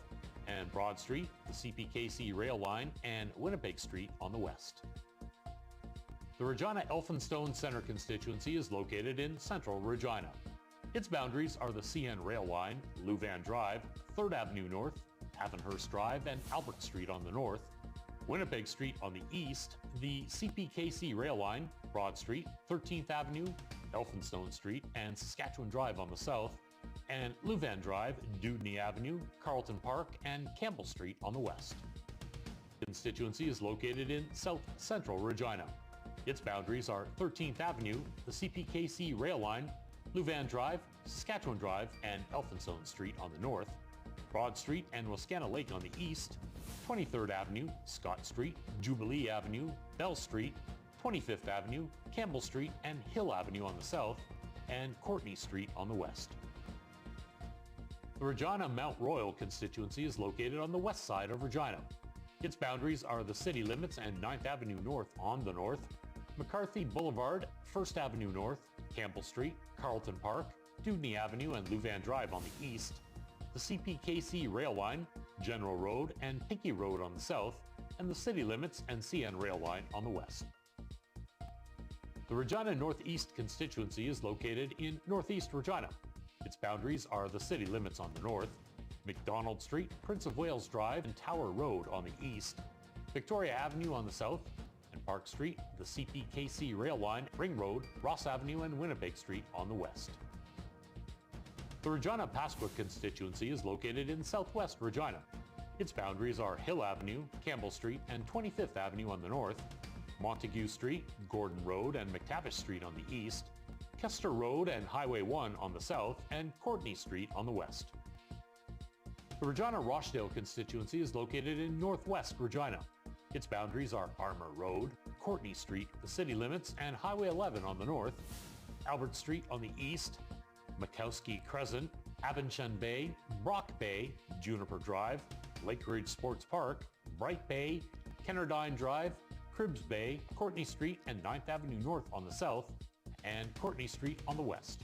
and Broad Street, the CPKC Rail Line, and Winnipeg Street on the west. The Regina Elphinstone Centre constituency is located in central Regina. Its boundaries are the CN Rail Line, Louvain Drive, 3rd Avenue North, Avonhurst Drive, and Albert Street on the north, Winnipeg Street on the east, the CPKC Rail Line, Broad Street, 13th Avenue, Elphinstone Street, and Saskatchewan Drive on the south, and Louvain Drive, Dewdney Avenue, Carleton Park, and Campbell Street on the west. The constituency is located in south-central Regina. Its boundaries are 13th Avenue, the CPKC Rail Line, Louvain Drive, Saskatchewan Drive, and Elphinstone Street on the north, Broad Street and Wascana Lake on the east, 23rd Avenue, Scott Street, Jubilee Avenue, Bell Street, 25th Avenue, Campbell Street, and Hill Avenue on the south, and Courtney Street on the west. The Regina Mount Royal constituency is located on the west side of Regina. Its boundaries are the city limits and 9th Avenue North on the north, McCarthy Boulevard, 1st Avenue North, Campbell Street, Carleton Park, Dewdney Avenue and Louvain Drive on the east, the CPKC Rail Line, General Road and Pinkey Road on the south, and the city limits and CN Rail Line on the west. The Regina Northeast constituency is located in northeast Regina. Its boundaries are the city limits on the north, McDonald Street, Prince of Wales Drive, and Tower Road on the east, Victoria Avenue on the south, and Park Street, the CPKC Rail Line, Ring Road, Ross Avenue, and Winnipeg Street on the west. The Regina Pasqua constituency is located in southwest Regina. Its boundaries are Hill Avenue, Campbell Street, and 25th Avenue on the north, Montague Street, Gordon Road, and McTavish Street on the east, Kester Road and Highway 1 on the south, and Courtney Street on the west. The Regina Rochdale constituency is located in northwest Regina. Its boundaries are Armour Road, Courtney Street, the city limits, and Highway 11 on the north, Albert Street on the east, Makowski Crescent, Abenshun Bay, Brock Bay, Juniper Drive, Lake Ridge Sports Park, Bright Bay, Kennardine Drive, Cribbs Bay, Courtney Street, and 9th Avenue North on the south, and Courtney Street on the west.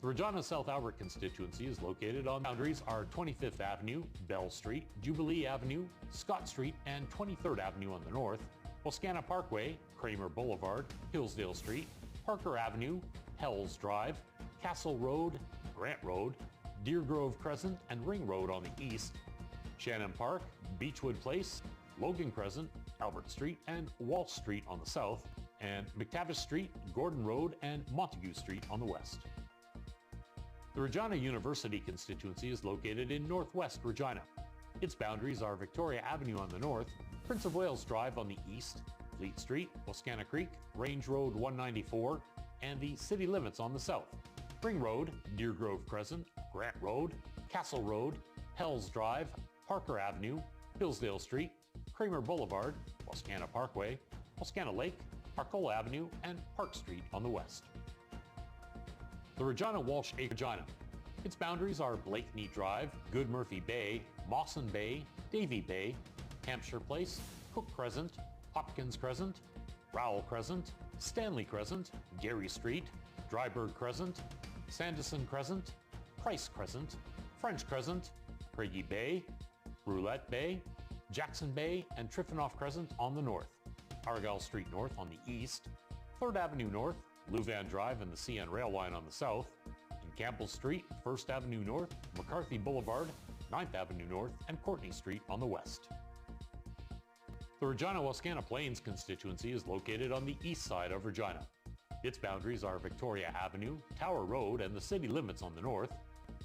The Regina South Albert constituency is located on boundaries are 25th Avenue, Bell Street, Jubilee Avenue, Scott Street, and 23rd Avenue on the north, Wascana Parkway, Kramer Boulevard, Hillsdale Street, Parker Avenue, Hells Drive, Castle Road, Grant Road, Deer Grove Crescent, and Ring Road on the east, Shannon Park, Beechwood Place, Logan Crescent, Albert Street, and Walsh Street on the south, and McTavish Street, Gordon Road, and Montague Street on the west. The Regina University constituency is located in northwest Regina. Its boundaries are Victoria Avenue on the north, Prince of Wales Drive on the east, Fleet Street, Wascana Creek, Range Road 194, and the city limits on the south, Ring Road, Deer Grove Crescent, Grant Road, Castle Road, Hells Drive, Parker Avenue, Hillsdale Street, Kramer Boulevard, Wascana Parkway, Wascana Lake, Arcola Avenue, and Park Street on the west. The Regina Walsh Acre Regina. Its boundaries are Blakeney Drive, Good Murphy Bay, Mawson Bay, Davy Bay, Hampshire Place, Cook Crescent, Hopkins Crescent, Rowell Crescent, Stanley Crescent, Gary Street, Dryburgh Crescent, Sanderson Crescent, Price Crescent, French Crescent, Craigie Bay, Roulette Bay, Jackson Bay, and Triffanoff Crescent on the north, Argyle Street North on the east, 3rd Avenue North, Louvain Drive and the CN Rail Line on the south, and Campbell Street, 1st Avenue North, McCarthy Boulevard, 9th Avenue North, and Courtney Street on the west. The Regina Wascana Plains constituency is located on the east side of Regina. Its boundaries are Victoria Avenue, Tower Road, and the city limits on the north,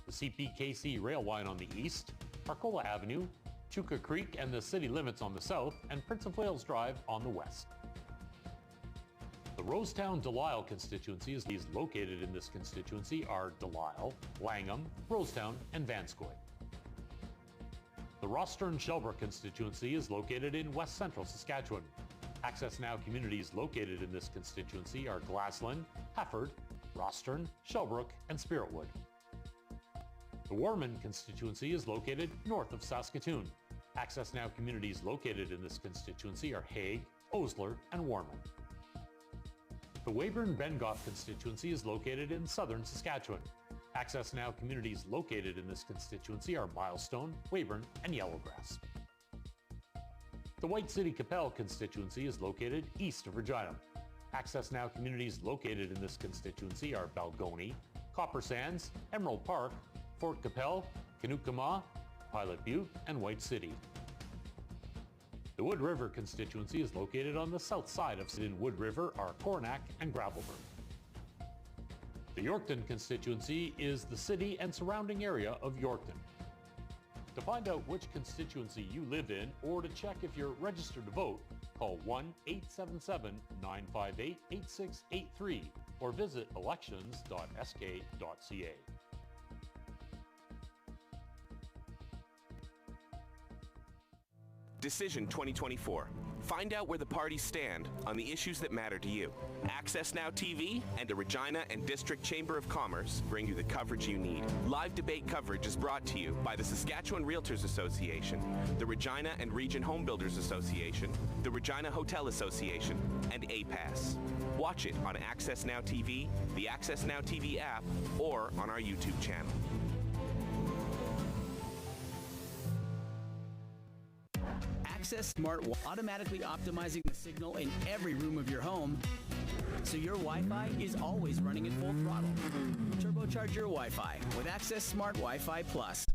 the CPKC rail line on the east, Arcola Avenue, Chuka Creek and the city limits on the south, and Prince of Wales Drive on the west. The Rosetown-Delisle constituencies located in this constituency are Delisle, Langham, Rosetown, and Vanscoy. The Rostern-Shelbrook constituency is located in west central Saskatchewan. AccessNow communities located in this constituency are Glassland, Hefford, Rostern, Shelbrook, and Spiritwood. The Warman constituency is located north of Saskatoon. AccessNow communities located in this constituency are Hague, Osler, and Warman. The Weyburn-Bengoff constituency is located in southern Saskatchewan. AccessNow communities located in this constituency are Milestone, Weyburn, and Yellowgrass. The White City-Capel constituency is located east of Regina. AccessNow communities located in this constituency are Balgony, Copper Sands, Emerald Park, Fort Capel, Canucama, Pilot Butte, and White City. The Wood River constituency is located on the south side of in Wood River are Coronach and Gravelburn. The Yorkton constituency is the city and surrounding area of Yorkton. To find out which constituency you live in or to check if you're registered to vote, call 1-877-958-8683 or visit elections.sk.ca. Decision 2024. Find out where the parties stand on the issues that matter to you. AccessNow TV and the Regina and District Chamber of Commerce bring you the coverage you need. Live debate coverage is brought to you by the Saskatchewan Realtors Association, the Regina and Region Home Builders Association, the Regina Hotel Association, and APAS. Watch it on AccessNow TV, the AccessNow TV app, or on our YouTube channel. Access Smart automatically optimizing the signal in every room of your home, so your Wi-Fi is always running at full throttle. Turbocharge your Wi-Fi with Access Smart Wi-Fi Plus.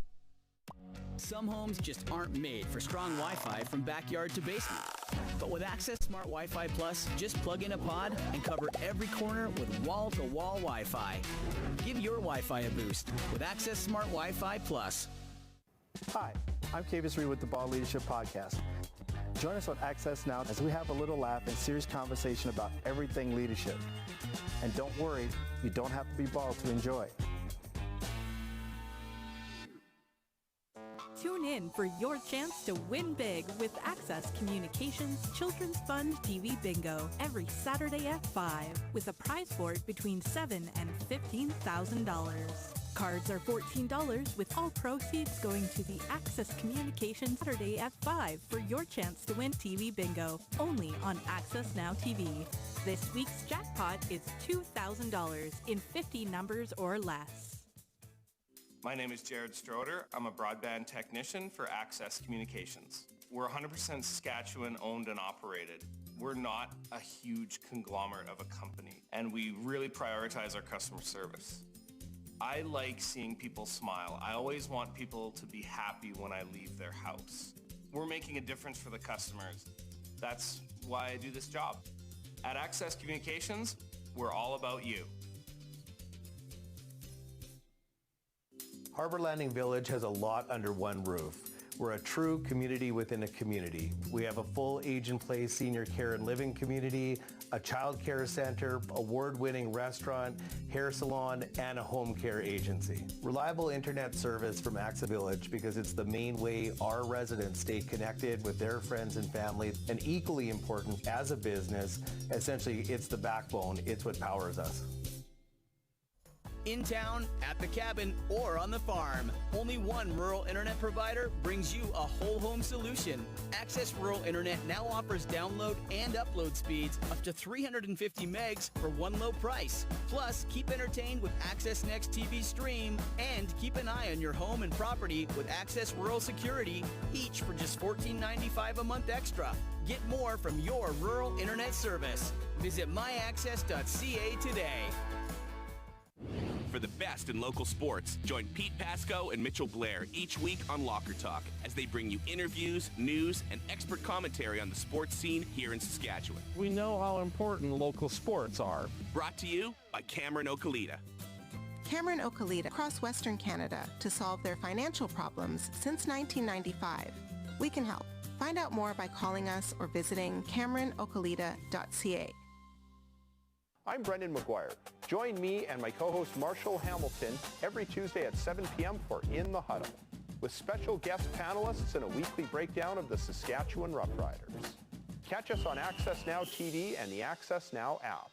Some homes just aren't made for strong Wi-Fi from backyard to basement. But with Access Smart Wi-Fi Plus, just plug in a pod and cover every corner with wall-to-wall Wi-Fi. Give your Wi-Fi a boost with Access Smart Wi-Fi Plus. Hi, I'm Kavis Reed with the Ball Leadership Podcast. Join us on Access Now as we have a little laugh and serious conversation about everything leadership. And don't worry, you don't have to be bald to enjoy. Tune in for your chance to win big with Access Communications Children's Fund TV Bingo every Saturday at 5 with a prize board between $7,000 and $15,000. Cards are $14 with all proceeds going to the Access Communications Saturday at 5 for your chance to win TV Bingo, only on Access Now TV. This week's jackpot is $2,000 in 50 numbers or less. My name is Jared Stroder. I'm a broadband technician for Access Communications. We're 100% Saskatchewan owned and operated. We're not a huge conglomerate of a company, and we really prioritize our customer service. I like seeing people smile. I always want people to be happy when I leave their house. We're making a difference for the customers. That's why I do this job. At Access Communications, we're all about you. Harbor Landing Village has a lot under one roof. We're a true community within a community. We have a full age-in-place senior care and living community, a child care center, award-winning restaurant, hair salon, and a home care agency. Reliable internet service from Access Village because it's the main way our residents stay connected with their friends and family, and equally important as a business, essentially it's the backbone, it's what powers us. In town, at the cabin, or on the farm, only one rural internet provider brings you a whole home solution. Access Rural Internet now offers download and upload speeds up to 350 megs for one low price. Plus, keep entertained with Access Next TV Stream and keep an eye on your home and property with Access Rural Security, each for just $14.95 a month extra. Get more from your rural internet service. Visit myaccess.ca today. For the best in local sports, join Pete Pasco and Mitchell Blair each week on Locker Talk as they bring you interviews, news, and expert commentary on the sports scene here in Saskatchewan. We know how important local sports are. Brought to you by Cameron Okalita. Cameron Okalita across Western Canada to solve their financial problems since 1995. We can help. Find out more by calling us or visiting CameronOkalita.ca. I'm Brendan McGuire. Join me and my co-host Marshall Hamilton every Tuesday at 7 p.m. for In the Huddle, with special guest panelists and a weekly breakdown of the Saskatchewan Roughriders. Catch us on AccessNow TV and the AccessNow app.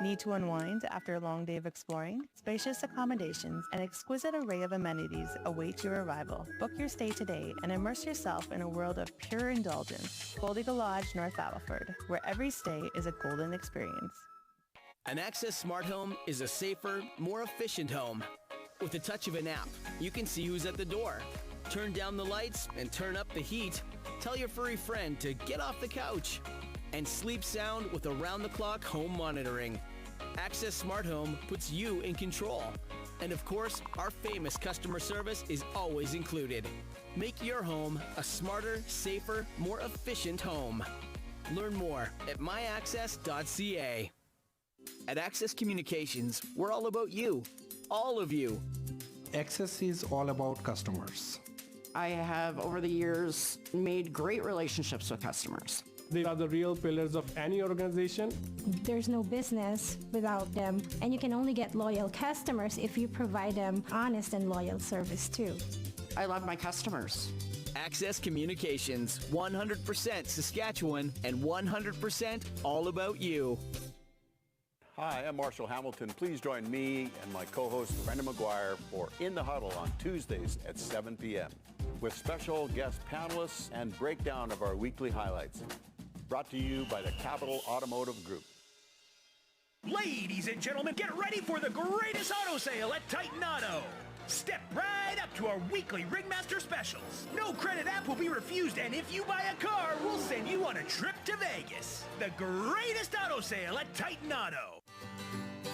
Need to unwind after a long day of exploring? Spacious accommodations and exquisite array of amenities await your arrival. Book your stay today and immerse yourself in a world of pure indulgence. Goldiga Lodge, North Battleford, where every stay is a golden experience. An Access Smart Home is a safer, more efficient home. With the touch of an app, you can see who's at the door, turn down the lights and turn up the heat, tell your furry friend to get off the couch, and sleep sound with around-the-clock home monitoring. Access Smart Home puts you in control. And of course, our famous customer service is always included. Make your home a smarter, safer, more efficient home. Learn more at myaccess.ca. At Access Communications, we're all about you. All of you. Access is all about customers. I have, over the years, made great relationships with customers. They are the real pillars of any organization. There's no business without them, and you can only get loyal customers if you provide them honest and loyal service too. I love my customers. Access Communications, 100% Saskatchewan and 100% all about you. Hi, I'm Marshall Hamilton. Please join me and my co-host Brendan McGuire for In the Huddle on Tuesdays at 7 p.m. with special guest panelists and breakdown of our weekly highlights. Brought to you by the Capital Automotive Group. Ladies and gentlemen, get ready for the greatest auto sale at Titan Auto. Step right up to our weekly Ringmaster specials. No credit app will be refused, and if you buy a car, we'll send you on a trip to Vegas. The greatest auto sale at Titan Auto.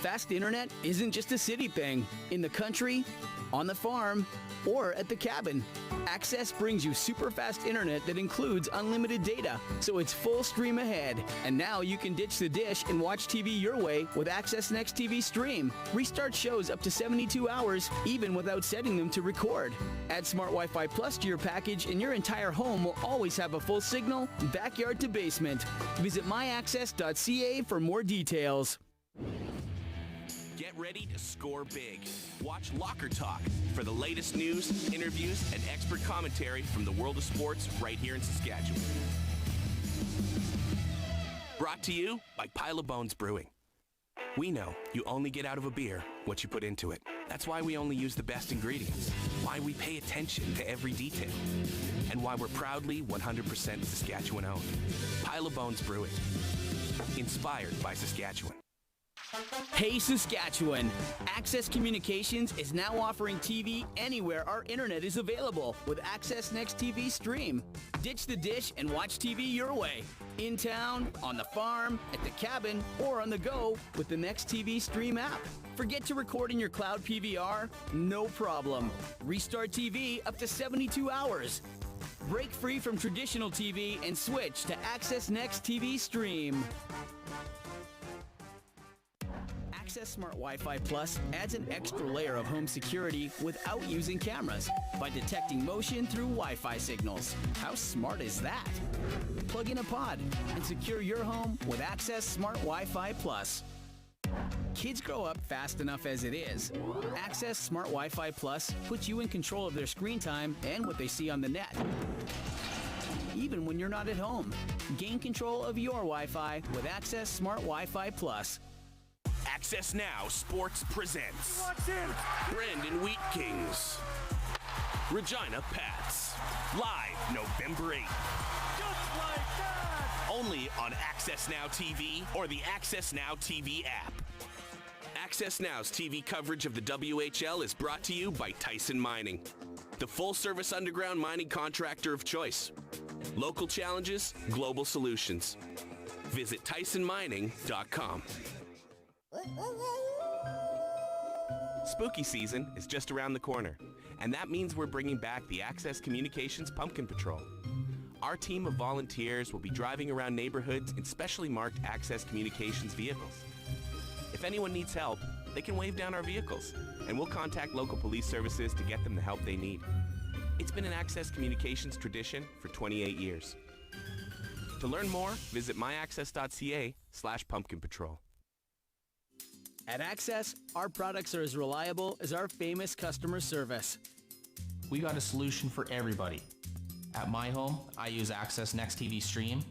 Fast internet isn't just a city thing. In the country, on the farm, or at the cabin, Access brings you super fast internet that includes unlimited data, so it's full stream ahead. And now you can ditch the dish and watch TV your way with Access Next TV Stream. Restart shows up to 72 hours, even without setting them to record. Add Smart Wi-Fi Plus to your package and your entire home will always have a full signal, backyard to basement. Visit myaccess.ca for more details. Get ready to score big. Watch Locker Talk for the latest news, interviews, and expert commentary from the world of sports right here in Saskatchewan. Brought to you by Pile of Bones Brewing. We know you only get out of a beer what you put into it. That's why we only use the best ingredients, why we pay attention to every detail, and why we're proudly 100% Saskatchewan owned. Pile of Bones Brewing. Inspired by Saskatchewan. Hey Saskatchewan! Access Communications is now offering TV anywhere our internet is available with Access Next TV Stream. Ditch the dish and watch TV your way. In town, on the farm, at the cabin, or on the go with the Next TV Stream app. Forget to record in your cloud PVR? No problem. Restart TV up to 72 hours. Break free from traditional TV and switch to Access Next TV Stream. Access Smart Wi-Fi Plus adds an extra layer of home security without using cameras by detecting motion through Wi-Fi signals. How smart is that? Plug in a pod and secure your home with Access Smart Wi-Fi Plus. Kids grow up fast enough as it is. Access Smart Wi-Fi Plus puts you in control of their screen time and what they see on the net. Even when you're not at home. Gain control of your Wi-Fi with Access Smart Wi-Fi Plus. Access Now Sports presents Brandon Wheat Kings, Regina Pats, live November 8th. Just like that! Only on Access Now TV or the Access Now TV app. Access Now's TV coverage of the WHL is brought to you by Tyson Mining, the full-service underground mining contractor of choice. Local challenges, global solutions. Visit TysonMining.com. Spooky season is just around the corner, and that means we're bringing back the Access Communications Pumpkin Patrol. Our team of volunteers will be driving around neighborhoods in specially marked Access Communications vehicles. If anyone needs help, they can wave down our vehicles, and we'll contact local police services to get them the help they need. It's been an Access Communications tradition for 28 years. To learn more, visit myaccess.ca/Pumpkin Patrol. At Access, our products are as reliable as our famous customer service. We got a solution for everybody. At my home, I use Access Next TV Stream.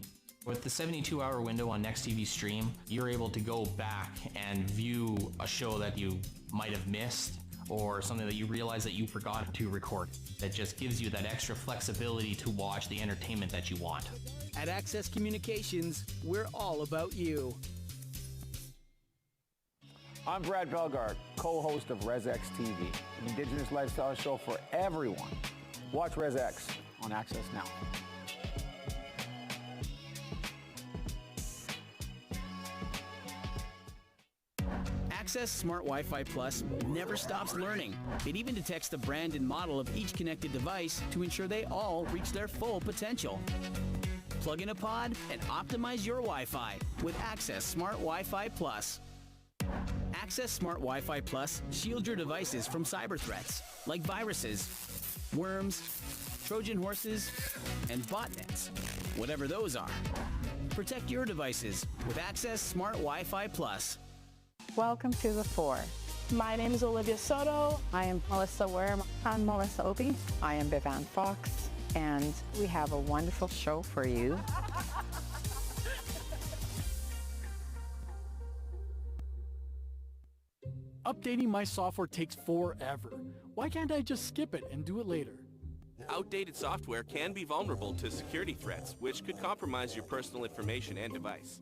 With the 72-hour window on Next TV Stream, you're able to go back and view a show that you might have missed or something that you realize that you forgot to record. That just gives you that extra flexibility to watch the entertainment that you want. At Access Communications, we're all about you. I'm Brad Belgard, co-host of ResX TV, an Indigenous lifestyle show for everyone. Watch ResX on AccessNow. Access Smart Wi-Fi Plus never stops learning. It even detects the brand and model of each connected device to ensure they all reach their full potential. Plug in a pod and optimize your Wi-Fi with Access Smart Wi-Fi Plus. Access Smart Wi-Fi Plus shields your devices from cyber threats like viruses, worms, Trojan horses, and botnets, whatever those are. Protect your devices with Access Smart Wi-Fi Plus. Welcome to The Four. My name is Olivia Soto. I am Melissa Ware. I'm Melissa Opie. I am Bevan Fox, and we have a wonderful show for you. Updating my software takes forever. Why can't I just skip it and do it later? Outdated software can be vulnerable to security threats, which could compromise your personal information and device.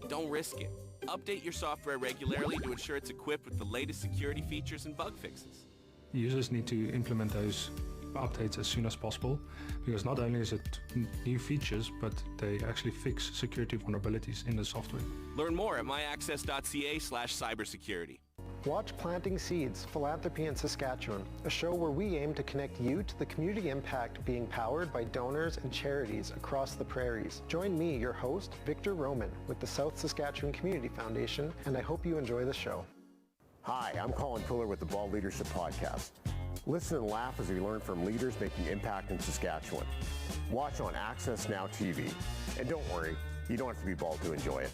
Don't risk it. Update your software regularly to ensure it's equipped with the latest security features and bug fixes. Users need to implement those updates as soon as possible, because not only is it new features, but they actually fix security vulnerabilities in the software. Learn more at myaccess.ca/cybersecurity. Watch Planting Seeds, Philanthropy in Saskatchewan, a show where we aim to connect you to the community impact being powered by donors and charities across the prairies. Join me, your host, Victor Roman, with the South Saskatchewan Community Foundation, and I hope you enjoy the show. Hi, I'm Colin Puller with the Bald Leadership Podcast. Listen and laugh as we learn from leaders making impact in Saskatchewan. Watch on AccessNow TV. And don't worry, you don't have to be bald to enjoy it.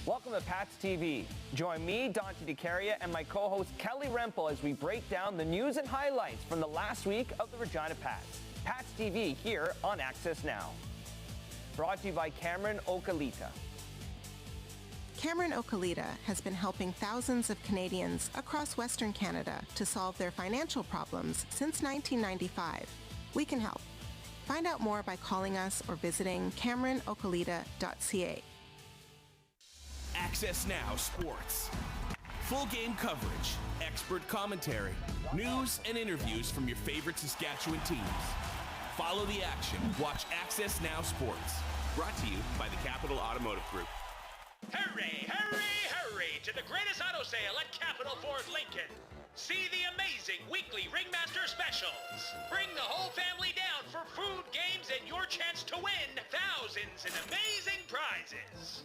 Welcome to Pats TV. Join me, Dante DiCaria, and my co-host Kelly Rempel as we break down the news and highlights from the last week of the Regina Pats. Pats TV here on Access Now. Brought to you by Cameron Okalita. Cameron Okalita has been helping thousands of Canadians across Western Canada to solve their financial problems since 1995. We can help. Find out more by calling us or visiting CameronOkalita.ca. Access Now Sports. Full game coverage, expert commentary, news and interviews from your favorite Saskatchewan teams. Follow the action. Watch Access Now Sports. Brought to you by the Capital Automotive Group. Hurry, hurry, hurry to the greatest auto sale at Capital Ford Lincoln. See the amazing weekly Ringmaster specials. Bring the whole family down for food, games, and your chance to win thousands in amazing prizes.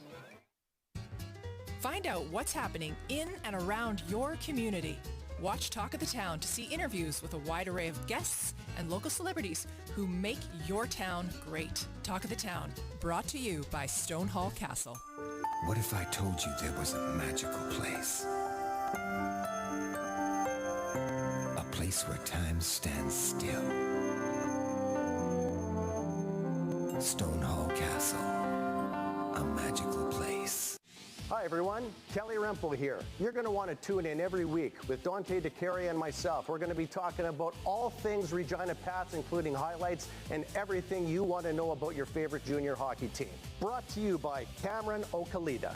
Find out what's happening in and around your community. Watch Talk of the Town to see interviews with a wide array of guests and local celebrities who make your town great. Talk of the Town, brought to you by Stonehall Castle. What if I told you there was a magical place? A place where time stands still. Stonehall Castle, a magical place. Hi everyone, Kelly Rempel here. You're going to want to tune in every week with Dante DiCaria and myself. We're going to be talking about all things Regina Pats, including highlights and everything you want to know about your favorite junior hockey team. Brought to you by Cameron Okalita.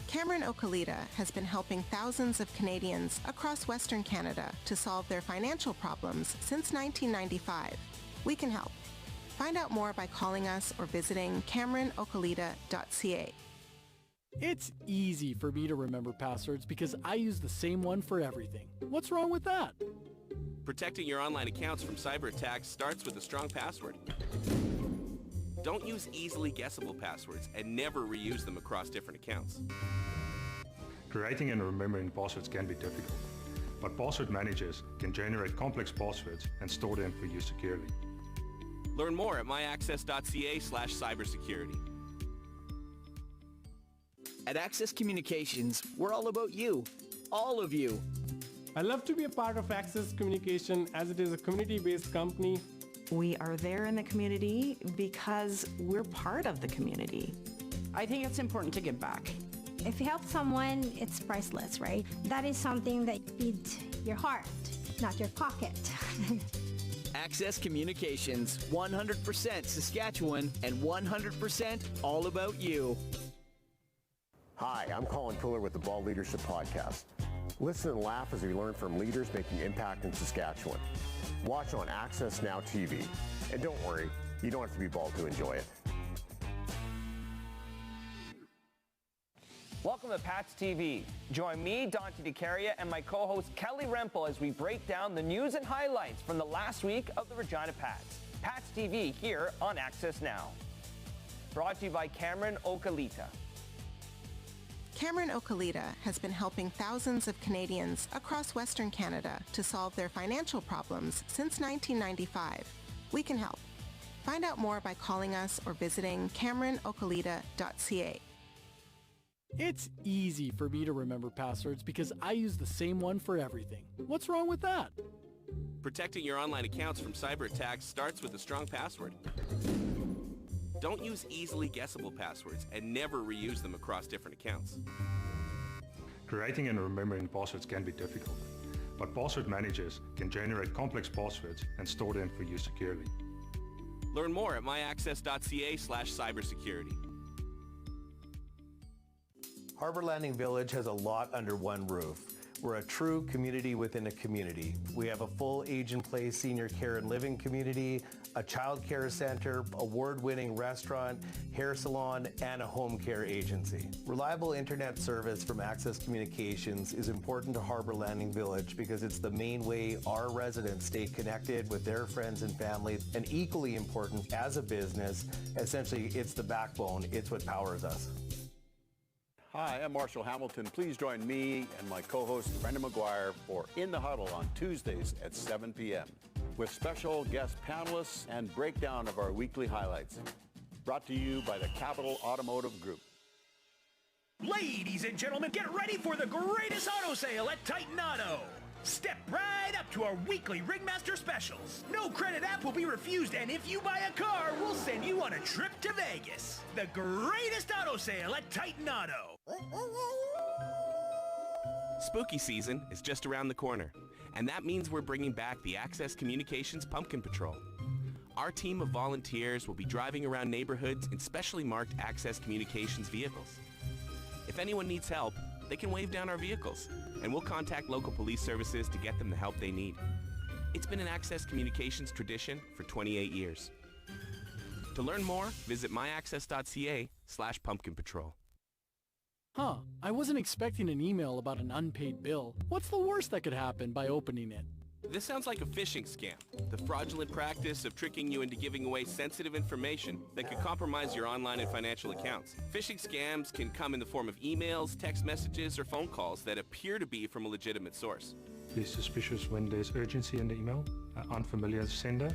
Cameron Okalita has been helping thousands of Canadians across Western Canada to solve their financial problems since 1995. We can help. Find out more by calling us or visiting CameronOkalita.ca. It's easy for me to remember passwords because I use the same one for everything. What's wrong with that? Protecting your online accounts from cyber attacks starts with a strong password. Don't use easily guessable passwords and never reuse them across different accounts. Creating and remembering passwords can be difficult, but password managers can generate complex passwords and store them for you securely. Learn more at myaccess.ca/cybersecurity. At Access Communications, we're all about you. All of you. I love to be a part of Access Communication as it is a community-based company. We are there in the community because we're part of the community. I think it's important to give back. If you help someone, it's priceless, right? That is something that feeds your heart, not your pocket. Access Communications, 100% Saskatchewan and 100% all about you. Hi, I'm Colin Pillar with the Ball Leadership Podcast. Listen and laugh as we learn from leaders making impact in Saskatchewan. Watch on AccessNow TV. And don't worry, you don't have to be bald to enjoy it. Welcome to Pats TV. Join me, Dante DeCaria, and my co-host Kelly Rempel as we break down the news and highlights from the last week of the Regina Pats. Pats TV here on AccessNow. Brought to you by Cameron Okalita. Cameron Okalita has been helping thousands of Canadians across Western Canada to solve their financial problems since 1995. We can help. Find out more by calling us or visiting CameronOkalita.ca. It's easy for me to remember passwords because I use the same one for everything. What's wrong with that? Protecting your online accounts from cyber attacks starts with a strong password. Don't use easily guessable passwords and never reuse them across different accounts. Creating and remembering passwords can be difficult, but password managers can generate complex passwords and store them for you securely. Learn more at myaccess.ca/cybersecurity. Harbor Landing Village has a lot under one roof. We're a true community within a community. We have a full age-in-play senior care and living community, a child care center, award-winning restaurant, hair salon, and a home care agency. Reliable internet service from Access Communications is important to Harbor Landing Village because it's the main way our residents stay connected with their friends and family, and equally important as a business, essentially it's the backbone, it's what powers us. Hi, I'm Marshall Hamilton. Please join me and my co-host Brenda McGuire for In the Huddle on Tuesdays at 7 p.m. with special guest panelists and breakdown of our weekly highlights. Brought to you by the Capital Automotive Group. Ladies and gentlemen, get ready for the greatest auto sale at Titan Auto. Step right up to our weekly Ringmaster specials. No credit app will be refused, and if you buy a car, we'll send you on a trip to Vegas. The greatest auto sale at Titan Auto. Spooky season is just around the corner, and that means we're bringing back the Access Communications Pumpkin Patrol. Our team of volunteers will be driving around neighborhoods in specially marked Access Communications vehicles. If anyone needs help, they can wave down our vehicles, and we'll contact local police services to get them the help they need. It's been an Access Communications tradition for 28 years. To learn more, visit myaccess.ca/pumpkin patrol. Huh, I wasn't expecting an email about an unpaid bill. What's the worst that could happen by opening it? This sounds like a phishing scam, the fraudulent practice of tricking you into giving away sensitive information that could compromise your online and financial accounts. Phishing scams can come in the form of emails, text messages, or phone calls that appear to be from a legitimate source. Be suspicious when there's urgency in the email, unfamiliar sender,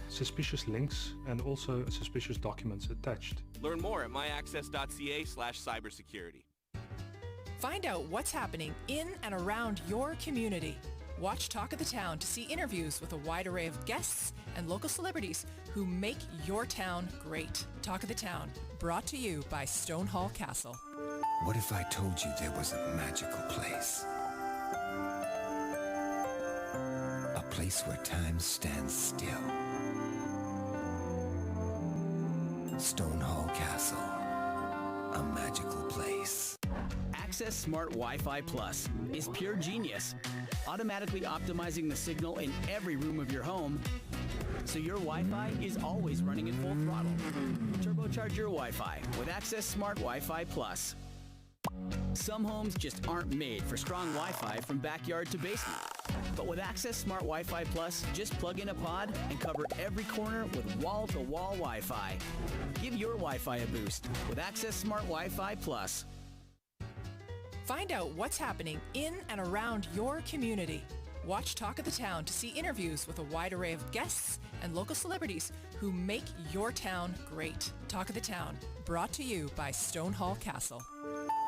suspicious links, and also suspicious documents attached. Learn more at myaccess.ca/cybersecurity. Find out what's happening in and around your community. Watch Talk of the Town to see interviews with a wide array of guests and local celebrities who make your town great. Talk of the Town, brought to you by Stonehall Castle. What if I told you there was a magical place? A place where time stands still. Stonehall Castle, a magical place. Access Smart Wi-Fi Plus is pure genius, automatically optimizing the signal in every room of your home, so your Wi-Fi is always running at full throttle. Turbocharge your Wi-Fi with Access Smart Wi-Fi Plus. Some homes just aren't made for strong Wi-Fi from backyard to basement. But with Access Smart Wi-Fi Plus, just plug in a pod and cover every corner with wall-to-wall Wi-Fi. Give your Wi-Fi a boost with Access Smart Wi-Fi Plus. Find out what's happening in and around your community. Watch Talk of the Town to see interviews with a wide array of guests and local celebrities who make your town great. Talk of the Town, brought to you by Stonehall Castle.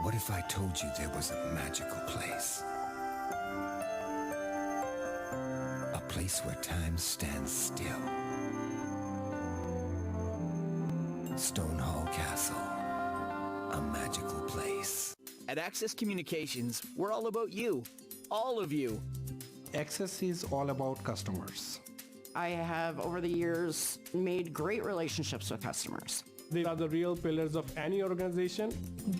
What if I told you there was a magical place? A place where time stands still. Stonehall Castle, a magical place. At Access Communications, we're all about you. All of you. Access is all about customers. I have, over the years, made great relationships with customers. They are the real pillars of any organization.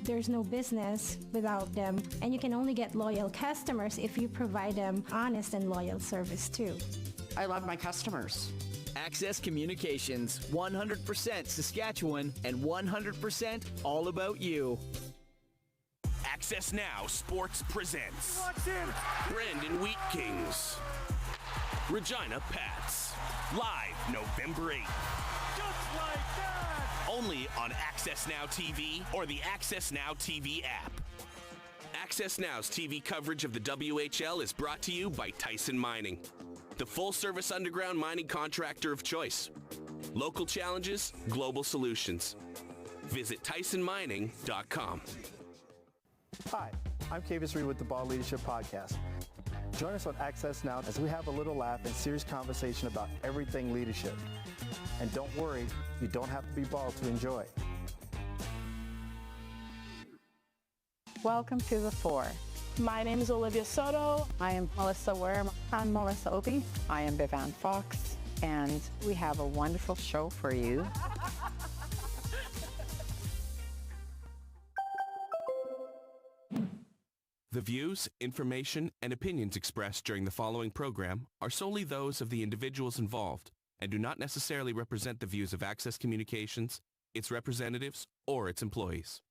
There's no business without them, and you can only get loyal customers if you provide them honest and loyal service too. I love my customers. Access Communications, 100% Saskatchewan and 100% all about you. AccessNow Sports presents Brandon Wheat Kings, Regina Pats, live November 8th. Just like that! Only on AccessNow TV or the AccessNow TV app. AccessNow's TV coverage of the WHL is brought to you by Tyson Mining, the full-service underground mining contractor of choice. Local challenges, global solutions. Visit TysonMining.com. Hi, I'm Kavis Reed with the Ball Leadership Podcast. Join us on Access Now as we have a little laugh and serious conversation about everything leadership. And don't worry, you don't have to be bald to enjoy. Welcome to the 4. My name is Olivia Soto. I am Melissa Ware. I'm Melissa Opie. I am Bevan Fox, and we have a wonderful show for you. The views, information, and opinions expressed during the following program are solely those of the individuals involved and do not necessarily represent the views of Access Communications, its representatives, or its employees.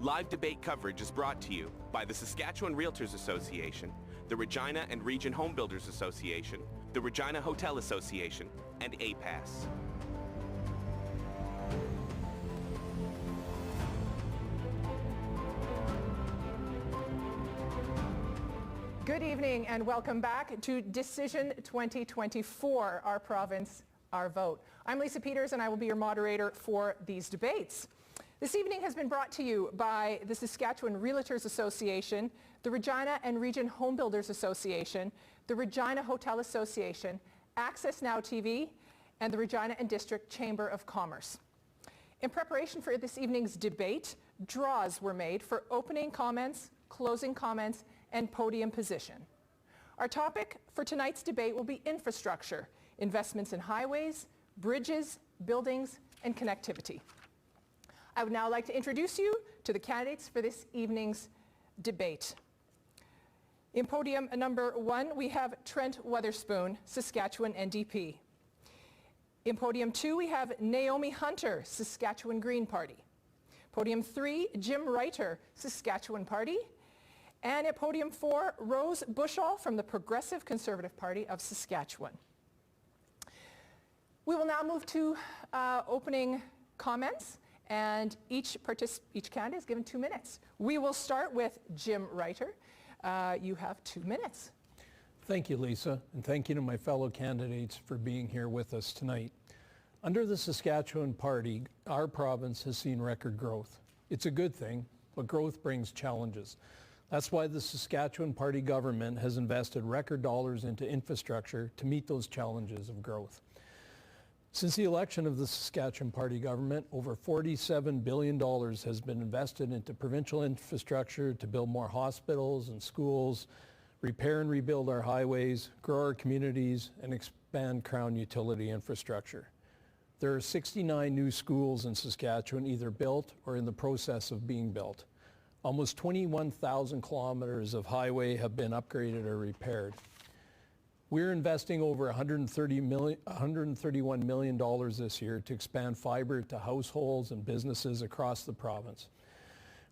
Live debate coverage is brought to you by the Saskatchewan Realtors Association, the Regina and Region Home Builders Association, the Regina Hotel Association, and APAS. Good evening and welcome back to Decision 2024, Our Province, Our Vote. I'm Lisa Peters and I will be your moderator for these debates. This evening has been brought to you by the Saskatchewan Realtors Association, the Regina and Region Home Builders Association, the Regina Hotel Association, AccessNow TV, and the Regina and District Chamber of Commerce. In preparation for this evening's debate, draws were made for opening comments, closing comments, and podium position. Our topic for tonight's debate will be infrastructure, investments in highways, bridges, buildings, and connectivity. I would now like to introduce you to the candidates for this evening's debate. In podium number 1, we have Trent Weatherspoon, Saskatchewan NDP. In podium 2, we have Naomi Hunter, Saskatchewan Green Party. Podium 3, Jim Reiter, Saskatchewan Party. And at podium 4, Rose Bushall from the Progressive Conservative Party of Saskatchewan. We will now move to opening comments, and each candidate is given 2 minutes. We will start with Jim Reiter. You have 2 minutes. Thank you, Lisa, and thank you to my fellow candidates for being here with us tonight. Under the Saskatchewan Party, our province has seen record growth. It's a good thing, but growth brings challenges. That's why the Saskatchewan Party government has invested record dollars into infrastructure to meet those challenges of growth. Since the election of the Saskatchewan Party government, over $47 billion has been invested into provincial infrastructure to build more hospitals and schools, repair and rebuild our highways, grow our communities, and expand Crown utility infrastructure. There are 69 new schools in Saskatchewan either built or in the process of being built. Almost 21,000 kilometers of highway have been upgraded or repaired. We're investing over $131 million this year to expand fiber to households and businesses across the province.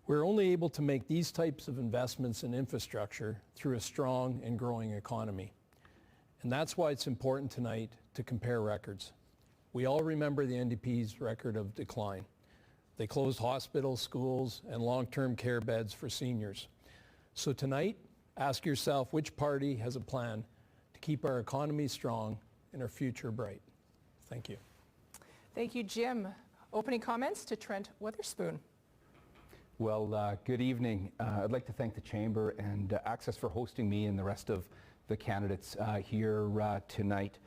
We're only able to make these types of investments in infrastructure through a strong and growing economy. And that's why it's important tonight to compare records. We all remember the NDP's record of decline. They closed hospitals, schools, and long-term care beds for seniors. So tonight, ask yourself which party has a plan to keep our economy strong and our future bright. Thank you. Thank you, Jim. Opening comments to Trent Witherspoon. Well, good evening. I'd like to thank the Chamber and Access for hosting me and the rest of the candidates here tonight.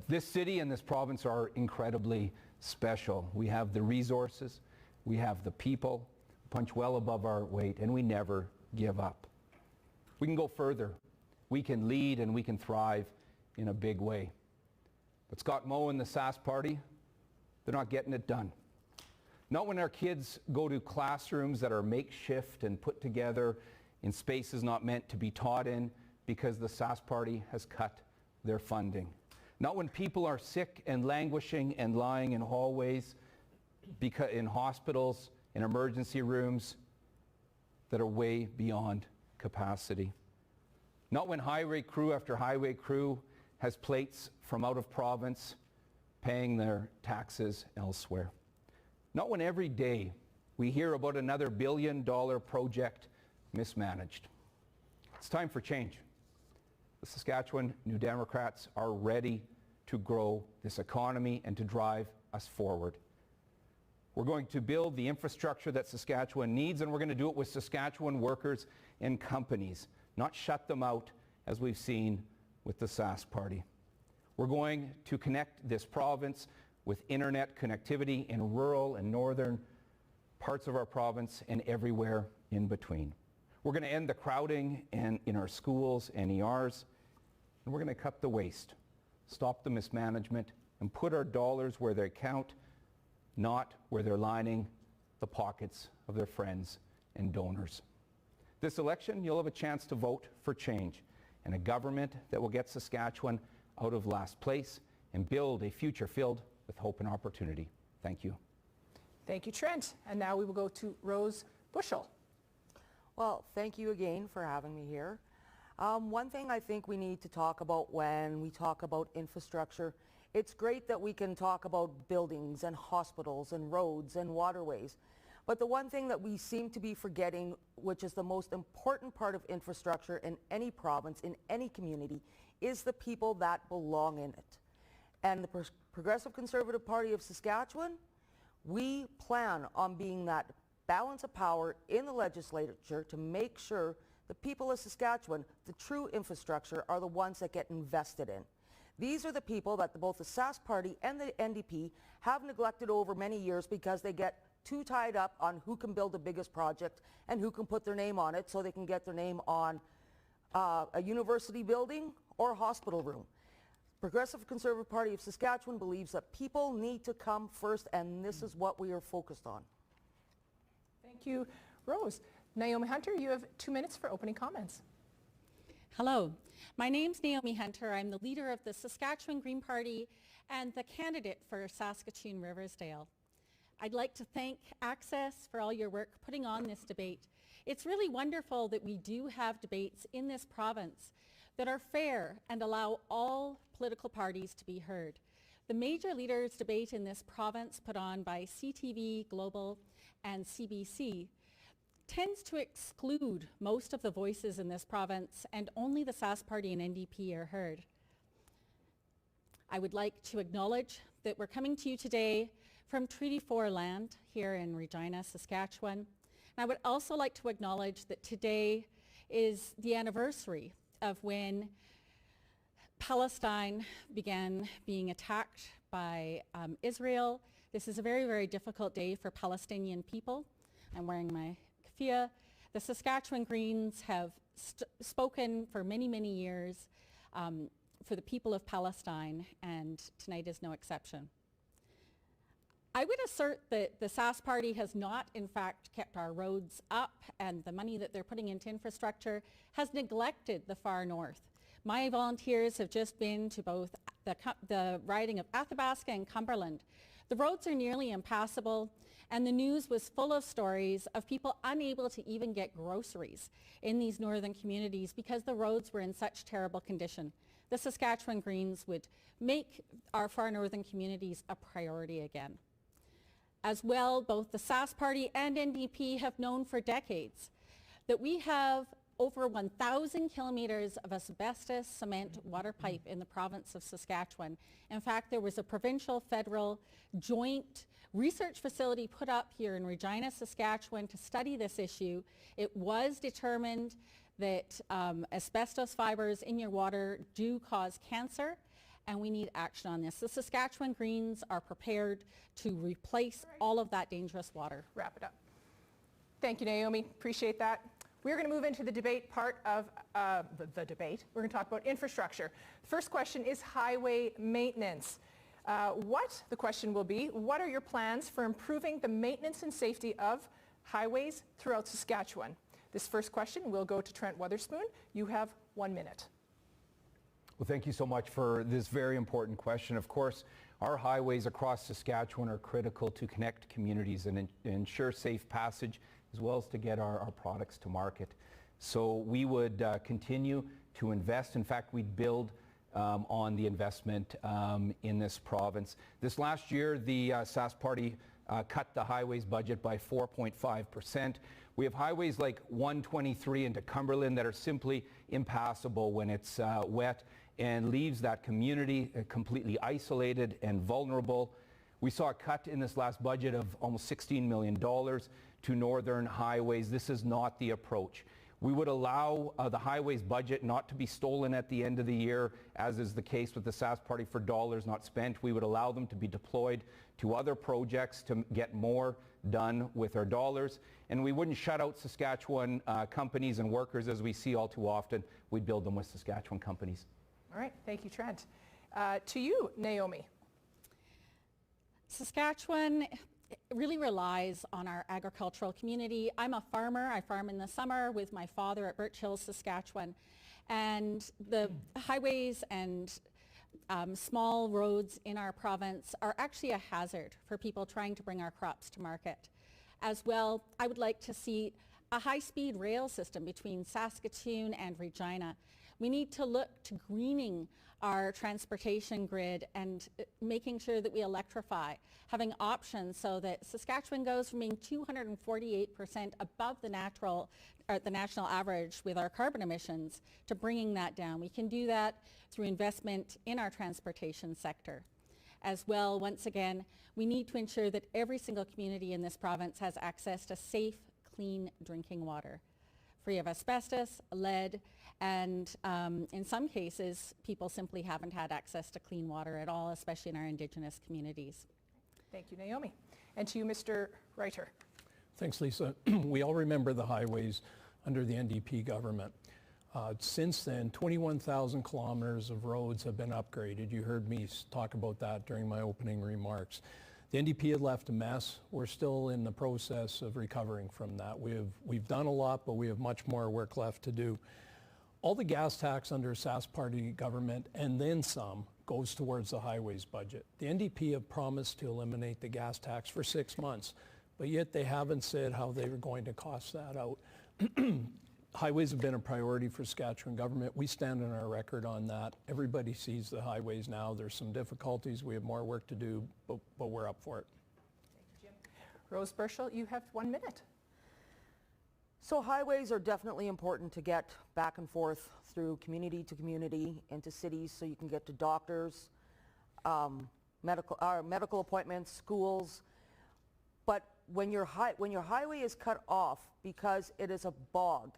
This city and this province are incredibly special. We have the resources, we have the people, punch well above our weight, and we never give up. We can go further. We can lead and we can thrive in a big way. But Scott Moe and the Sass Party, they're not getting it done. Not when our kids go to classrooms that are makeshift and put together in spaces not meant to be taught in because the Sass Party has cut their funding. Not when people are sick and languishing and lying in hallways, in hospitals, in emergency rooms that are way beyond capacity. Not when highway crew after highway crew has plates from out of province paying their taxes elsewhere. Not when every day we hear about another billion-dollar project mismanaged. It's time for change. The Saskatchewan New Democrats are ready to grow this economy and to drive us forward. We're going to build the infrastructure that Saskatchewan needs, and we're going to do it with Saskatchewan workers and companies, not shut them out as we've seen with the Sass Party. We're going to connect this province with internet connectivity in rural and northern parts of our province and everywhere in between. We're going to end the crowding in our schools and ERs, and we're going to cut the waste, stop the mismanagement, and put our dollars where they count, not where they're lining the pockets of their friends and donors. This election, you'll have a chance to vote for change and a government that will get Saskatchewan out of last place and build a future filled with hope and opportunity. Thank you. Thank you, Trent. And now we will go to Rose Bushell. Well, thank you again for having me here. One thing I think we need to talk about when we talk about infrastructure, it's great that we can talk about buildings and hospitals and roads and waterways. But the one thing that we seem to be forgetting, which is the most important part of infrastructure in any province, in any community, is the people that belong in it. And the Progressive Conservative Party of Saskatchewan, we plan on being that balance of power in the legislature to make sure the people of Saskatchewan, the true infrastructure, are the ones that get invested in. These are the people that both the Sass Party and the NDP have neglected over many years because they get too tied up on who can build the biggest project and who can put their name on it so they can get their name on a university building or a hospital room. Progressive Conservative Party of Saskatchewan believes that people need to come first, and this is what we are focused on. Thank you, Rose. Naomi Hunter, you have 2 minutes for opening comments. Hello, my name's Naomi Hunter. I'm the leader of the Saskatchewan Green Party and the candidate for Saskatoon Riversdale. I'd like to thank Access for all your work putting on this debate. It's really wonderful that we do have debates in this province that are fair and allow all political parties to be heard. The major leaders debate in this province put on by CTV, Global, and CBC tends to exclude most of the voices in this province, and only the Sass Party and NDP are heard. I would like to acknowledge that we're coming to you today from Treaty 4 land here in Regina, Saskatchewan. And I would also like to acknowledge that today is the anniversary of when Palestine began being attacked by Israel. This is a very, very difficult day for Palestinian people. I'm wearing my keffiyeh. The Saskatchewan Greens have spoken for many, many years for the people of Palestine, and tonight is no exception. I would assert that the Sask Party has not, in fact, kept our roads up, and the money that they're putting into infrastructure has neglected the far north. My volunteers have just been to both the riding of Athabasca and Cumberland. The roads are nearly impassable, and the news was full of stories of people unable to even get groceries in these northern communities because the roads were in such terrible condition. The Saskatchewan Greens would make our far northern communities a priority again. As well, both the Sask Party and NDP have known for decades that we have over 1,000 kilometers of asbestos cement water pipe in the province of Saskatchewan. In fact, there was a provincial federal joint research facility put up here in Regina, Saskatchewan to study this issue. It was determined that asbestos fibers in your water do cause cancer, and we need action on this. The Saskatchewan Greens are prepared to replace all of that dangerous water. Wrap it up. Thank you, Naomi. Appreciate that. We're going to move into the debate part of the debate. We're going to talk about infrastructure. The first question is highway maintenance. The question will be, what are your plans for improving the maintenance and safety of highways throughout Saskatchewan? This first question will go to Trent Weatherspoon. You have 1 minute. Well, thank you so much for this very important question. Of course, our highways across Saskatchewan are critical to connect communities and ensure safe passage, as well as to get our products to market. So we would continue to invest. In fact, we'd build on the investment in this province. This last year, the Sask Party cut the highways budget by 4.5%. We have highways like 123 into Cumberland that are simply impassable when it's wet and leaves that community completely isolated and vulnerable. We saw a cut in this last budget of almost $16 million to northern highways. This is not the approach. We would allow the highways budget not to be stolen at the end of the year, as is the case with the Sask Party for dollars not spent. We would allow them to be deployed to other projects to get more done with our dollars. And we wouldn't shut out Saskatchewan companies and workers as we see all too often. We'd build them with Saskatchewan companies. All right, thank you, Trent. To you, Naomi. Saskatchewan really relies on our agricultural community. I'm a farmer. I farm in the summer with my father at Birch Hills, Saskatchewan. And the highways and small roads in our province are actually a hazard for people trying to bring our crops to market. As well, I would like to see a high-speed rail system between Saskatoon and Regina. We need to look to greening our transportation grid and making sure that we electrify, having options so that Saskatchewan goes from being 248% above the national average with our carbon emissions to bringing that down. We can do that through investment in our transportation sector. As well, once again, we need to ensure that every single community in this province has access to safe, clean drinking water, free of asbestos, lead, and in some cases, people simply haven't had access to clean water at all, especially in our Indigenous communities. Thank you, Naomi. And to you, Mr. Reiter. Thanks, Lisa. We all remember the highways under the NDP government. Since then, 21,000 kilometers of roads have been upgraded. You heard me talk about that during my opening remarks. The NDP had left a mess. We're still in the process of recovering from that. We've done a lot, but we have much more work left to do. All the gas tax under Sask Party government, and then some, goes towards the highways budget. The NDP have promised to eliminate the gas tax for 6 months, but yet they haven't said how they were going to cost that out. Highways have been a priority for Saskatchewan government. We stand on our record on that. Everybody sees the highways now. There's some difficulties. We have more work to do, but we're up for it. Thank you, Jim. Rose Burchell, you have 1 minute. So highways are definitely important to get back and forth through community to community into cities so you can get to doctors, medical appointments, schools. But when your highway is cut off because it is a bog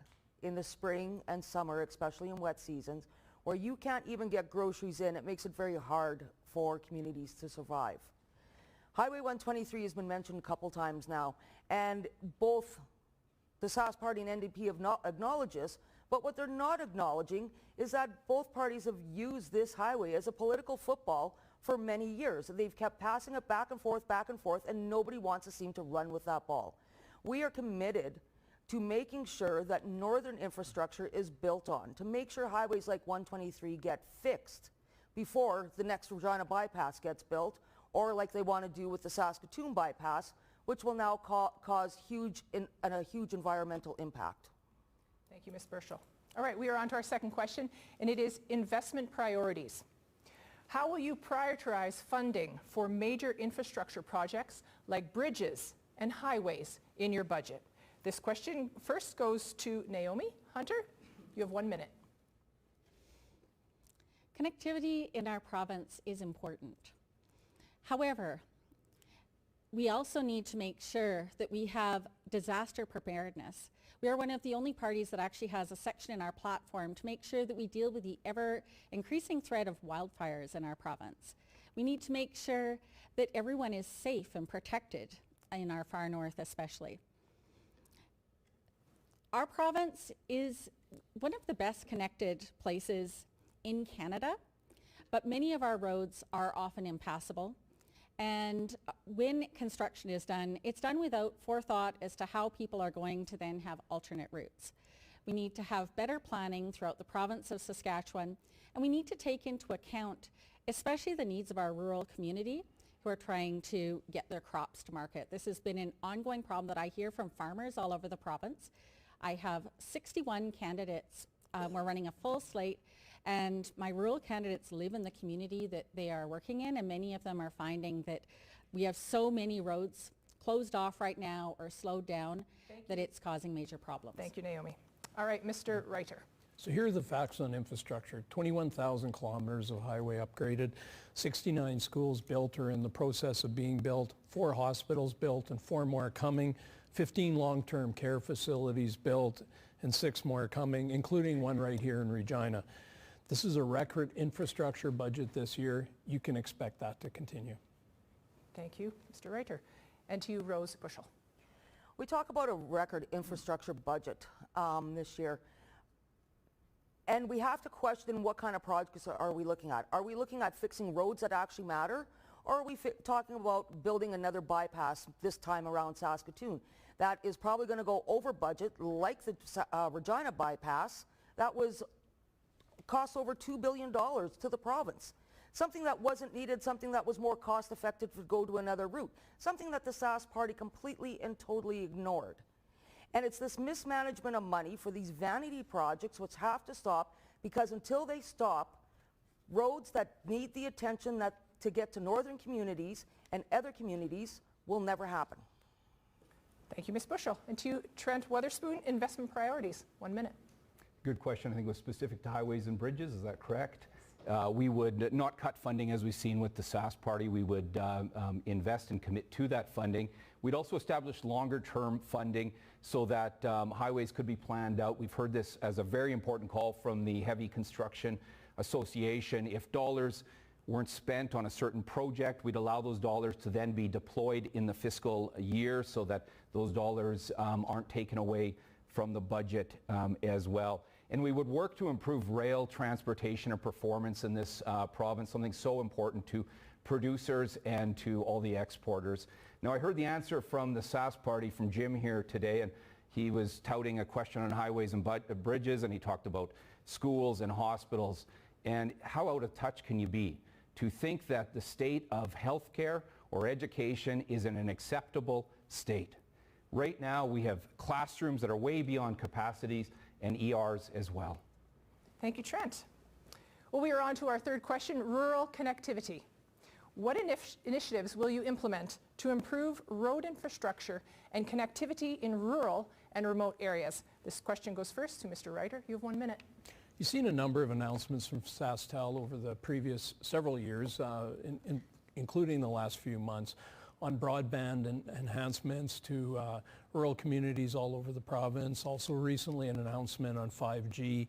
in the spring and summer, especially in wet seasons, where you can't even get groceries in, it makes it very hard for communities to survive. Highway 123 has been mentioned a couple times now, and both the Sask Party and NDP have not acknowledged this, but what they're not acknowledging is that both parties have used this highway as a political football for many years. They've kept passing it back and forth, and nobody wants to seem to run with that ball. We are committed to making sure that northern infrastructure is built on, to make sure highways like 123 get fixed before the next Regina bypass gets built, or like they want to do with the Saskatoon bypass, which will now cause a huge environmental impact. Thank you, Ms. Burchell. All right, we are on to our second question, and it is investment priorities. How will you prioritize funding for major infrastructure projects like bridges and highways in your budget? This question first goes to Naomi Hunter. You have 1 minute. Connectivity in our province is important. However, we also need to make sure that we have disaster preparedness. We are one of the only parties that actually has a section in our platform to make sure that we deal with the ever-increasing threat of wildfires in our province. We need to make sure that everyone is safe and protected in our far north especially. Our province is one of the best connected places in Canada, but many of our roads are often impassable. And when construction is done, it's done without forethought as to how people are going to then have alternate routes. We need to have better planning throughout the province of Saskatchewan, and we need to take into account especially the needs of our rural community who are trying to get their crops to market. This has been an ongoing problem that I hear from farmers all over the province. I have 61 candidates. We're running a full slate. And my rural candidates live in the community that they are working in, and many of them are finding that we have so many roads closed off right now or slowed down that it's causing major problems. Thank you, Naomi. All right, Mr. Reiter. So here are the facts on infrastructure. 21,000 kilometers of highway upgraded, 69 schools built or in the process of being built, 4 hospitals built and 4 more coming, 15 long-term care facilities built and 6 more coming, including one right here in Regina. This is a record infrastructure budget this year. You can expect that to continue. Thank you, Mr. Reiter. And to you, Rose Bushell. We talk about a record infrastructure budget this year. And we have to question what kind of projects are we looking at. Are we looking at fixing roads that actually matter? Or are we talking about building another bypass this time around Saskatoon? That is probably going to go over budget like the Regina bypass. That cost over $2 billion to the province. Something that wasn't needed, something that was more cost effective to go to another route. Something that the Sask party completely and totally ignored. And it's this mismanagement of money for these vanity projects which have to stop, because until they stop, roads that need the attention to get to northern communities and other communities will never happen. Thank you, Ms. Bushell. And to you, Trent Weatherspoon, investment priorities. 1 minute. Good question. I think it was specific to highways and bridges. Is that correct? We would not cut funding as we've seen with the Sask party. We would invest and commit to that funding. We'd also establish longer-term funding so that highways could be planned out. We've heard this as a very important call from the Heavy Construction Association. If dollars weren't spent on a certain project, we'd allow those dollars to then be deployed in the fiscal year so that those dollars aren't taken away from the budget as well. And we would work to improve rail transportation and performance in this province, something so important to producers and to all the exporters. Now, I heard the answer from the Sask party from Jim here today, and he was touting a question on highways and bridges, and he talked about schools and hospitals. And how out of touch can you be to think that the state of healthcare or education is in an acceptable state? Right now, we have classrooms that are way beyond capacities and ERs as well. Thank you, Trent. Well, we are on to our third question, rural connectivity. What initiatives will you implement to improve road infrastructure and connectivity in rural and remote areas? This question goes first to Mr. Reiter. You have 1 minute. You've seen a number of announcements from SaskTel over the previous several years, including the last few months, on broadband and enhancements to rural communities all over the province. Also recently an announcement on 5G.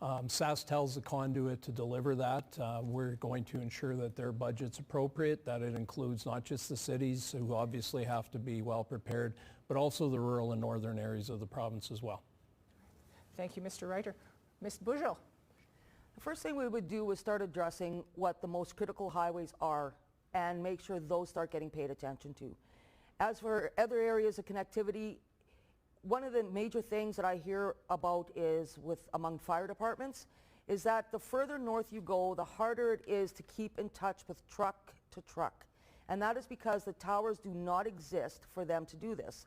SaskTel's the conduit to deliver that. We're going to ensure that their budget's appropriate, that it includes not just the cities who obviously have to be well prepared, but also the rural and northern areas of the province as well. Thank you, Mr. Reiter. Ms. Bushell. The first thing we would do is start addressing what the most critical highways are and make sure those start getting paid attention to. As for other areas of connectivity, one of the major things that I hear about is among fire departments is that the further north you go, the harder it is to keep in touch with truck to truck. And that is because the towers do not exist for them to do this.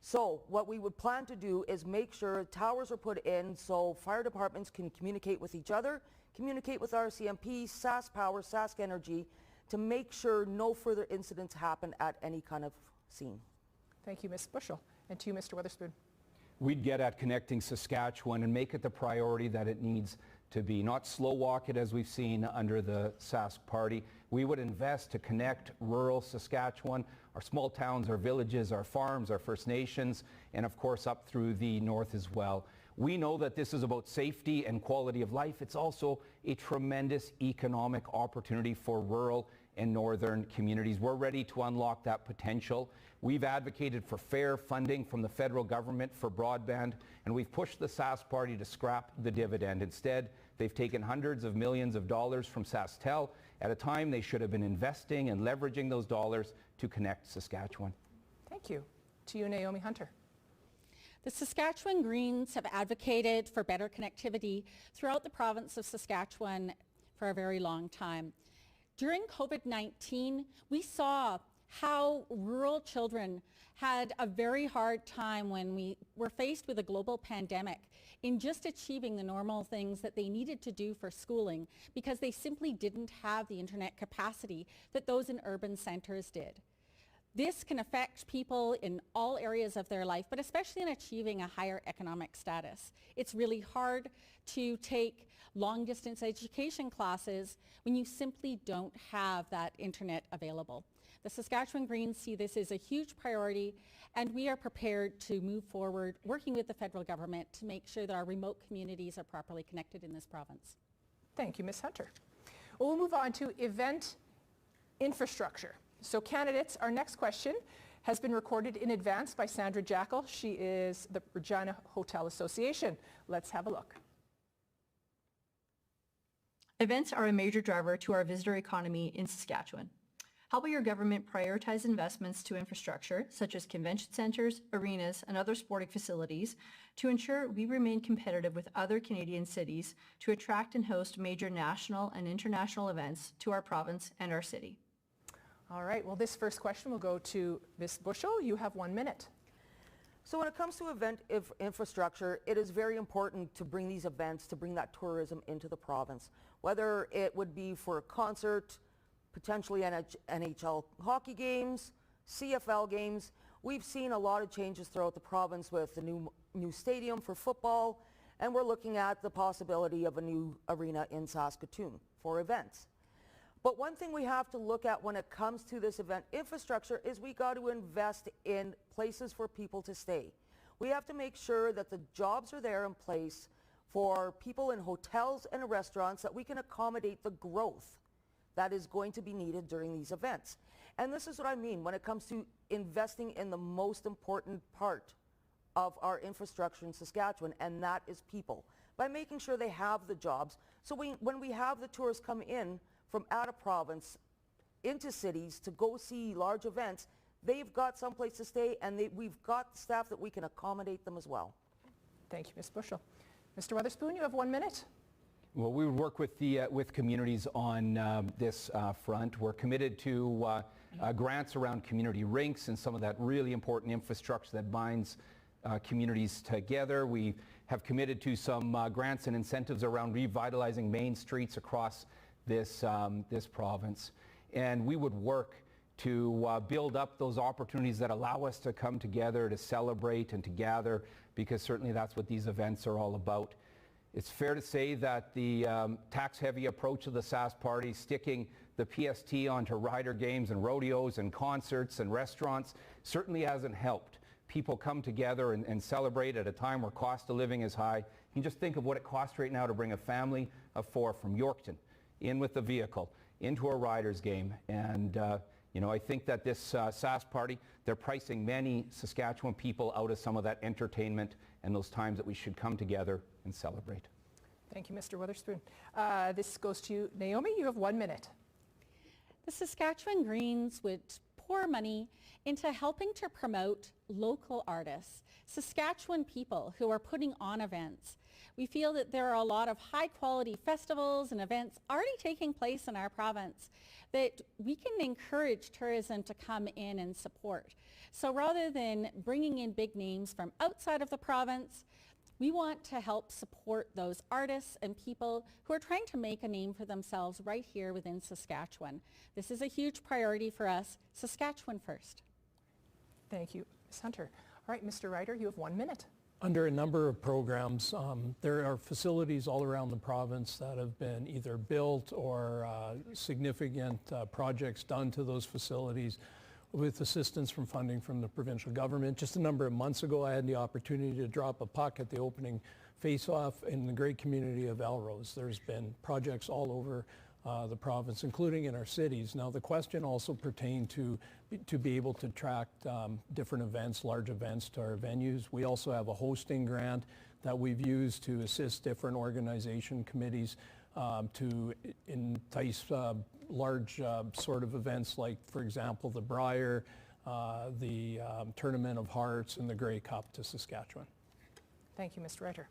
So what we would plan to do is make sure towers are put in so fire departments can communicate with each other, communicate with RCMP, SAS Power, Sask Energy, to make sure no further incidents happen at any kind of scene. Thank you, Ms. Bushell. And to you, Mr. Witherspoon. We'd get at connecting Saskatchewan and make it the priority that it needs to be, not slow walk it as we've seen under the Sask party. We would invest to connect rural Saskatchewan, our small towns, our villages, our farms, our First Nations, and of course up through the north as well. We know that this is about safety and quality of life. It's also a tremendous economic opportunity for rural and northern communities. We're ready to unlock that potential. We've advocated for fair funding from the federal government for broadband, and we've pushed the Sask party to scrap the dividend. Instead, they've taken hundreds of millions of dollars from SaskTel at a time they should have been investing and leveraging those dollars to connect Saskatchewan. Thank you. To you, Naomi Hunter. The Saskatchewan Greens have advocated for better connectivity throughout the province of Saskatchewan for a very long time. During COVID-19, we saw how rural children had a very hard time when we were faced with a global pandemic in just achieving the normal things that they needed to do for schooling because they simply didn't have the internet capacity that those in urban centers did. This can affect people in all areas of their life, but especially in achieving a higher economic status. It's really hard to take long-distance education classes when you simply don't have that internet available. The Saskatchewan Greens see this as a huge priority, and we are prepared to move forward working with the federal government to make sure that our remote communities are properly connected in this province. Thank you, Ms. Hunter. Well, we'll move on to event infrastructure. So candidates, our next question has been recorded in advance by Sandra Jackal. She is the Regina Hotel Association. Let's have a look. Events are a major driver to our visitor economy in Saskatchewan. How will your government prioritize investments to infrastructure, such as convention centers, arenas, and other sporting facilities, to ensure we remain competitive with other Canadian cities to attract and host major national and international events to our province and our city? All right, well, this first question will go to Ms. Bushell. You have 1 minute. So when it comes to event infrastructure, it is very important to bring these events, to bring that tourism into the province, whether it would be for a concert, potentially NHL hockey games, CFL games. We've seen a lot of changes throughout the province with the new stadium for football, and we're looking at the possibility of a new arena in Saskatoon for events. But one thing we have to look at when it comes to this event infrastructure is we got to invest in places for people to stay. We have to make sure that the jobs are there in place for people in hotels and restaurants, that we can accommodate the growth that is going to be needed during these events. And this is what I mean when it comes to investing in the most important part of our infrastructure in Saskatchewan, and that is people. By making sure they have the jobs, so when we have the tourists come in from out of province into cities to go see large events, they've got someplace to stay, and we've got staff that we can accommodate them as well. Thank you, Ms. Bushell. Mr. Witherspoon, you have 1 minute. Well, we would work with communities on this front. We're committed to grants around community rinks and some of that really important infrastructure that binds communities together. We have committed to some grants and incentives around revitalizing main streets across this province. And we would work to build up those opportunities that allow us to come together, to celebrate and to gather, because certainly that's what these events are all about. It's fair to say that the tax-heavy approach of the Sask party, sticking the PST onto rider games and rodeos and concerts and restaurants, certainly hasn't helped people come together and celebrate at a time where cost of living is high. You can just think of what it costs right now to bring a family of 4 from Yorkton in with the vehicle into a riders game. And you know, I think that this Sask party, they're pricing many Saskatchewan people out of some of that entertainment and those times that we should come together and celebrate. Thank you, Mr. Witherspoon. This goes to you, Naomi. You have 1 minute. The Saskatchewan Greens would pour money into helping to promote local artists, Saskatchewan people who are putting on events. We feel that there are a lot of high-quality festivals and events already taking place in our province that we can encourage tourism to come in and support. So rather than bringing in big names from outside of the province, we want to help support those artists and people who are trying to make a name for themselves right here within Saskatchewan. This is a huge priority for us. Saskatchewan first. Thank you, Ms. Hunter. All right, Mr. Ryder, you have 1 minute. Under a number of programs, there are facilities all around the province that have been either built or significant projects done to those facilities with assistance from funding from the provincial government. Just a number of months ago, I had the opportunity to drop a puck at the opening face-off in the great community of Elrose. There's been projects all over the province, including in our cities. Now, the question also pertained to be able to attract different events, large events to our venues. We also have a hosting grant that we've used to assist different organization committees to entice large sort of events like, for example, the Briar, the Tournament of Hearts, and the Grey Cup to Saskatchewan. Thank you, Mr. Ryder.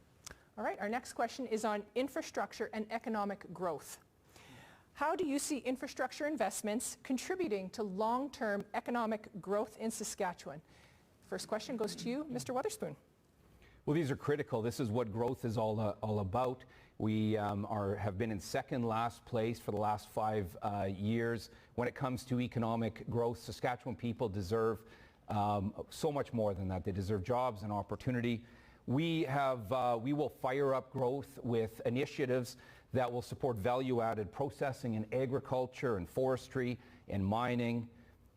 All right, our next question is on infrastructure and economic growth. How do you see infrastructure investments contributing to long-term economic growth in Saskatchewan? First question goes to you, Mr. Witherspoon. Well, these are critical. This is what growth is all about. We have been in second last place for the last 5 years. When it comes to economic growth, Saskatchewan people deserve so much more than that. They deserve jobs and opportunity. We will fire up growth with initiatives that will support value-added processing in agriculture and forestry and mining.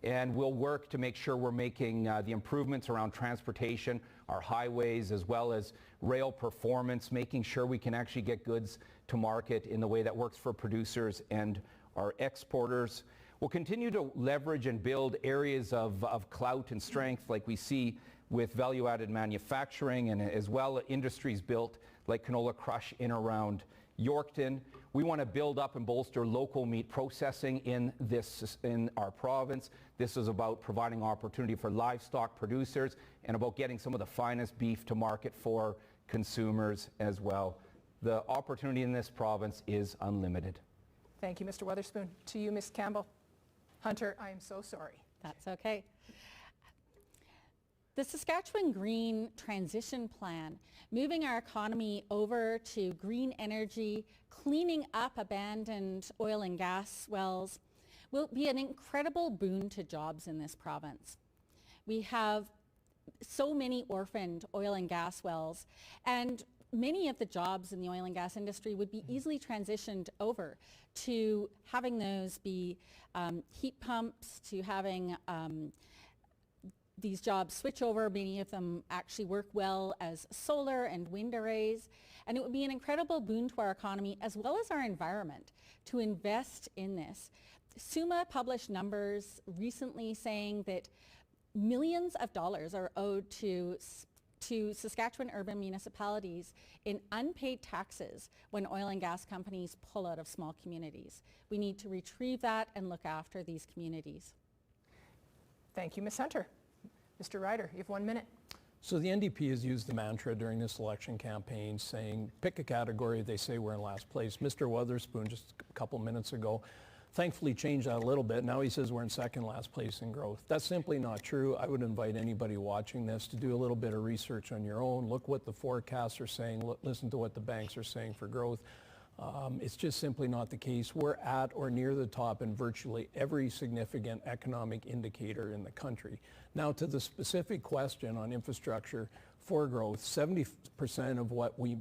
And we'll work to make sure we're making the improvements around transportation, our highways, as well as rail performance, making sure we can actually get goods to market in the way that works for producers and our exporters. We'll continue to leverage and build areas of clout and strength like we see with value-added manufacturing, and as well industries built like canola crush in around Yorkton. We want to build up and bolster local meat processing in our province. This is about providing opportunity for livestock producers and about getting some of the finest beef to market for consumers as well. The opportunity in this province is unlimited. Thank you, Mr. Witherspoon. To you, Ms. Campbell. Hunter, I am so sorry. That's okay. The Saskatchewan Green Transition Plan, moving our economy over to green energy, cleaning up abandoned oil and gas wells, will be an incredible boon to jobs in this province. We have so many orphaned oil and gas wells, and many of the jobs in the oil and gas industry would be easily transitioned over to having those be heat pumps, to having these jobs switch over. Many of them actually work well as solar and wind arrays. And it would be an incredible boon to our economy as well as our environment to invest in this. SUMA published numbers recently saying that millions of dollars are owed to Saskatchewan urban municipalities in unpaid taxes when oil and gas companies pull out of small communities. We need to retrieve that and look after these communities. Thank you, Ms. Hunter. Mr. Ryder, you have 1 minute. So the NDP has used the mantra during this election campaign saying, pick a category, they say we're in last place. Mr. Witherspoon just a couple minutes ago thankfully changed that a little bit. Now he says we're in second last place in growth. That's simply not true. I would invite anybody watching this to do a little bit of research on your own. Look what the forecasts are saying. Listen to what the banks are saying for growth. It's just simply not the case. We're at or near the top in virtually every significant economic indicator in the country. Now, to the specific question on infrastructure for growth, 70% of what we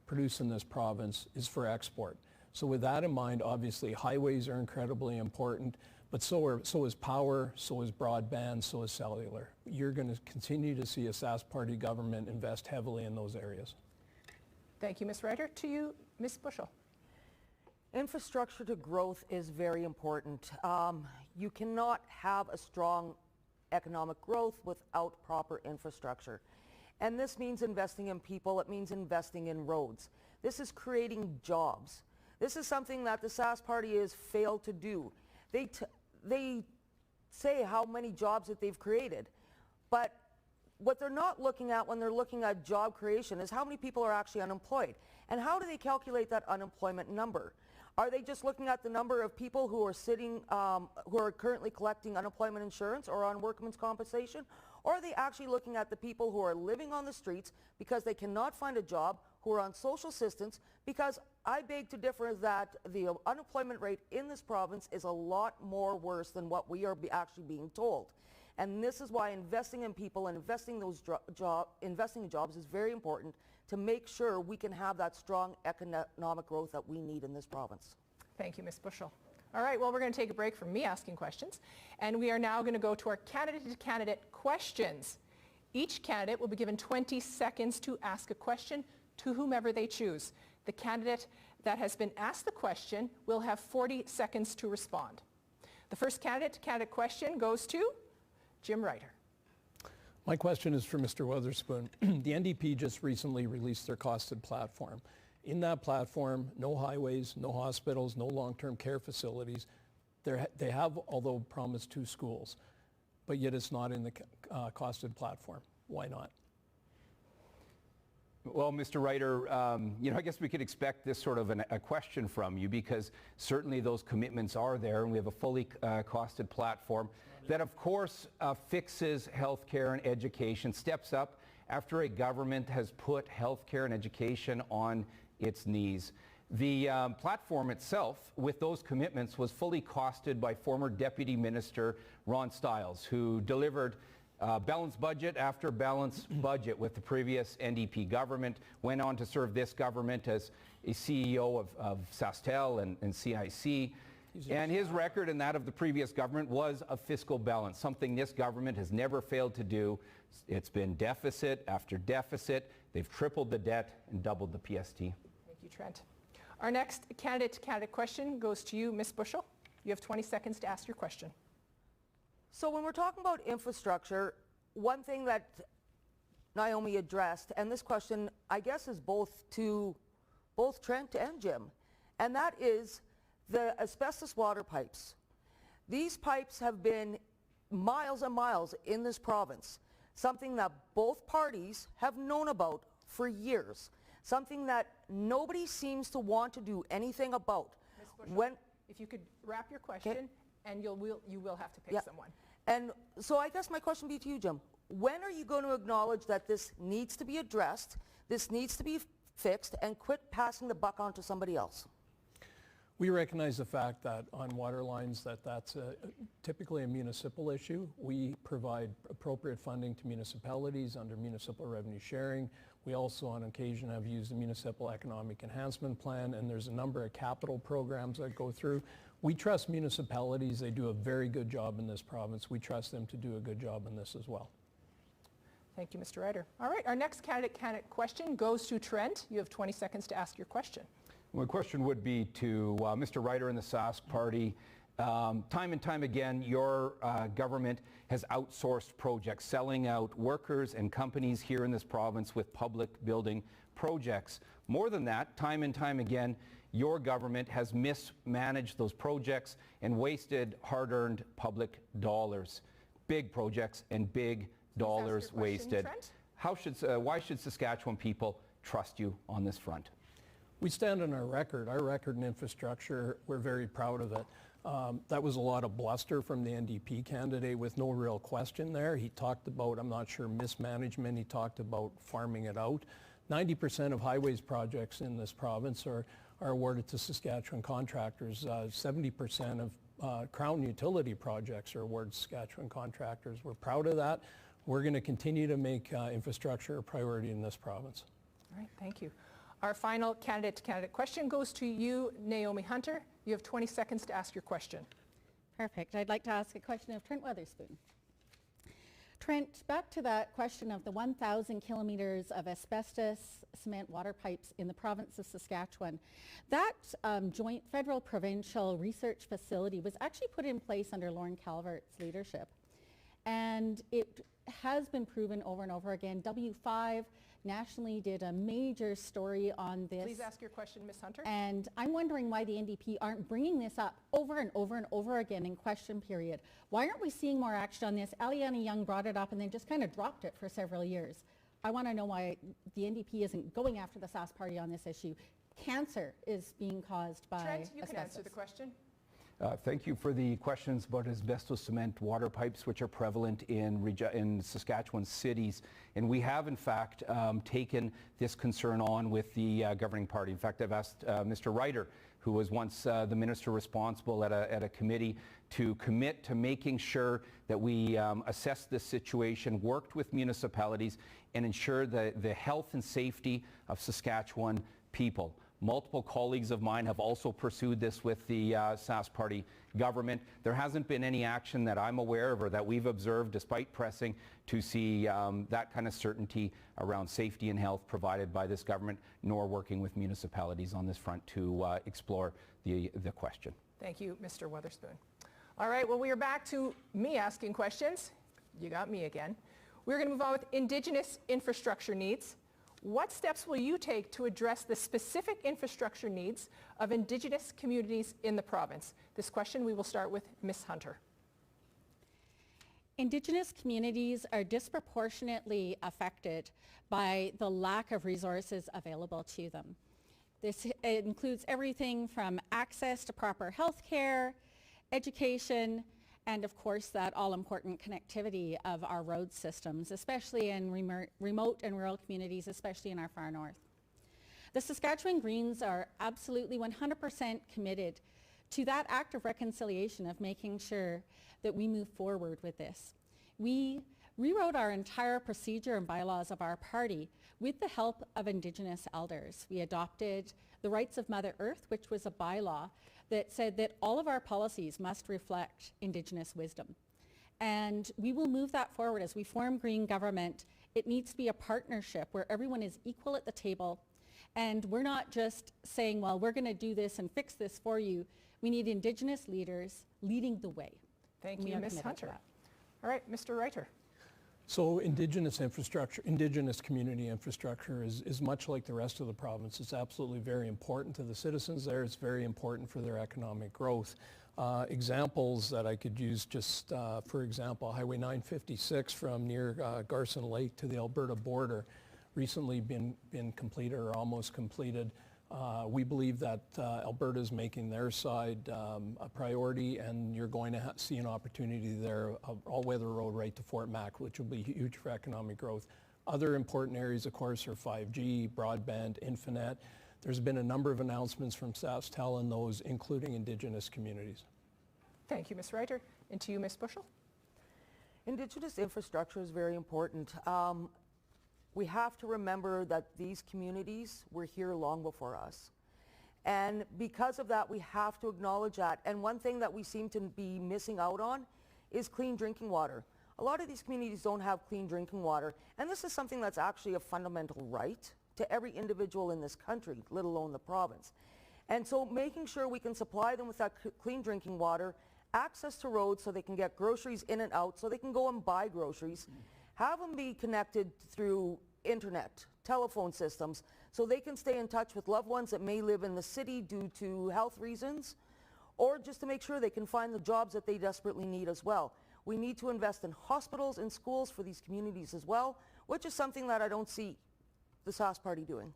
produce in this province is for export. So with that in mind, obviously highways are incredibly important, but so is power, so is broadband, so is cellular. You're going to continue to see a Sask Party government invest heavily in those areas. Thank you, Ms. Ryder. To you, Ms. Bushell. Infrastructure to growth is very important. You cannot have a strong economic growth without proper infrastructure. And this means investing in people. It means investing in roads. This is creating jobs. This is something that the Sask Party has failed to do. They say how many jobs that they've created, but what they're not looking at when they're looking at job creation is how many people are actually unemployed. And how do they calculate that unemployment number? Are they just looking at the number of people who are sitting, who are currently collecting unemployment insurance or on workman's compensation? Or are they actually looking at the people who are living on the streets because they cannot find a job, who are on social assistance? Because I beg to differ that the unemployment rate in this province is a lot more worse than what we are actually being told. And this is why investing in people and investing in jobs is very important to make sure we can have that strong economic growth that we need in this province. Thank you, Ms. Bushell. All right, well, we're going to take a break from me asking questions, and we are now going to go to our candidate-to-candidate questions. Each candidate will be given 20 seconds to ask a question to whomever they choose. The candidate that has been asked the question will have 40 seconds to respond. The first candidate-to-candidate question goes to Jim Ryder. My question is for Mr. Weatherspoon. The NDP just recently released their costed platform. In that platform, no highways, no hospitals, no long-term care facilities. They have, although, promised 2 schools, but yet it's not in the costed platform. Why not? Well, Mr. Ryder, I guess we could expect this sort of a question from you, because certainly those commitments are there, and we have a fully costed platform that, of course, fixes healthcare and education, steps up after a government has put healthcare and education on its knees. The platform itself, with those commitments, was fully costed by former Deputy Minister Ron Stiles, who delivered balanced budget after balanced budget with the previous NDP government, went on to serve this government as a CEO of SaskTel and CIC. And his record and that of the previous government was a fiscal balance, something this government has never failed to do. It's been deficit after deficit. They've tripled the debt and doubled the PST. Thank you, Trent. Our next candidate-to-candidate question goes to you, Ms. Bushell. You have 20 seconds to ask your question. So when we're talking about infrastructure, one thing that Naomi addressed, and this question I guess is to both Trent and Jim, and that is the asbestos water pipes. These pipes have been miles and miles in this province, something that both parties have known about for years, something that nobody seems to want to do anything about. Ms. Bushell, if you could wrap your question, and you will have to pick someone. And so I guess my question would be to you, Jim. When are you going to acknowledge that this needs to be addressed, this needs to be fixed, and quit passing the buck on to somebody else? We recognize the fact that on water lines that's typically a municipal issue. We provide appropriate funding to municipalities under municipal revenue sharing. We also on occasion have used the Municipal Economic Enhancement Plan, and there's a number of capital programs that go through. We trust municipalities. They do a very good job in this province. We trust them to do a good job in this as well. Thank you, Mr. Ryder. All right, our next candidate question goes to Trent. You have 20 seconds to ask your question. My question would be to Mr. Ryder and the Sask Party. Time and time again, your government has outsourced projects, selling out workers and companies here in this province with public building projects. More than that, time and time again, your government has mismanaged those projects and wasted hard-earned public dollars. Big projects and big dollars wasted. Why should Saskatchewan people trust you on this front? We stand on our record. Our record in infrastructure, we're very proud of it. That was a lot of bluster from the NDP candidate with no real question there. He talked about, I'm not sure, mismanagement. He talked about farming it out. 90% of highways projects in this province are awarded to Saskatchewan contractors. 70% of Crown utility projects are awarded to Saskatchewan contractors. We're proud of that. We're going to continue to make infrastructure a priority in this province. All right, thank you. Our final candidate-to-candidate question goes to you, Naomi Hunter. You have 20 seconds to ask your question. Perfect. I'd like to ask a question of Trent Weatherspoon. Trent, back to that question of the 1,000 kilometers of asbestos cement water pipes in the province of Saskatchewan. That joint federal-provincial research facility was actually put in place under Lauren Calvert's leadership. And it has been proven over and over again, W5 nationally did a major story on this. Please ask your question, Ms. Hunter. And I'm wondering why the NDP aren't bringing this up over and over and over again in question period. Why aren't we seeing more action on this? Aliana Young brought it up and then just kind of dropped it for several years. I want to know why the NDP isn't going after the Sask Party on this issue. Cancer is being caused by Trent, you asbestos. can answer the question. Thank you for the questions about asbestos cement water pipes, which are prevalent in Saskatchewan cities. And we have, in fact, taken this concern on with the governing party. In fact, I've asked Mr. Reiter, who was once the minister responsible at a committee, to commit to making sure that we assess this situation, worked with municipalities, and ensure the health and safety of Saskatchewan people. Multiple colleagues of mine have also pursued this with the Sask Party government. There hasn't been any action that I'm aware of or that we've observed, despite pressing to see that kind of certainty around safety and health provided by this government, nor working with municipalities on this front to explore the question. Thank you, Mr. Weatherspoon. All right, well, we are back to me asking questions. You got me again. We're going to move on with Indigenous infrastructure needs. What steps will you take to address the specific infrastructure needs of Indigenous communities in the province? This question we will start with Ms. Hunter. Indigenous communities are disproportionately affected by the lack of resources available to them. This includes everything from access to proper health care, education, and of course that all-important connectivity of our road systems, especially in remote and rural communities, especially in our far north. The Saskatchewan Greens are absolutely 100% committed to that act of reconciliation of making sure that we move forward with this. We rewrote our entire procedure and bylaws of our party with the help of Indigenous elders. We adopted the Rights of Mother Earth, which was a bylaw that said that all of our policies must reflect Indigenous wisdom. And we will move that forward as we form Green government. It needs to be a partnership where everyone is equal at the table. And we're not just saying, well, we're going to do this and fix this for you. We need Indigenous leaders leading the way. Thank you, Ms. Hunter. All right, Mr. Reiter. So Indigenous infrastructure, Indigenous community infrastructure is much like the rest of the province. It's absolutely very important to the citizens there. It's very important for their economic growth. Examples that I could use just, for example, Highway 956 from near Garson Lake to the Alberta border, recently been completed or almost completed. We believe that Alberta is making their side a priority, and you're going to see an opportunity there of all-weather road right to Fort Mac, which will be huge for economic growth. Other important areas, of course, are 5G, broadband, Infinet. There's been a number of announcements from SaskTel and those, including Indigenous communities. Thank you, Ms. Reiter. And to you, Ms. Bushell. Indigenous infrastructure is very important. We have to remember that these communities were here long before us. And because of that, we have to acknowledge that. And one thing that we seem to be missing out on is clean drinking water. A lot of these communities don't have clean drinking water. And this is something that's actually a fundamental right to every individual in this country, let alone the province. And so making sure we can supply them with that clean drinking water, access to roads so they can get groceries in and out, so they can go and buy groceries, have them be connected through internet, telephone systems, so they can stay in touch with loved ones that may live in the city due to health reasons, or just to make sure they can find the jobs that they desperately need as well. We need to invest in hospitals and schools for these communities as well, which is something that I don't see the Sask Party doing.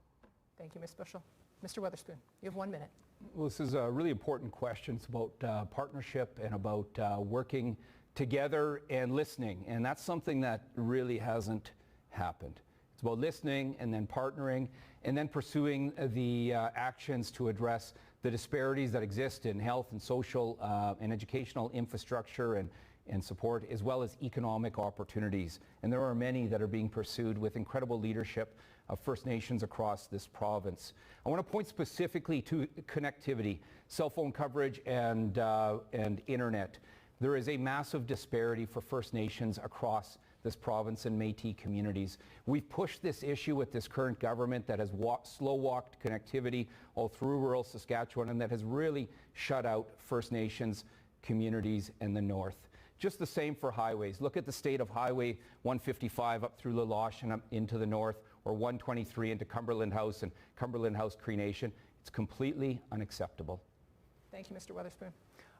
Thank you, Ms. Bushell. Mr. Weatherspoon, you have 1 minute. Well, this is a really important question. It's about partnership and about working together and listening, and that's something that really hasn't happened. It's about listening and then partnering and then pursuing the actions to address the disparities that exist in health and social and educational infrastructure and support, as well as economic opportunities. And there are many that are being pursued with incredible leadership of First Nations across this province. I want to point specifically to connectivity, cell phone coverage and internet. There is a massive disparity for First Nations across this province and Métis communities. We've pushed this issue with this current government that has slow-walked connectivity all through rural Saskatchewan and that has really shut out First Nations communities in the north. Just the same for highways. Look at the state of Highway 155 up through La Loche and up into the north, or 123 into Cumberland House and Cumberland House Cree Nation. It's completely unacceptable. Thank you, Mr. Weatherspoon.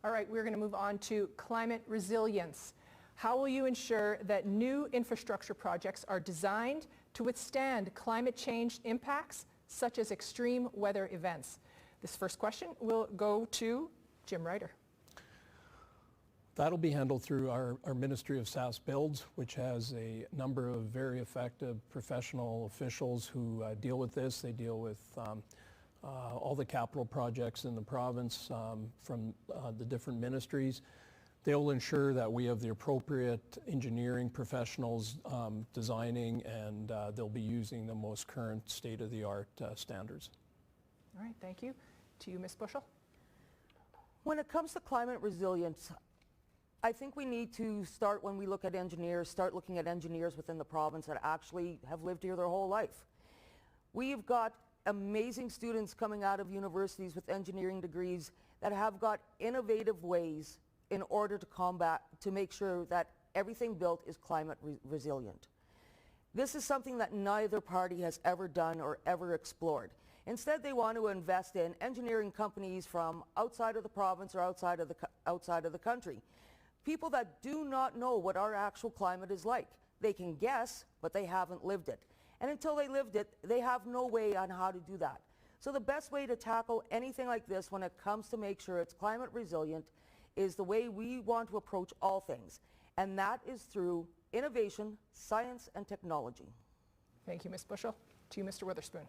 All right, we're going to move on to climate resilience. How will you ensure that new infrastructure projects are designed to withstand climate change impacts such as extreme weather events? This first question will go to Jim Ryder. That'll be handled through our Ministry of SAS Builds, which has a number of very effective professional officials who deal with this. They deal with all the capital projects in the province from the different ministries. They'll ensure that we have the appropriate engineering professionals designing, and they'll be using the most current state-of-the-art standards. All right, thank you. To you, Ms. Bushell. When it comes to climate resilience, I think we need to start, when we look at engineers, start looking at engineers within the province that actually have lived here their whole life. We've got amazing students coming out of universities with engineering degrees that have got innovative ways in order to make sure that everything built is climate resilient. This is something that neither party has ever done or ever explored. Instead, they want to invest in engineering companies from outside of the province or outside of the country. People that do not know what our actual climate is like. They can guess, but they haven't lived it. And until they lived it, they have no way on how to do that. So the best way to tackle anything like this when it comes to make sure it's climate resilient is the way we want to approach all things. And that is through innovation, science, and technology. Thank you, Ms. Bushell. To you, Mr. Witherspoon.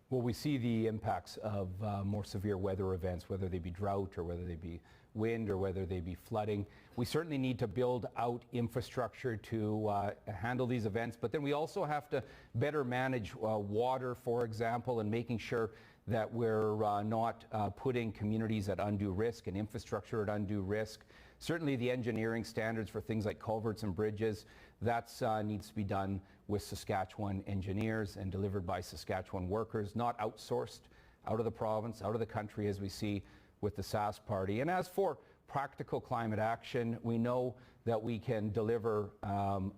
Well, we see the impacts of more severe weather events, whether they be drought or whether they be wind or whether they be flooding. We certainly need to build out infrastructure to handle these events, but then we also have to better manage water, for example, and making sure that we're not putting communities at undue risk and infrastructure at undue risk. Certainly the engineering standards for things like culverts and bridges, that needs to be done with Saskatchewan engineers and delivered by Saskatchewan workers, not outsourced out of the province, out of the country, as we see with the SAS party. And as for practical climate action, we know that we can deliver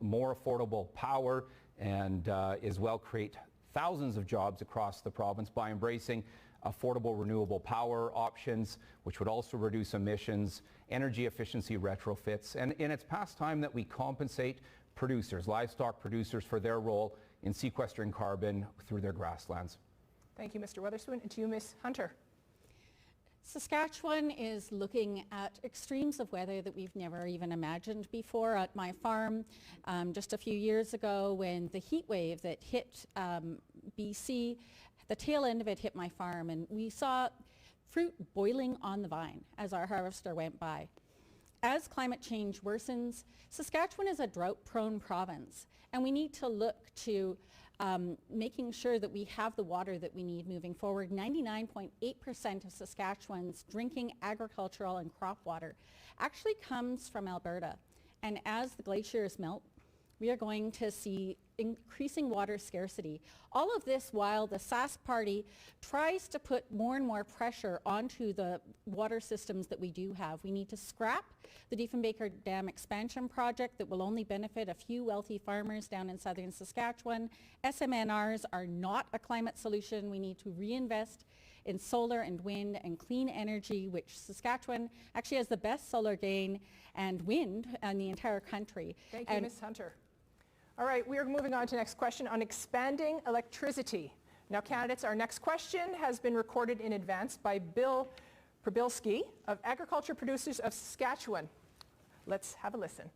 more affordable power and as well create thousands of jobs across the province by embracing affordable renewable power options, which would also reduce emissions, energy efficiency retrofits. And it's past time that we compensate producers, livestock producers, for their role in sequestering carbon through their grasslands. Thank you, Mr. Weatherspoon. And to you, Ms. Hunter. Saskatchewan is looking at extremes of weather that we've never even imagined before. At my farm, just a few years ago, when the heat wave that hit BC, the tail end of it hit my farm, and we saw fruit boiling on the vine as our harvester went by. As climate change worsens, Saskatchewan is a drought-prone province, and we need to look to making sure that we have the water that we need moving forward. 99.8% of Saskatchewan's drinking agricultural and crop water actually comes from Alberta. And as the glaciers melt, we are going to see increasing water scarcity. All of this while the SAS party tries to put more and more pressure onto the water systems that we do have. We need to scrap the Diefenbaker Dam expansion project that will only benefit a few wealthy farmers down in southern Saskatchewan. SMNRs are not a climate solution. We need to reinvest in solar and wind and clean energy, which Saskatchewan actually has the best solar gain and wind in the entire country. Thank you, Ms. Hunter. All right, we are moving on to the next question on expanding electricity. Now, candidates, our next question has been recorded in advance by Bill Probilski of Agriculture Producers of Saskatchewan. Let's have a listen.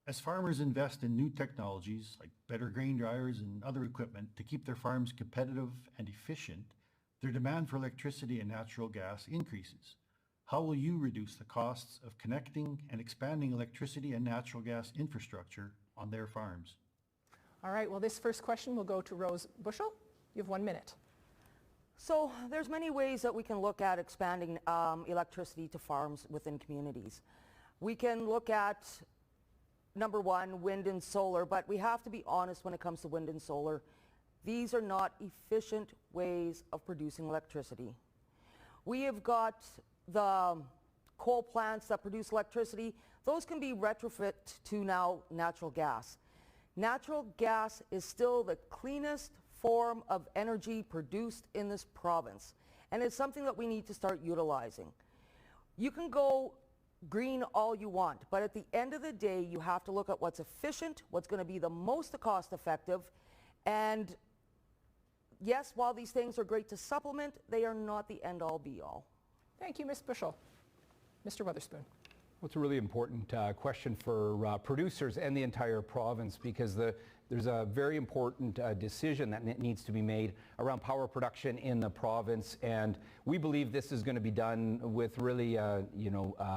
As farmers invest in new technologies like better grain dryers and other equipment to keep their farms competitive and efficient, their demand for electricity and natural gas increases. How will you reduce the costs of connecting and expanding electricity and natural gas infrastructure on their farms? All right, well, this first question will go to Rose Bushell. You have 1 minute. So there's many ways that we can look at expanding electricity to farms within communities. We can look at, number one, wind and solar, but we have to be honest when it comes to wind and solar. These are not efficient ways of producing electricity. We have got the coal plants that produce electricity. Those can be retrofit to now natural gas. Natural gas is still the cleanest form of energy produced in this province, and it's something that we need to start utilizing. You can go green all you want, but at the end of the day, you have to look at what's efficient, what's going to be the most cost effective, and yes, while these things are great to supplement, they are not the end-all be-all. Thank you, Ms. Bushell. Mr. Weatherspoon. Well, it's a really important question for producers and the entire province, because there's a very important decision that needs to be made around power production in the province, and we believe this is going to be done with really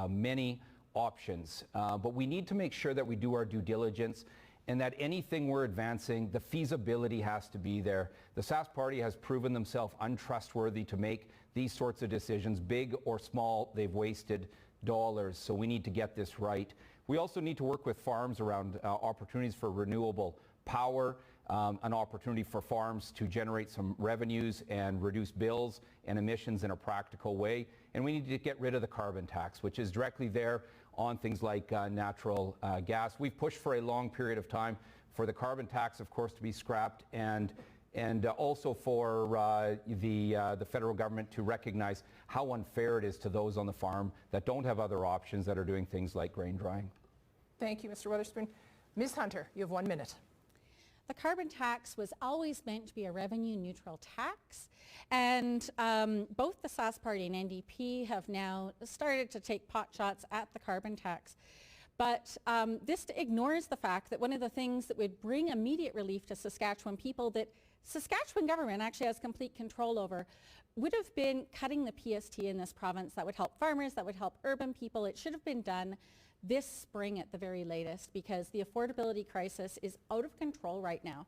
many options. But we need to make sure that we do our due diligence, and that anything we're advancing, the feasibility has to be there. The Sask Party has proven themselves untrustworthy to make these sorts of decisions, big or small. They've wasted dollars, so we need to get this right. We also need to work with farms around opportunities for renewable power, an opportunity for farms to generate some revenues and reduce bills and emissions in a practical way. And we need to get rid of the carbon tax, which is directly there on things like natural gas. We've pushed for a long period of time for the carbon tax, of course, to be scrapped, and also for the federal government to recognize how unfair it is to those on the farm that don't have other options, that are doing things like grain drying. Thank you, Mr. Weatherspoon. Ms. Hunter, you have 1 minute. The carbon tax was always meant to be a revenue-neutral tax, and both the Sask Party and NDP have now started to take pot shots at the carbon tax. But this ignores the fact that one of the things that would bring immediate relief to Saskatchewan people, that Saskatchewan government actually has complete control over, would have been cutting the PST in this province. That would help farmers, that would help urban people. It should have been done this spring at the very latest, because the affordability crisis is out of control right now.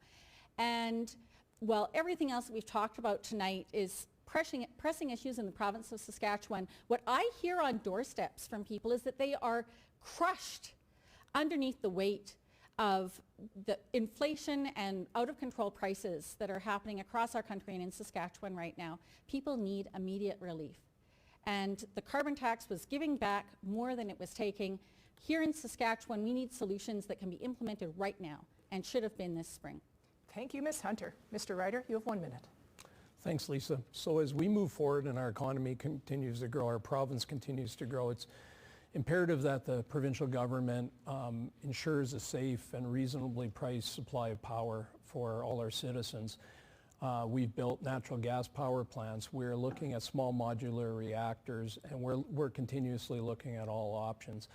And while everything else that we've talked about tonight is pressing issues in the province of Saskatchewan, what I hear on doorsteps from people is that they are crushed underneath the weight of the inflation and out of control prices that are happening across our country and in Saskatchewan right now. People need immediate relief. And the carbon tax was giving back more than it was taking. Here in Saskatchewan, we need solutions that can be implemented right now and should have been this spring. Thank you, Ms. Hunter. Mr. Ryder, you have 1 minute. Thanks, Lisa. So as we move forward and our economy continues to grow, our province continues to grow, it's imperative that the provincial government ensures a safe and reasonably priced supply of power for all our citizens. We've built natural gas power plants. We're looking at small modular reactors, and we're continuously looking at all options.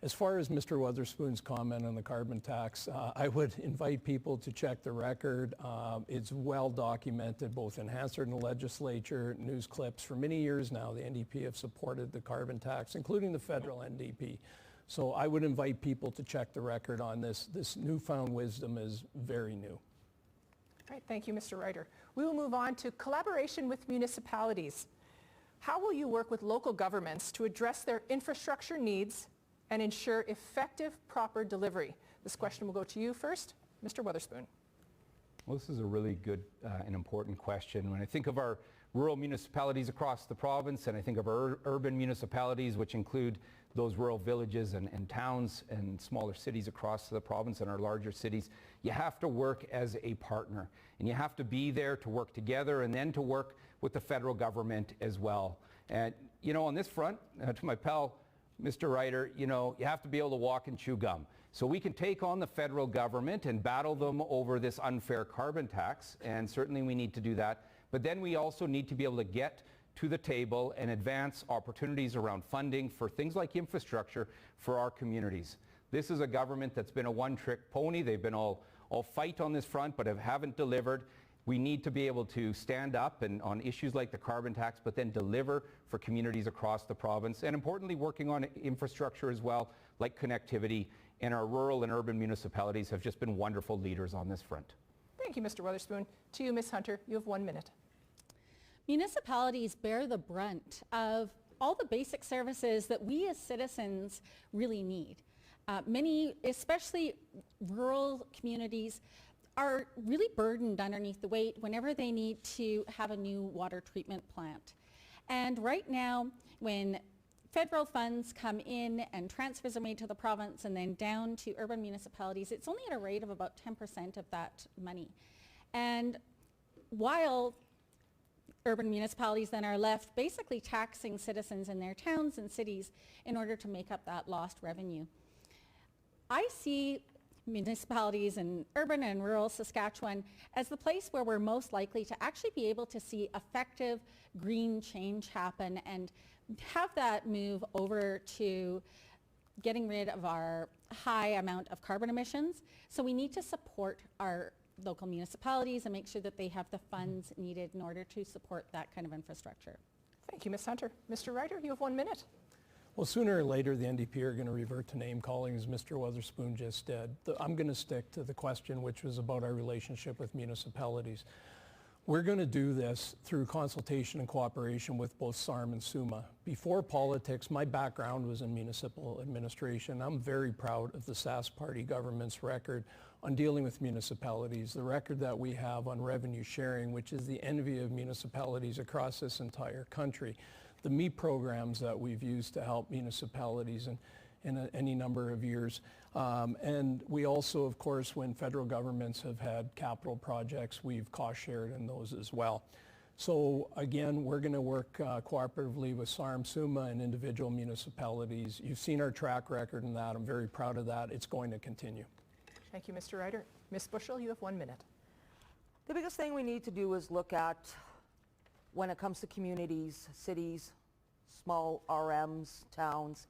As far as Mr. Weatherspoon's comment on the carbon tax, I would invite people to check the record. It's well documented both in Hansard and the legislature, news clips. For many years now, the NDP have supported the carbon tax, including the federal NDP. So I would invite people to check the record on this. This newfound wisdom is very new. All right, thank you, Mr. Ryder. We will move on to collaboration with municipalities. How will you work with local governments to address their infrastructure needs and ensure effective, proper delivery? This question will go to you first, Mr. Weatherspoon. Well, this is a really good and important question. When I think of our rural municipalities across the province, and I think of our urban municipalities, which include those rural villages and towns and smaller cities across the province and our larger cities, you have to work as a partner, and you have to be there to work together and then to work with the federal government as well. And on this front, to my pal, Mr. Ryder, you have to be able to walk and chew gum. So we can take on the federal government and battle them over this unfair carbon tax, and certainly we need to do that. But then we also need to be able to get to the table and advance opportunities around funding for things like infrastructure for our communities. This is a government that's been a one-trick pony. They've been all fight on this front, but haven't delivered. We need to be able to stand up and on issues like the carbon tax, but then deliver for communities across the province, and importantly, working on infrastructure as well, like connectivity, and our rural and urban municipalities have just been wonderful leaders on this front. Thank you, Mr. Weatherspoon. To you, Ms. Hunter, you have 1 minute. Municipalities bear the brunt of all the basic services that we as citizens really need. Many, especially rural communities, are really burdened underneath the weight whenever they need to have a new water treatment plant. And right now, when federal funds come in and transfers are made to the province and then down to urban municipalities, it's only at a rate of about 10% of that money. And while urban municipalities then are left basically taxing citizens in their towns and cities in order to make up that lost revenue. I see municipalities in urban and rural Saskatchewan as the place where we're most likely to actually be able to see effective green change happen and have that move over to getting rid of our high amount of carbon emissions. So we need to support our local municipalities and make sure that they have the funds needed in order to support that kind of infrastructure. Thank you, Ms. Hunter. Mr. Reiter, you have 1 minute. Well, sooner or later, the NDP are going to revert to name calling, as Mr. Weatherspoon just did. I'm going to stick to the question, which was about our relationship with municipalities. We're going to do this through consultation and cooperation with both SARM and SUMA. Before politics, my background was in municipal administration. I'm very proud of the Sask Party government's record on dealing with municipalities, the record that we have on revenue sharing, which is the envy of municipalities across this entire country. The MEEP programs that we've used to help municipalities in any number of years. And we also, of course, when federal governments have had capital projects, we've cost shared in those as well. So again, we're going to work cooperatively with SARM, SUMA, and individual municipalities. You've seen our track record in that. I'm very proud of that. It's going to continue. Thank you, Mr. Reiter. Ms. Bushell, you have 1 minute. The biggest thing we need to do is look at, when it comes to communities, cities, small RMs, towns,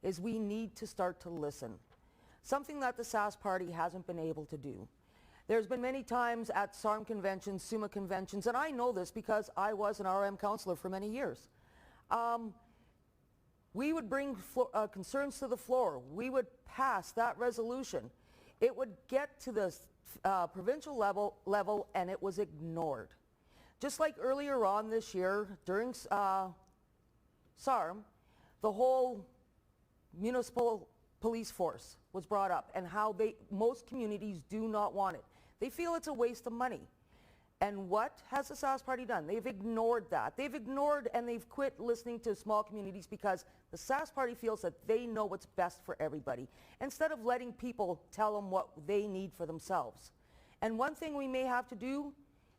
is we need to start to listen. Something that the Sask Party hasn't been able to do. There's been many times at SARM conventions, SUMA conventions, and I know this because I was an RM councillor for many years. We would bring concerns to the floor. We would pass that resolution. It would get to the provincial level and it was ignored. Just like earlier on this year during SARM, the whole municipal police force was brought up and how most communities do not want it. They feel it's a waste of money. And what has the Sask Party done? They've ignored that. They've ignored and they've quit listening to small communities because the Sask Party feels that they know what's best for everybody, instead of letting people tell them what they need for themselves. And one thing we may have to do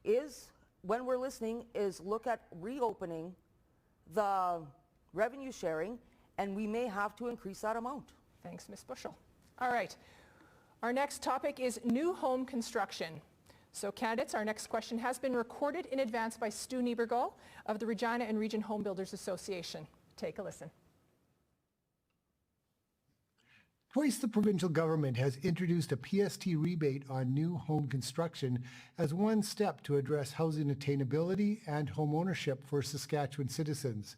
is, when we're listening, is look at reopening the revenue sharing, and we may have to increase that amount. Thanks, Ms. Bushell. All right. Our next topic is new home construction. So candidates, our next question has been recorded in advance by Stu Niebergall of the Regina and Region Home Builders Association. Take a listen. Twice the provincial government has introduced a PST rebate on new home construction as one step to address housing attainability and home ownership for Saskatchewan citizens.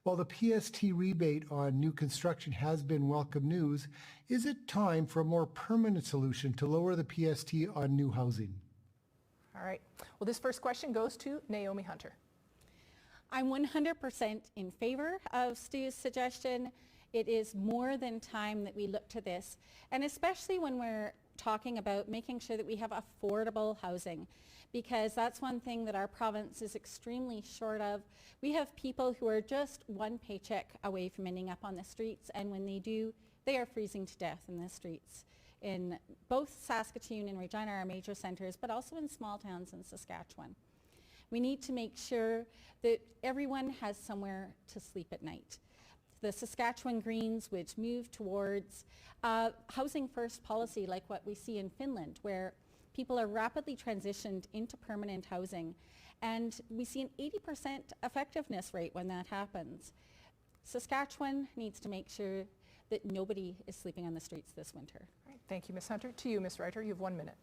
While the PST rebate on new construction has been welcome news, is it time for a more permanent solution to lower the PST on new housing? All right. Well, this first question goes to Naomi Hunter. I'm 100% in favor of Stu's suggestion. It is more than time that we look to this, and especially when we're talking about making sure that we have affordable housing, because that's one thing that our province is extremely short of. We have people who are just one paycheck away from ending up on the streets, and when they do, they are freezing to death in the streets in both Saskatoon and Regina, our major centres, but also in small towns in Saskatchewan. We need to make sure that everyone has somewhere to sleep at night. The Saskatchewan Greens, which move towards housing first policy like what we see in Finland, where people are rapidly transitioned into permanent housing, and we see an 80% effectiveness rate when that happens. Saskatchewan needs to make sure that nobody is sleeping on the streets this winter. All right. Thank you, Ms. Hunter. To you, Ms. Reiter, you have 1 minute.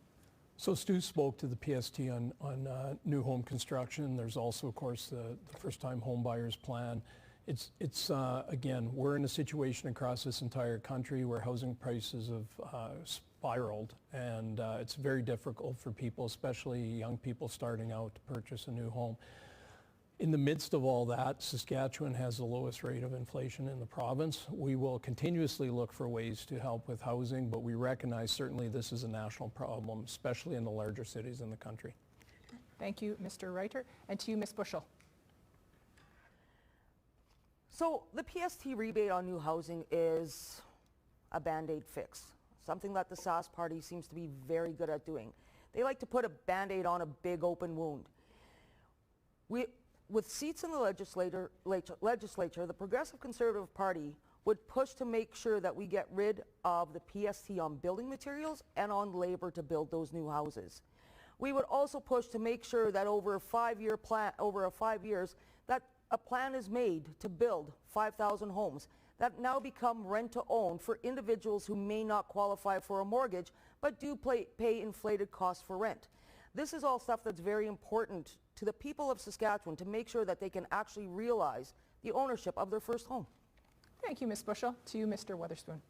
So Stu spoke to the PST on new home construction. There's also, of course, the first-time home buyers plan. It's again, we're in a situation across this entire country where housing prices have spiraled, and it's very difficult for people, especially young people starting out, to purchase a new home. In the midst of all that, Saskatchewan has the lowest rate of inflation in the province. We will continuously look for ways to help with housing, but we recognize certainly this is a national problem, especially in the larger cities in the country. Thank you, Mr. Reiter. And to you, Ms. Bushell. So the PST rebate on new housing is a Band-Aid fix, something that the Sask Party seems to be very good at doing. They like to put a Band-Aid on a big open wound. With seats in the legislature, the Progressive Conservative Party would push to make sure that we get rid of the PST on building materials and on labor to build those new houses. We would also push to make sure that over a 5-year plan, that a plan is made to build 5,000 homes that now become rent-to-own for individuals who may not qualify for a mortgage but do pay inflated costs for rent. This is all stuff that's very important to the people of Saskatchewan to make sure that they can actually realize the ownership of their first home. Thank you, Ms. Bushell. To you, Mr. Weatherspoon.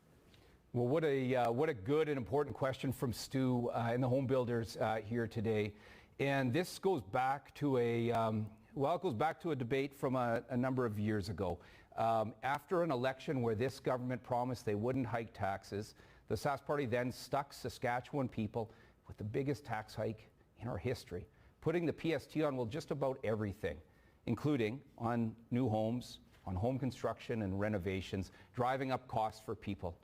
Well, what a good and important question from Stu and the home builders here today. And this goes back to a debate from a number of years ago. After an election where this government promised they wouldn't hike taxes, the Sask Party then stuck Saskatchewan people with the biggest tax hike in our history, putting the PST on, well, just about everything, including on new homes, on home construction and renovations, driving up costs for people.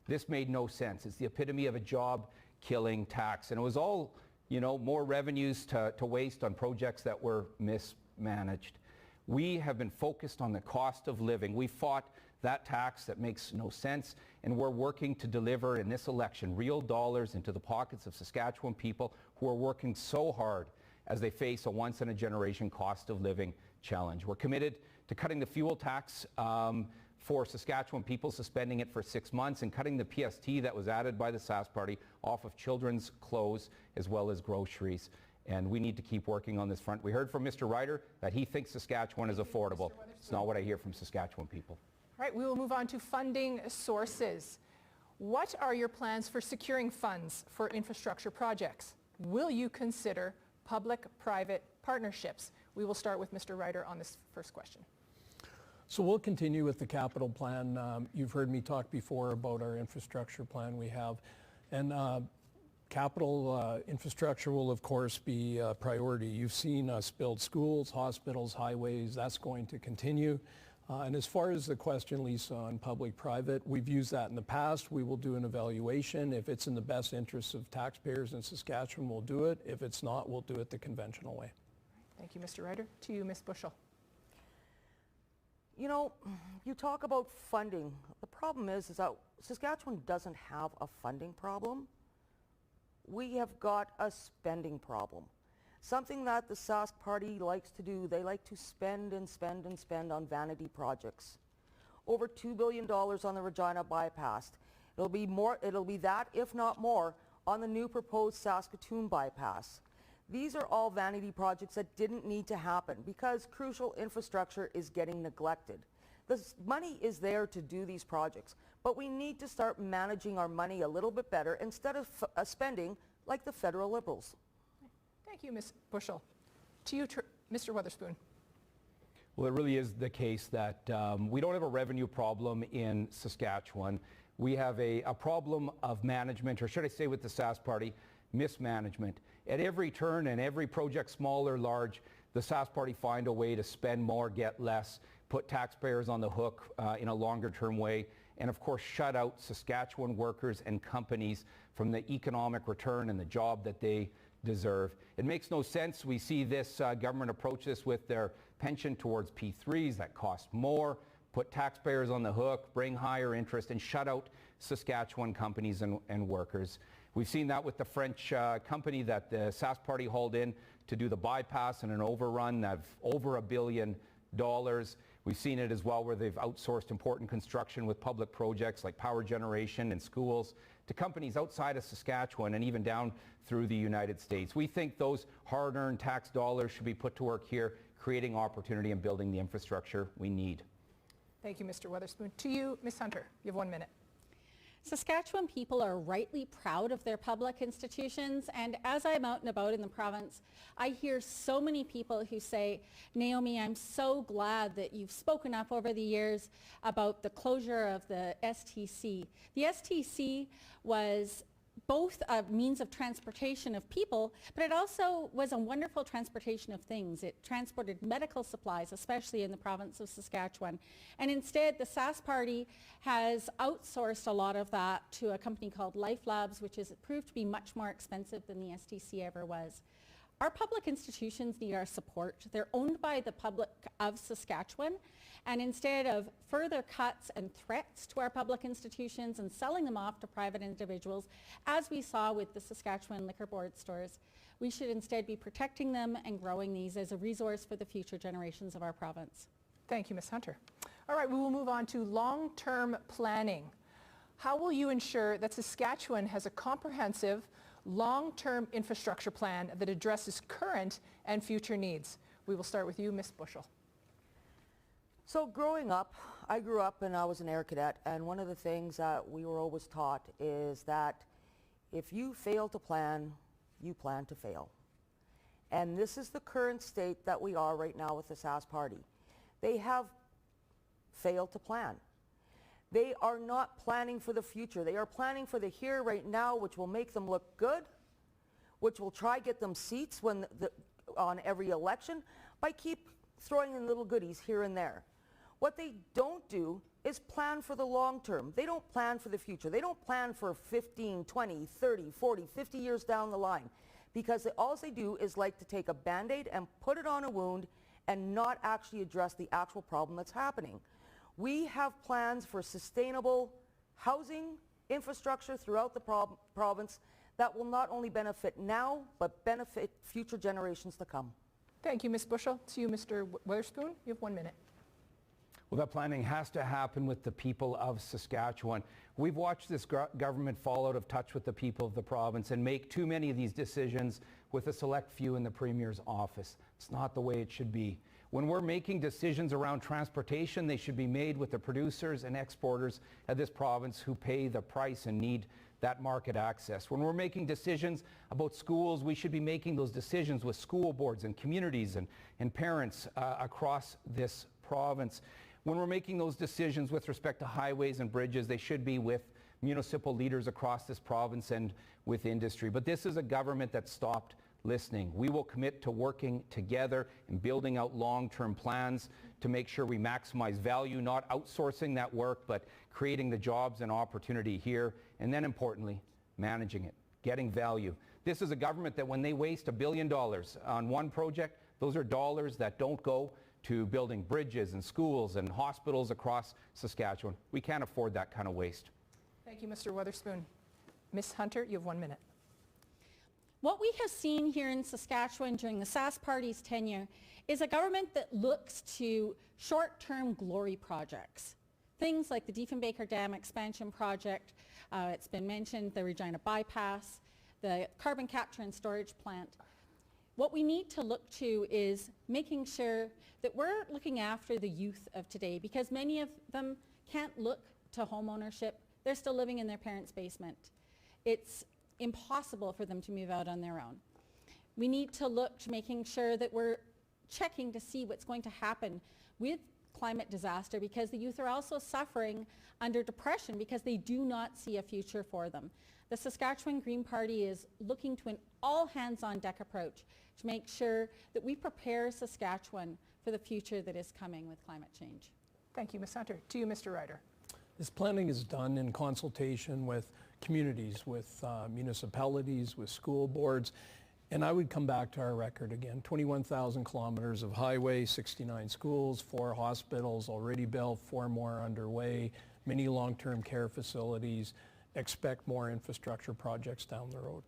This made no sense. It's the epitome of a job-killing tax. And it was all, more revenues to waste on projects that were mismanaged. We have been focused on the cost of living. We fought that tax that makes no sense, and we're working to deliver in this election real dollars into the pockets of Saskatchewan people who are working so hard as they face a once-in-a-generation cost of living challenge. We're committed to cutting the fuel tax for Saskatchewan people, suspending it for 6 months, and cutting the PST that was added by the Sask Party off of children's clothes as well as groceries. And we need to keep working on this front. We heard from Mr. Ryder that he thinks Saskatchewan is affordable. It's not what I hear from Saskatchewan people. All right, we will move on to funding sources. What are your plans for securing funds for infrastructure projects? Will you consider public-private partnerships? We will start with Mr. Ryder on this first question. So we'll continue with the capital plan. You've heard me talk before about our infrastructure plan we have. And capital infrastructure will, of course, be a priority. You've seen us build schools, hospitals, highways. That's going to continue. And as far as the question, Lisa, on public-private, we've used that in the past. We will do an evaluation. If it's in the best interests of taxpayers in Saskatchewan, we'll do it. If it's not, we'll do it the conventional way. Thank you, Mr. Ryder. To you, Ms. Bushell. You talk about funding. The problem is that Saskatchewan doesn't have a funding problem. We have got a spending problem. Something that the Sask Party likes to do. They like to spend and spend and spend on vanity projects. Over $2 billion on the Regina bypass. It'll be that, if not more, on the new proposed Saskatoon bypass. These are all vanity projects that didn't need to happen because crucial infrastructure is getting neglected. The money is there to do these projects, but we need to start managing our money a little bit better instead of spending like the federal Liberals. Thank you, Ms. Bushell. To you, Mr. Weatherspoon. Well, it really is the case that we don't have a revenue problem in Saskatchewan. We have a problem of management, or should I say with the Sask Party, mismanagement. At every turn and every project, small or large, the Sask Party find a way to spend more, get less, put taxpayers on the hook in a longer-term way, and of course shut out Saskatchewan workers and companies from the economic return and the job that they deserve. It makes no sense. We see this government approach this with their pension towards P3s that cost more, put taxpayers on the hook, bring higher interest, and shut out Saskatchewan companies and workers. We've seen that with the French company that the Sask Party hauled in to do the bypass and an overrun of over $1 billion. We've seen it as well where they've outsourced important construction with public projects like power generation and schools to companies outside of Saskatchewan and even down through the United States. We think those hard-earned tax dollars should be put to work here, creating opportunity and building the infrastructure we need. Thank you, Mr. Weatherspoon. To you, Ms. Hunter. You have 1 minute. Saskatchewan people are rightly proud of their public institutions, and as I'm out and about in the province, I hear so many people who say, Naomi, I'm so glad that you've spoken up over the years about the closure of the STC. The STC was both a means of transportation of people, but it also was a wonderful transportation of things. It transported medical supplies, especially in the province of Saskatchewan. And instead, the Sask Party has outsourced a lot of that to a company called Life Labs, which has proved to be much more expensive than the STC ever was. Our public institutions need our support. They're owned by the public of Saskatchewan, and instead of further cuts and threats to our public institutions and selling them off to private individuals, as we saw with the Saskatchewan Liquor Board stores, we should instead be protecting them and growing these as a resource for the future generations of our province. Thank you, Ms. Hunter. All right, we will move on to long-term planning. How will you ensure that Saskatchewan has a comprehensive long-term infrastructure plan that addresses current and future needs? We will start with you, Ms. Bushell. So growing up, I grew up and I was an air cadet, and one of the things that we were always taught is that if you fail to plan, you plan to fail. And this is the current state that we are right now with the Sask Party. They have failed to plan. They are not planning for the future. They are planning for the here right now, which will make them look good, which will try get them seats when on every election by keep throwing in little goodies here and there. What they don't do is plan for the long term. They don't plan for the future. They don't plan for 15, 20, 30, 40, 50 years down the line, because all they do is like to take a Band-Aid and put it on a wound and not actually address the actual problem that's happening. We have plans for sustainable housing infrastructure throughout the province that will not only benefit now, but benefit future generations to come. Thank you, Ms. Bushell. To you, Mr. Weatherspoon. You have 1 minute. Well, that planning has to happen with the people of Saskatchewan. We've watched this government fall out of touch with the people of the province and make too many of these decisions with a select few in the Premier's office. It's not the way it should be. When we're making decisions around transportation, they should be made with the producers and exporters of this province who pay the price and need that market access. When we're making decisions about schools, we should be making those decisions with school boards and communities and parents across this province. When we're making those decisions with respect to highways and bridges, they should be with municipal leaders across this province and with industry. But this is a government that stopped listening. We will commit to working together and building out long-term plans to make sure we maximize value, not outsourcing that work, but creating the jobs and opportunity here, and then importantly, managing it, getting value. This is a government that when they waste $1 billion on one project, those are dollars that don't go to building bridges and schools and hospitals across Saskatchewan. We can't afford that kind of waste. Thank you, Mr. Weatherspoon. Ms. Hunter, you have 1 minute. What we have seen here in Saskatchewan during the Sask Party's tenure is a government that looks to short-term glory projects. Things like the Diefenbaker Dam expansion project, it's been mentioned, the Regina bypass, the carbon capture and storage plant. What we need to look to is making sure that we're looking after the youth of today, because many of them can't look to home ownership. They're still living in their parents' basement. It's impossible for them to move out on their own. We need to look to making sure that we're checking to see what's going to happen with climate disaster, because the youth are also suffering under depression because they do not see a future for them. The Saskatchewan Green Party is looking to an all-hands-on-deck approach to make sure that we prepare Saskatchewan for the future that is coming with climate change. Thank you, Ms. Hunter. To you, Mr. Ryder. This planning is done in consultation with communities, with municipalities, with school boards. And I would come back to our record again. 21,000 kilometers of highway, 69 schools, 4 hospitals already built, 4 more underway, many long-term care facilities. Expect more infrastructure projects down the road.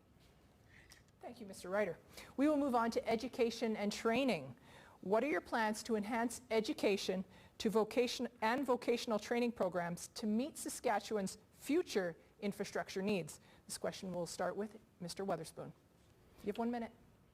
Thank you, Mr. Ryder. We will move on to education and training. What are your plans to enhance education to vocational training programs to meet Saskatchewan's future infrastructure needs? This question will start with Mr. Weatherspoon. You have 1 minute.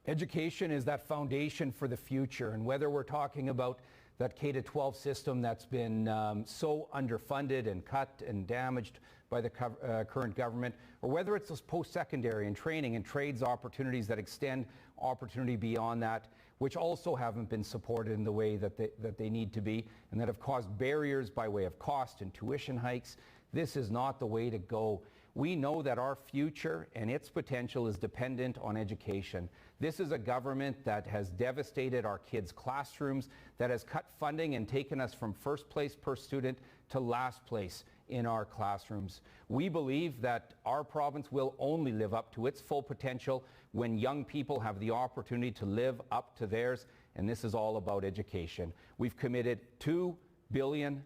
Education is that foundation for the future, and whether we're talking about that K-12 system that's been so underfunded and cut and damaged by the current government, or whether it's those post-secondary and training and trades opportunities that extend opportunity beyond that, which also haven't been supported in the way that they need to be, and that have caused barriers by way of cost and tuition hikes. This is not the way to go. We know that our future and its potential is dependent on education. This is a government that has devastated our kids' classrooms, that has cut funding and taken us from first place per student to last place in our classrooms. We believe that our province will only live up to its full potential when young people have the opportunity to live up to theirs, and this is all about education. We've committed $2 billion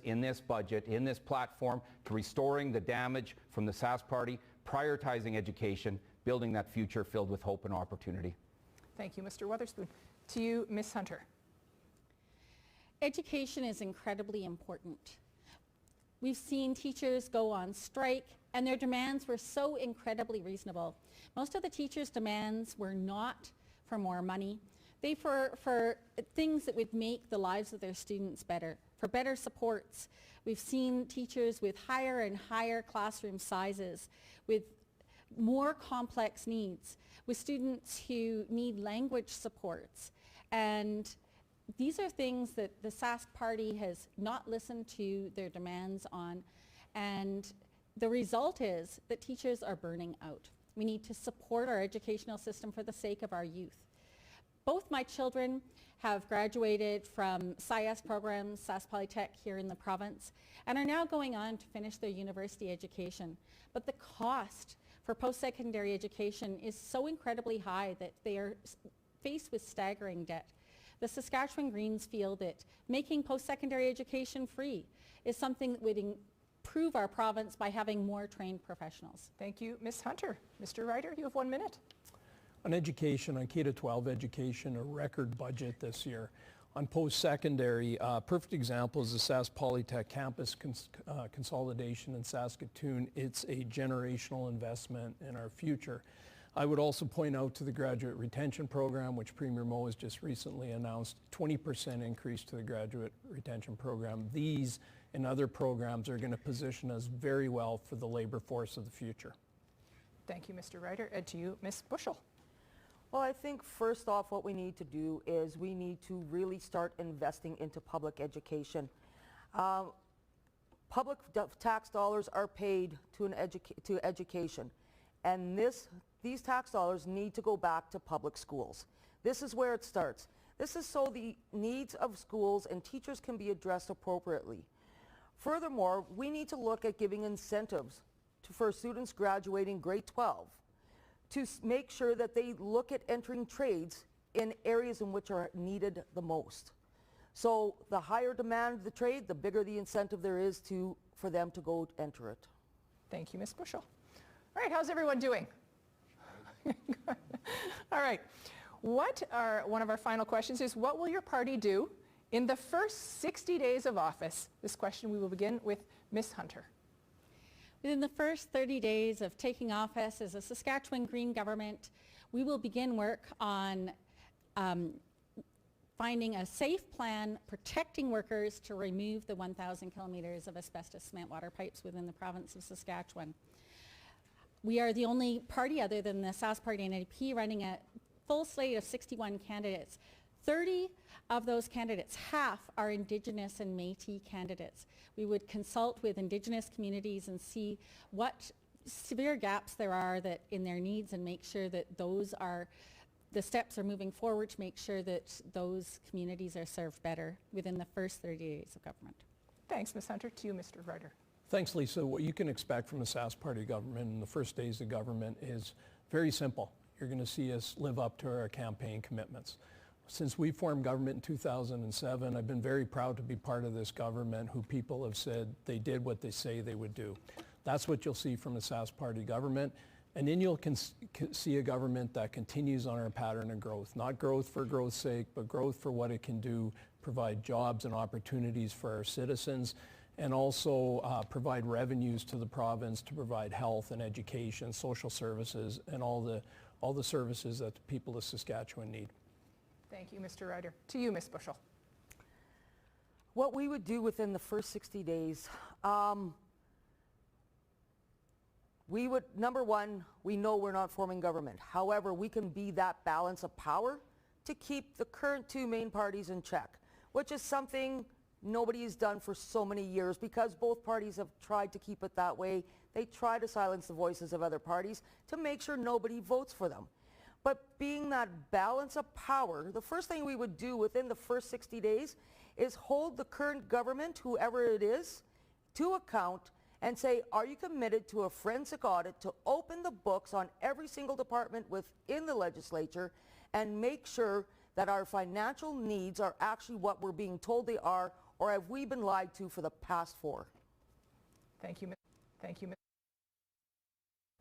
in this budget, in this platform, to restoring the damage from the Sask Party, prioritizing education, building that future filled with hope and opportunity. Thank you, Mr. Weatherspoon. To you, Ms. Hunter. Education is incredibly important. We've seen teachers go on strike, and their demands were so incredibly reasonable. Most of the teachers' demands were not for more money. They for things that would make the lives of their students better, for better supports. We've seen teachers with higher and higher classroom sizes, with more complex needs, with students who need language supports. And these are things that the Sask Party has not listened to their demands on. And the result is that teachers are burning out. We need to support our educational system for the sake of our youth. Both my children have graduated from SciS programs, Sask Polytech here in the province, and are now going on to finish their university education. But the cost for post-secondary education is so incredibly high that they are faced with staggering debt. The Saskatchewan Greens feel that making post-secondary education free is something that would improve our province by having more trained professionals. Thank you, Ms. Hunter. Mr. Ryder, you have 1 minute. On education, on K-12 education, a record budget this year. On post-secondary, perfect example is the Sask Polytech campus consolidation in Saskatoon. It's a generational investment in our future. I would also point out to the graduate retention program, which Premier Moe has just recently announced, 20% increase to the graduate retention program. These and other programs are going to position us very well for the labor force of the future. Thank you, Mr. Ryder. And to you, Ms. Bushell. Well, I think first off what we need to do is we need to really start investing into public education. Public tax dollars are paid to education, and these tax dollars need to go back to public schools. This is where it starts. This is so the needs of schools and teachers can be addressed appropriately. Furthermore, we need to look at giving incentives for students graduating grade 12 to make sure that they look at entering trades in areas in which are needed the most. So the higher demand of the trade, the bigger the incentive there is for them to go enter it. Thank you, Ms. Bushell. All right, how's everyone doing? All right, one of our final questions is, what will your party do in the first 60 days of office? This question we will begin with Ms. Hunter. Within the first 30 days of taking office as a Saskatchewan Green government, we will begin work on finding a safe plan protecting workers to remove the 1,000 kilometres of asbestos cement water pipes within the province of Saskatchewan. We are the only party other than the Sask Party NDP running a full slate of 61 candidates. 30 of those candidates, half are Indigenous and Métis candidates. We would consult with Indigenous communities and see what severe gaps there are in their needs and make sure that the steps are moving forward to make sure that those communities are served better within the first 30 days of government. Thanks, Ms. Hunter. To you, Mr. Ryder. Thanks, Lisa. What you can expect from the Sask Party government in the first days of government is very simple. You're going to see us live up to our campaign commitments. Since we formed government in 2007, I've been very proud to be part of this government who people have said they did what they say they would do. That's what you'll see from a Sask Party government. And then you'll see a government that continues on our pattern of growth. Not growth for growth's sake, but growth for what it can do, provide jobs and opportunities for our citizens, and also provide revenues to the province to provide health and education, social services, and all the services that the people of Saskatchewan need. Thank you, Mr. Ryder. To you, Ms. Bushell. What we would do within the first 60 days, we would, number one, we know we're not forming government. However, we can be that balance of power to keep the current two main parties in check, which is something nobody has done for so many years, because both parties have tried to keep it that way. They try to silence the voices of other parties to make sure nobody votes for them. But being that balance of power, the first thing we would do within the first 60 days is hold the current government, whoever it is, to account and say, are you committed to a forensic audit to open the books on every single department within the legislature and make sure that our financial needs are actually what we're being told they are, or have we been lied to for the past 4? Thank you. Thank you.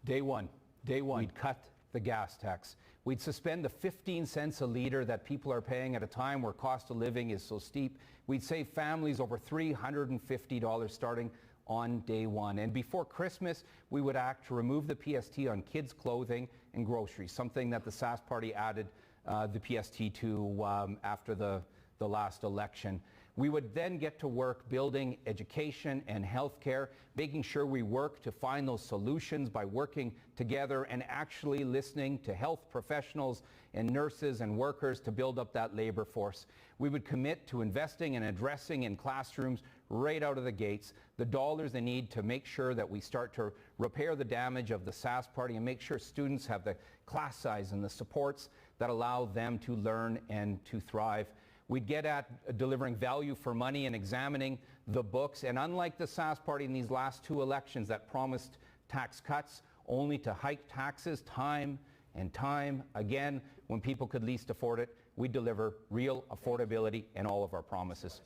Day one, we'd cut the gas tax. We'd suspend the 15 cents a litre that people are paying at a time where cost of living is so steep. We'd save families over $350 starting on day one. And before Christmas, we would act to remove the PST on kids' clothing and groceries, something that the Sask Party added the PST to after the last election. We would then get to work building education and healthcare, making sure we work to find those solutions by working together and actually listening to health professionals and nurses and workers to build up that labor force. We would commit to investing and addressing in classrooms right out of the gates the dollars they need to make sure that we start to repair the damage of the Sask Party and make sure students have the class size and the supports that allow them to learn and to thrive. We'd get at delivering value for money and examining the books. And unlike the Sask Party in these last 2 elections that promised tax cuts, only to hike taxes time and time again when people could least afford it, we deliver real affordability in all of our promises.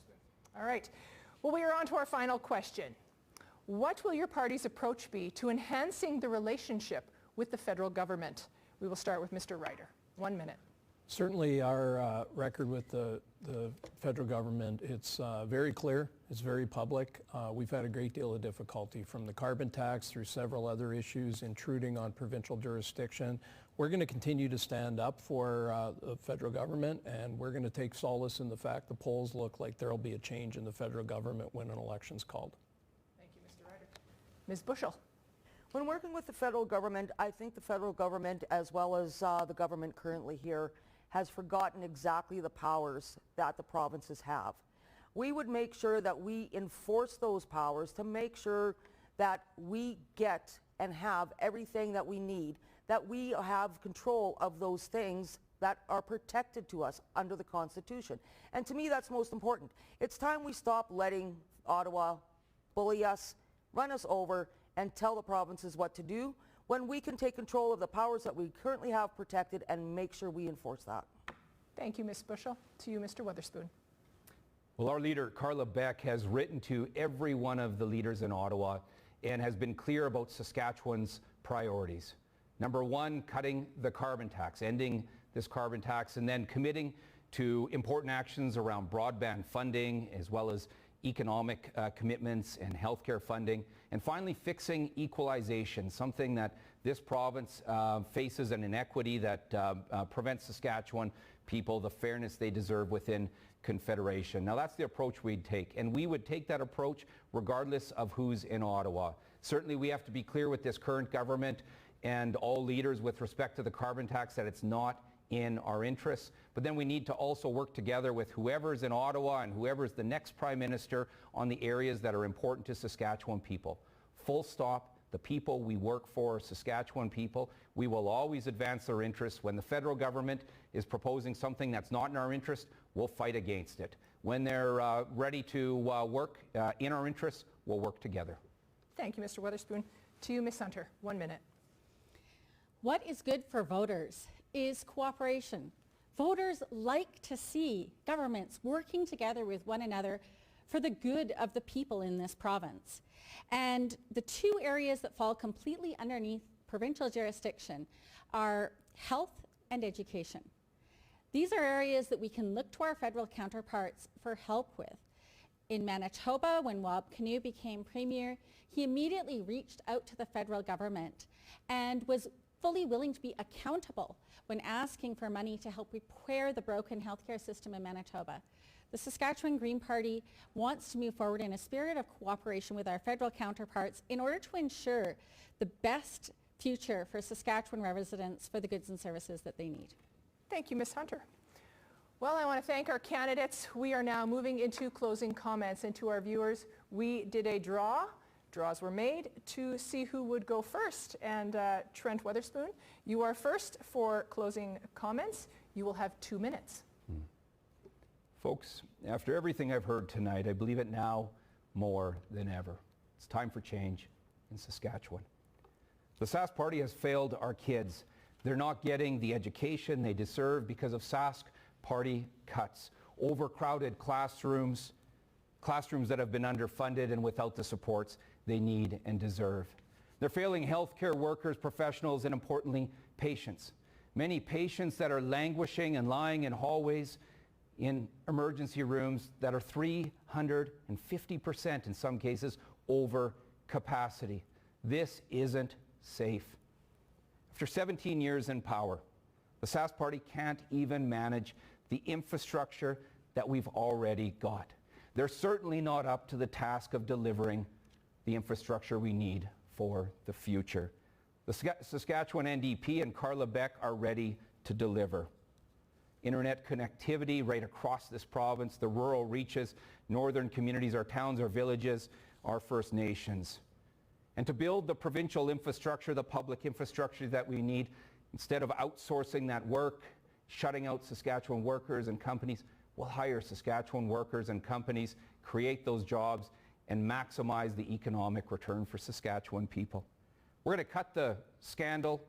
All right. Well, we are on to our final question. What will your party's approach be to enhancing the relationship with the federal government? We will start with Mr. Ryder. 1 minute. Certainly our record with the federal government, it's very clear, it's very public. We've had a great deal of difficulty from the carbon tax through several other issues intruding on provincial jurisdiction. We're going to continue to stand up for the federal government, and we're going to take solace in the fact the polls look like there will be a change in the federal government when an election's called. Thank you, Mr. Ryder. Ms. Bushell. When working with the federal government, I think the federal government, as well as the government currently here, has forgotten exactly the powers that the provinces have. We would make sure that we enforce those powers to make sure that we get and have everything that we need, that we have control of those things that are protected to us under the Constitution. And to me, that's most important. It's time we stop letting Ottawa bully us, run us over, and tell the provinces what to do, when we can take control of the powers that we currently have protected and make sure we enforce that. Thank you, Ms. Bushell. To you, Mr. Weatherspoon. Well, our leader, Carla Beck, has written to every one of the leaders in Ottawa and has been clear about Saskatchewan's priorities. Number 1, cutting the carbon tax, ending this carbon tax, and then committing to important actions around broadband funding, as well as economic commitments and healthcare funding, and finally fixing equalization, something that this province faces an inequity that prevents Saskatchewan people the fairness they deserve within Confederation. Now that's the approach we'd take, and we would take that approach regardless of who's in Ottawa. Certainly we have to be clear with this current government and all leaders with respect to the carbon tax that it's not in our interests, but then we need to also work together with whoever's in Ottawa and whoever's the next Prime Minister on the areas that are important to Saskatchewan people. Full stop. The people we work for, Saskatchewan people, we will always advance their interests. When the federal government is proposing something that's not in our interest, we'll fight against it. When they're ready to work in our interests, we'll work together. Thank you, Mr. Weatherspoon. To you, Ms. Hunter, 1 minute. What is good for voters is cooperation. Voters like to see governments working together with one another for the good of the people in this province. And the 2 areas that fall completely underneath provincial jurisdiction are health and education. These are areas that we can look to our federal counterparts for help with. In Manitoba, when Wab Kinew became Premier, he immediately reached out to the federal government and was fully willing to be accountable when asking for money to help repair the broken healthcare system in Manitoba. The Saskatchewan Green Party wants to move forward in a spirit of cooperation with our federal counterparts in order to ensure the best future for Saskatchewan residents for the goods and services that they need. Thank you, Ms. Hunter. Well, I want to thank our candidates. We are now moving into closing comments. And to our viewers, we did a draw. Draws were made to see who would go first. And Trent Weatherspoon, you are first for closing comments. You will have 2 minutes. Folks, after everything I've heard tonight, I believe it now more than ever. It's time for change in Saskatchewan. The Sask Party has failed our kids. They're not getting the education they deserve because of Sask Party cuts. Overcrowded classrooms that have been underfunded and without the supports they need and deserve. They're failing healthcare workers, professionals, and importantly, patients. Many patients that are languishing and lying in hallways in emergency rooms that are 350% in some cases over capacity. This isn't safe. After 17 years in power, the Sask Party can't even manage the infrastructure that we've already got. They're certainly not up to the task of delivering the infrastructure we need for the future. The Saskatchewan NDP and Carla Beck are ready to deliver. Internet connectivity right across this province, the rural reaches, northern communities, our towns, our villages, our First Nations. And to build the provincial infrastructure, the public infrastructure that we need, instead of outsourcing that work, shutting out Saskatchewan workers and companies, we'll hire Saskatchewan workers and companies, create those jobs, and maximize the economic return for Saskatchewan people. We're going to cut the scandal,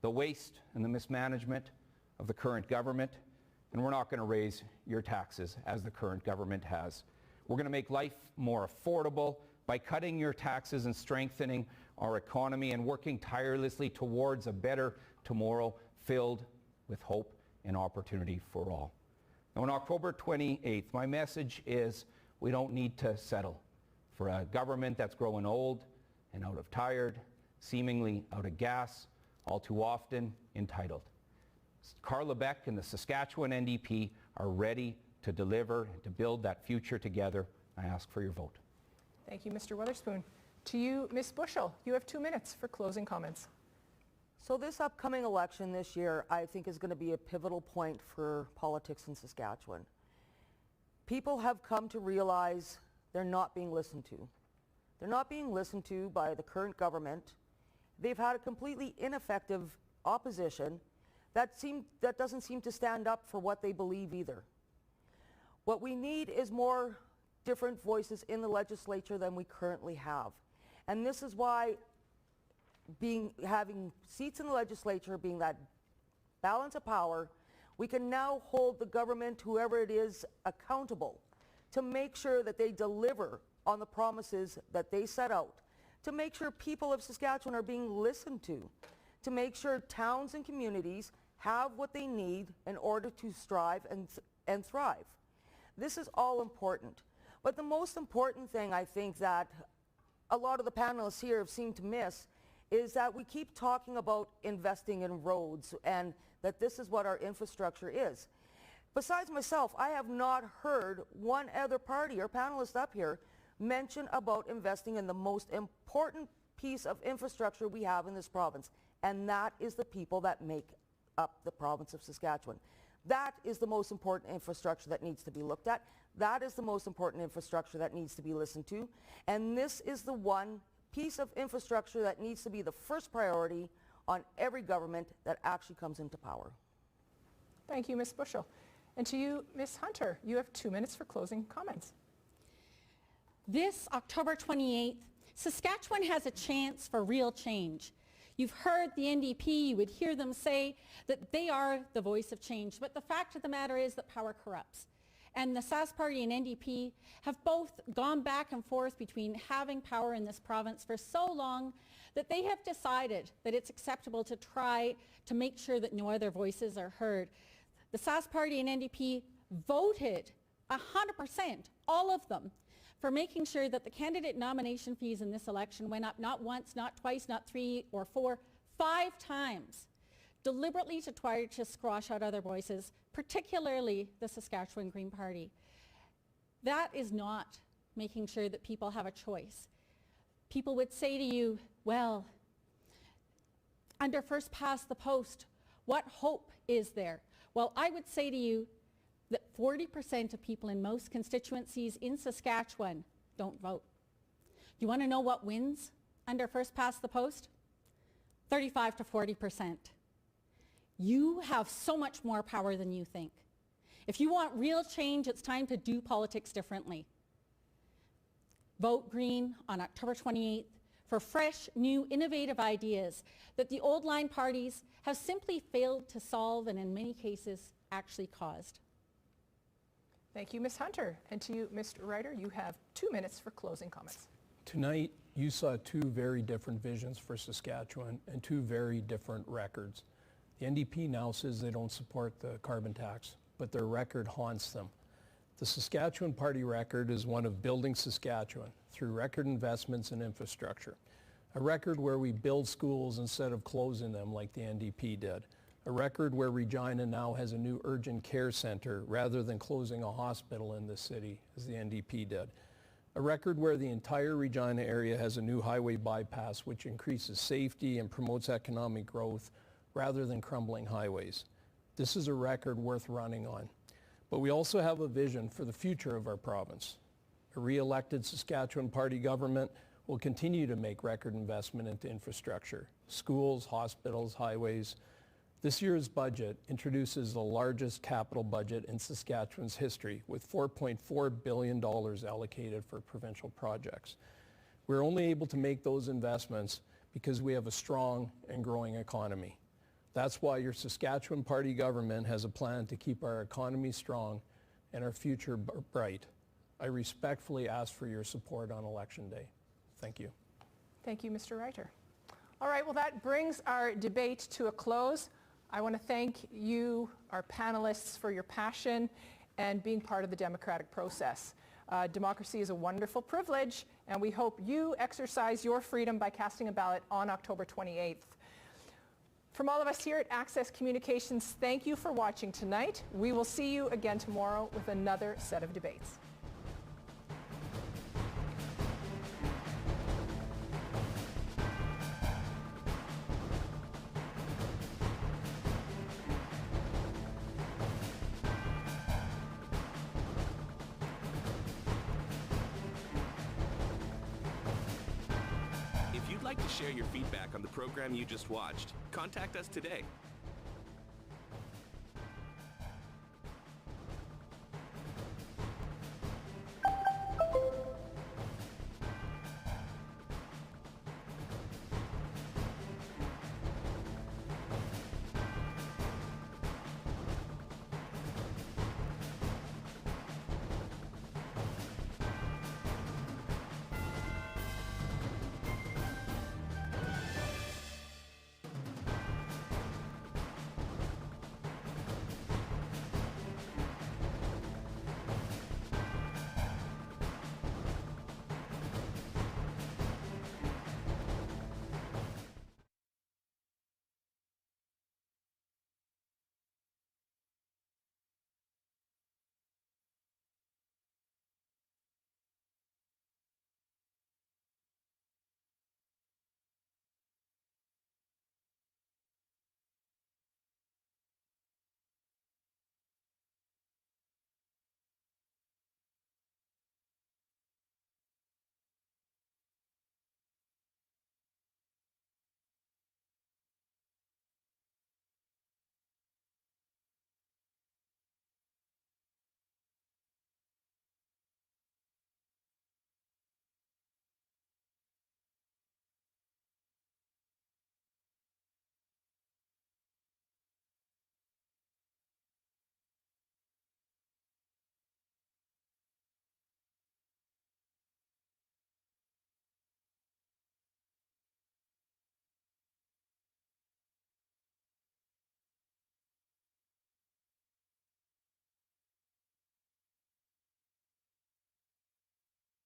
the waste, and the mismanagement of the current government, and we're not going to raise your taxes as the current government has. We're going to make life more affordable by cutting your taxes and strengthening our economy and working tirelessly towards a better tomorrow filled with hope and opportunity for all. Now, on October 28th, my message is we don't need to settle for a government that's growing old and out of tired, seemingly out of gas, all too often entitled. Carla Beck and the Saskatchewan NDP are ready to deliver and to build that future together. I ask for your vote. Thank you, Mr. Weatherspoon. To you, Ms. Bushell, you have 2 minutes for closing comments. So this upcoming election this year, I think, is going to be a pivotal point for politics in Saskatchewan. People have come to realize they're not being listened to. They're not being listened to by the current government. They've had a completely ineffective opposition that doesn't seem to stand up for what they believe either. What we need is more different voices in the legislature than we currently have. And this is why having seats in the legislature, being that balance of power, we can now hold the government, whoever it is, accountable to make sure that they deliver on the promises that they set out, to make sure people of Saskatchewan are being listened to make sure towns and communities have what they need in order to strive and thrive. This is all important. But the most important thing I think that a lot of the panelists here have seemed to miss is that we keep talking about investing in roads and that this is what our infrastructure is. Besides myself, I have not heard one other party or panelist up here mention about investing in the most important piece of infrastructure we have in this province, and that is the people that make up the province of Saskatchewan. That is the most important infrastructure that needs to be looked at. That is the most important infrastructure that needs to be listened to. And this is the one piece of infrastructure that needs to be the first priority on every government that actually comes into power. Thank you, Ms. Bushell. And to you, Ms. Hunter, you have 2 minutes for closing comments. This October 28th, Saskatchewan has a chance for real change. You've heard the NDP, you would hear them say that they are the voice of change, but the fact of the matter is that power corrupts. And the Sask Party and NDP have both gone back and forth between having power in this province for so long that they have decided that it's acceptable to try to make sure that no other voices are heard. The Sask Party and NDP voted 100%, all of them, for making sure that the candidate nomination fees in this election went up not once, not twice, not 3 or 4, 5 times, deliberately to try to squash out other voices, particularly the Saskatchewan Green Party. That is not making sure that people have a choice. People would say to you, well, under first past the post, what hope is there? Well, I would say to you, that 40% of people in most constituencies in Saskatchewan don't vote. Do you want to know what wins under first past the post? 35 to 40%. You have so much more power than you think. If you want real change, it's time to do politics differently. Vote Green on October 28th for fresh, new, innovative ideas that the old line parties have simply failed to solve and in many cases actually caused. Thank you, Ms. Hunter. And to you, Mr. Ryder, you have 2 minutes for closing comments. Tonight, you saw two very different visions for Saskatchewan and two very different records. The NDP now says they don't support the carbon tax, but their record haunts them. The Saskatchewan Party record is one of building Saskatchewan through record investments in infrastructure. A record where we build schools instead of closing them like the NDP did. A record where Regina now has a new urgent care center rather than closing a hospital in the city as the NDP did. A record where the entire Regina area has a new highway bypass which increases safety and promotes economic growth rather than crumbling highways. This is a record worth running on. But we also have a vision for the future of our province. A re-elected Saskatchewan Party government will continue to make record investment into infrastructure, schools, hospitals, highways. This year's budget introduces the largest capital budget in Saskatchewan's history with $4.4 billion allocated for provincial projects. We're only able to make those investments because we have a strong and growing economy. That's why your Saskatchewan Party government has a plan to keep our economy strong and our future bright. I respectfully ask for your support on Election Day. Thank you. Thank you, Mr. Ryder. All right, well, that brings our debate to a close. I want to thank you, our panelists, for your passion and being part of the democratic process. Democracy is a wonderful privilege, and we hope you exercise your freedom by casting a ballot on October 28th. From all of us here at Access Communications, thank you for watching tonight. We will see you again tomorrow with another set of debates. If you'd like to share your feedback on the program you just watched, contact us today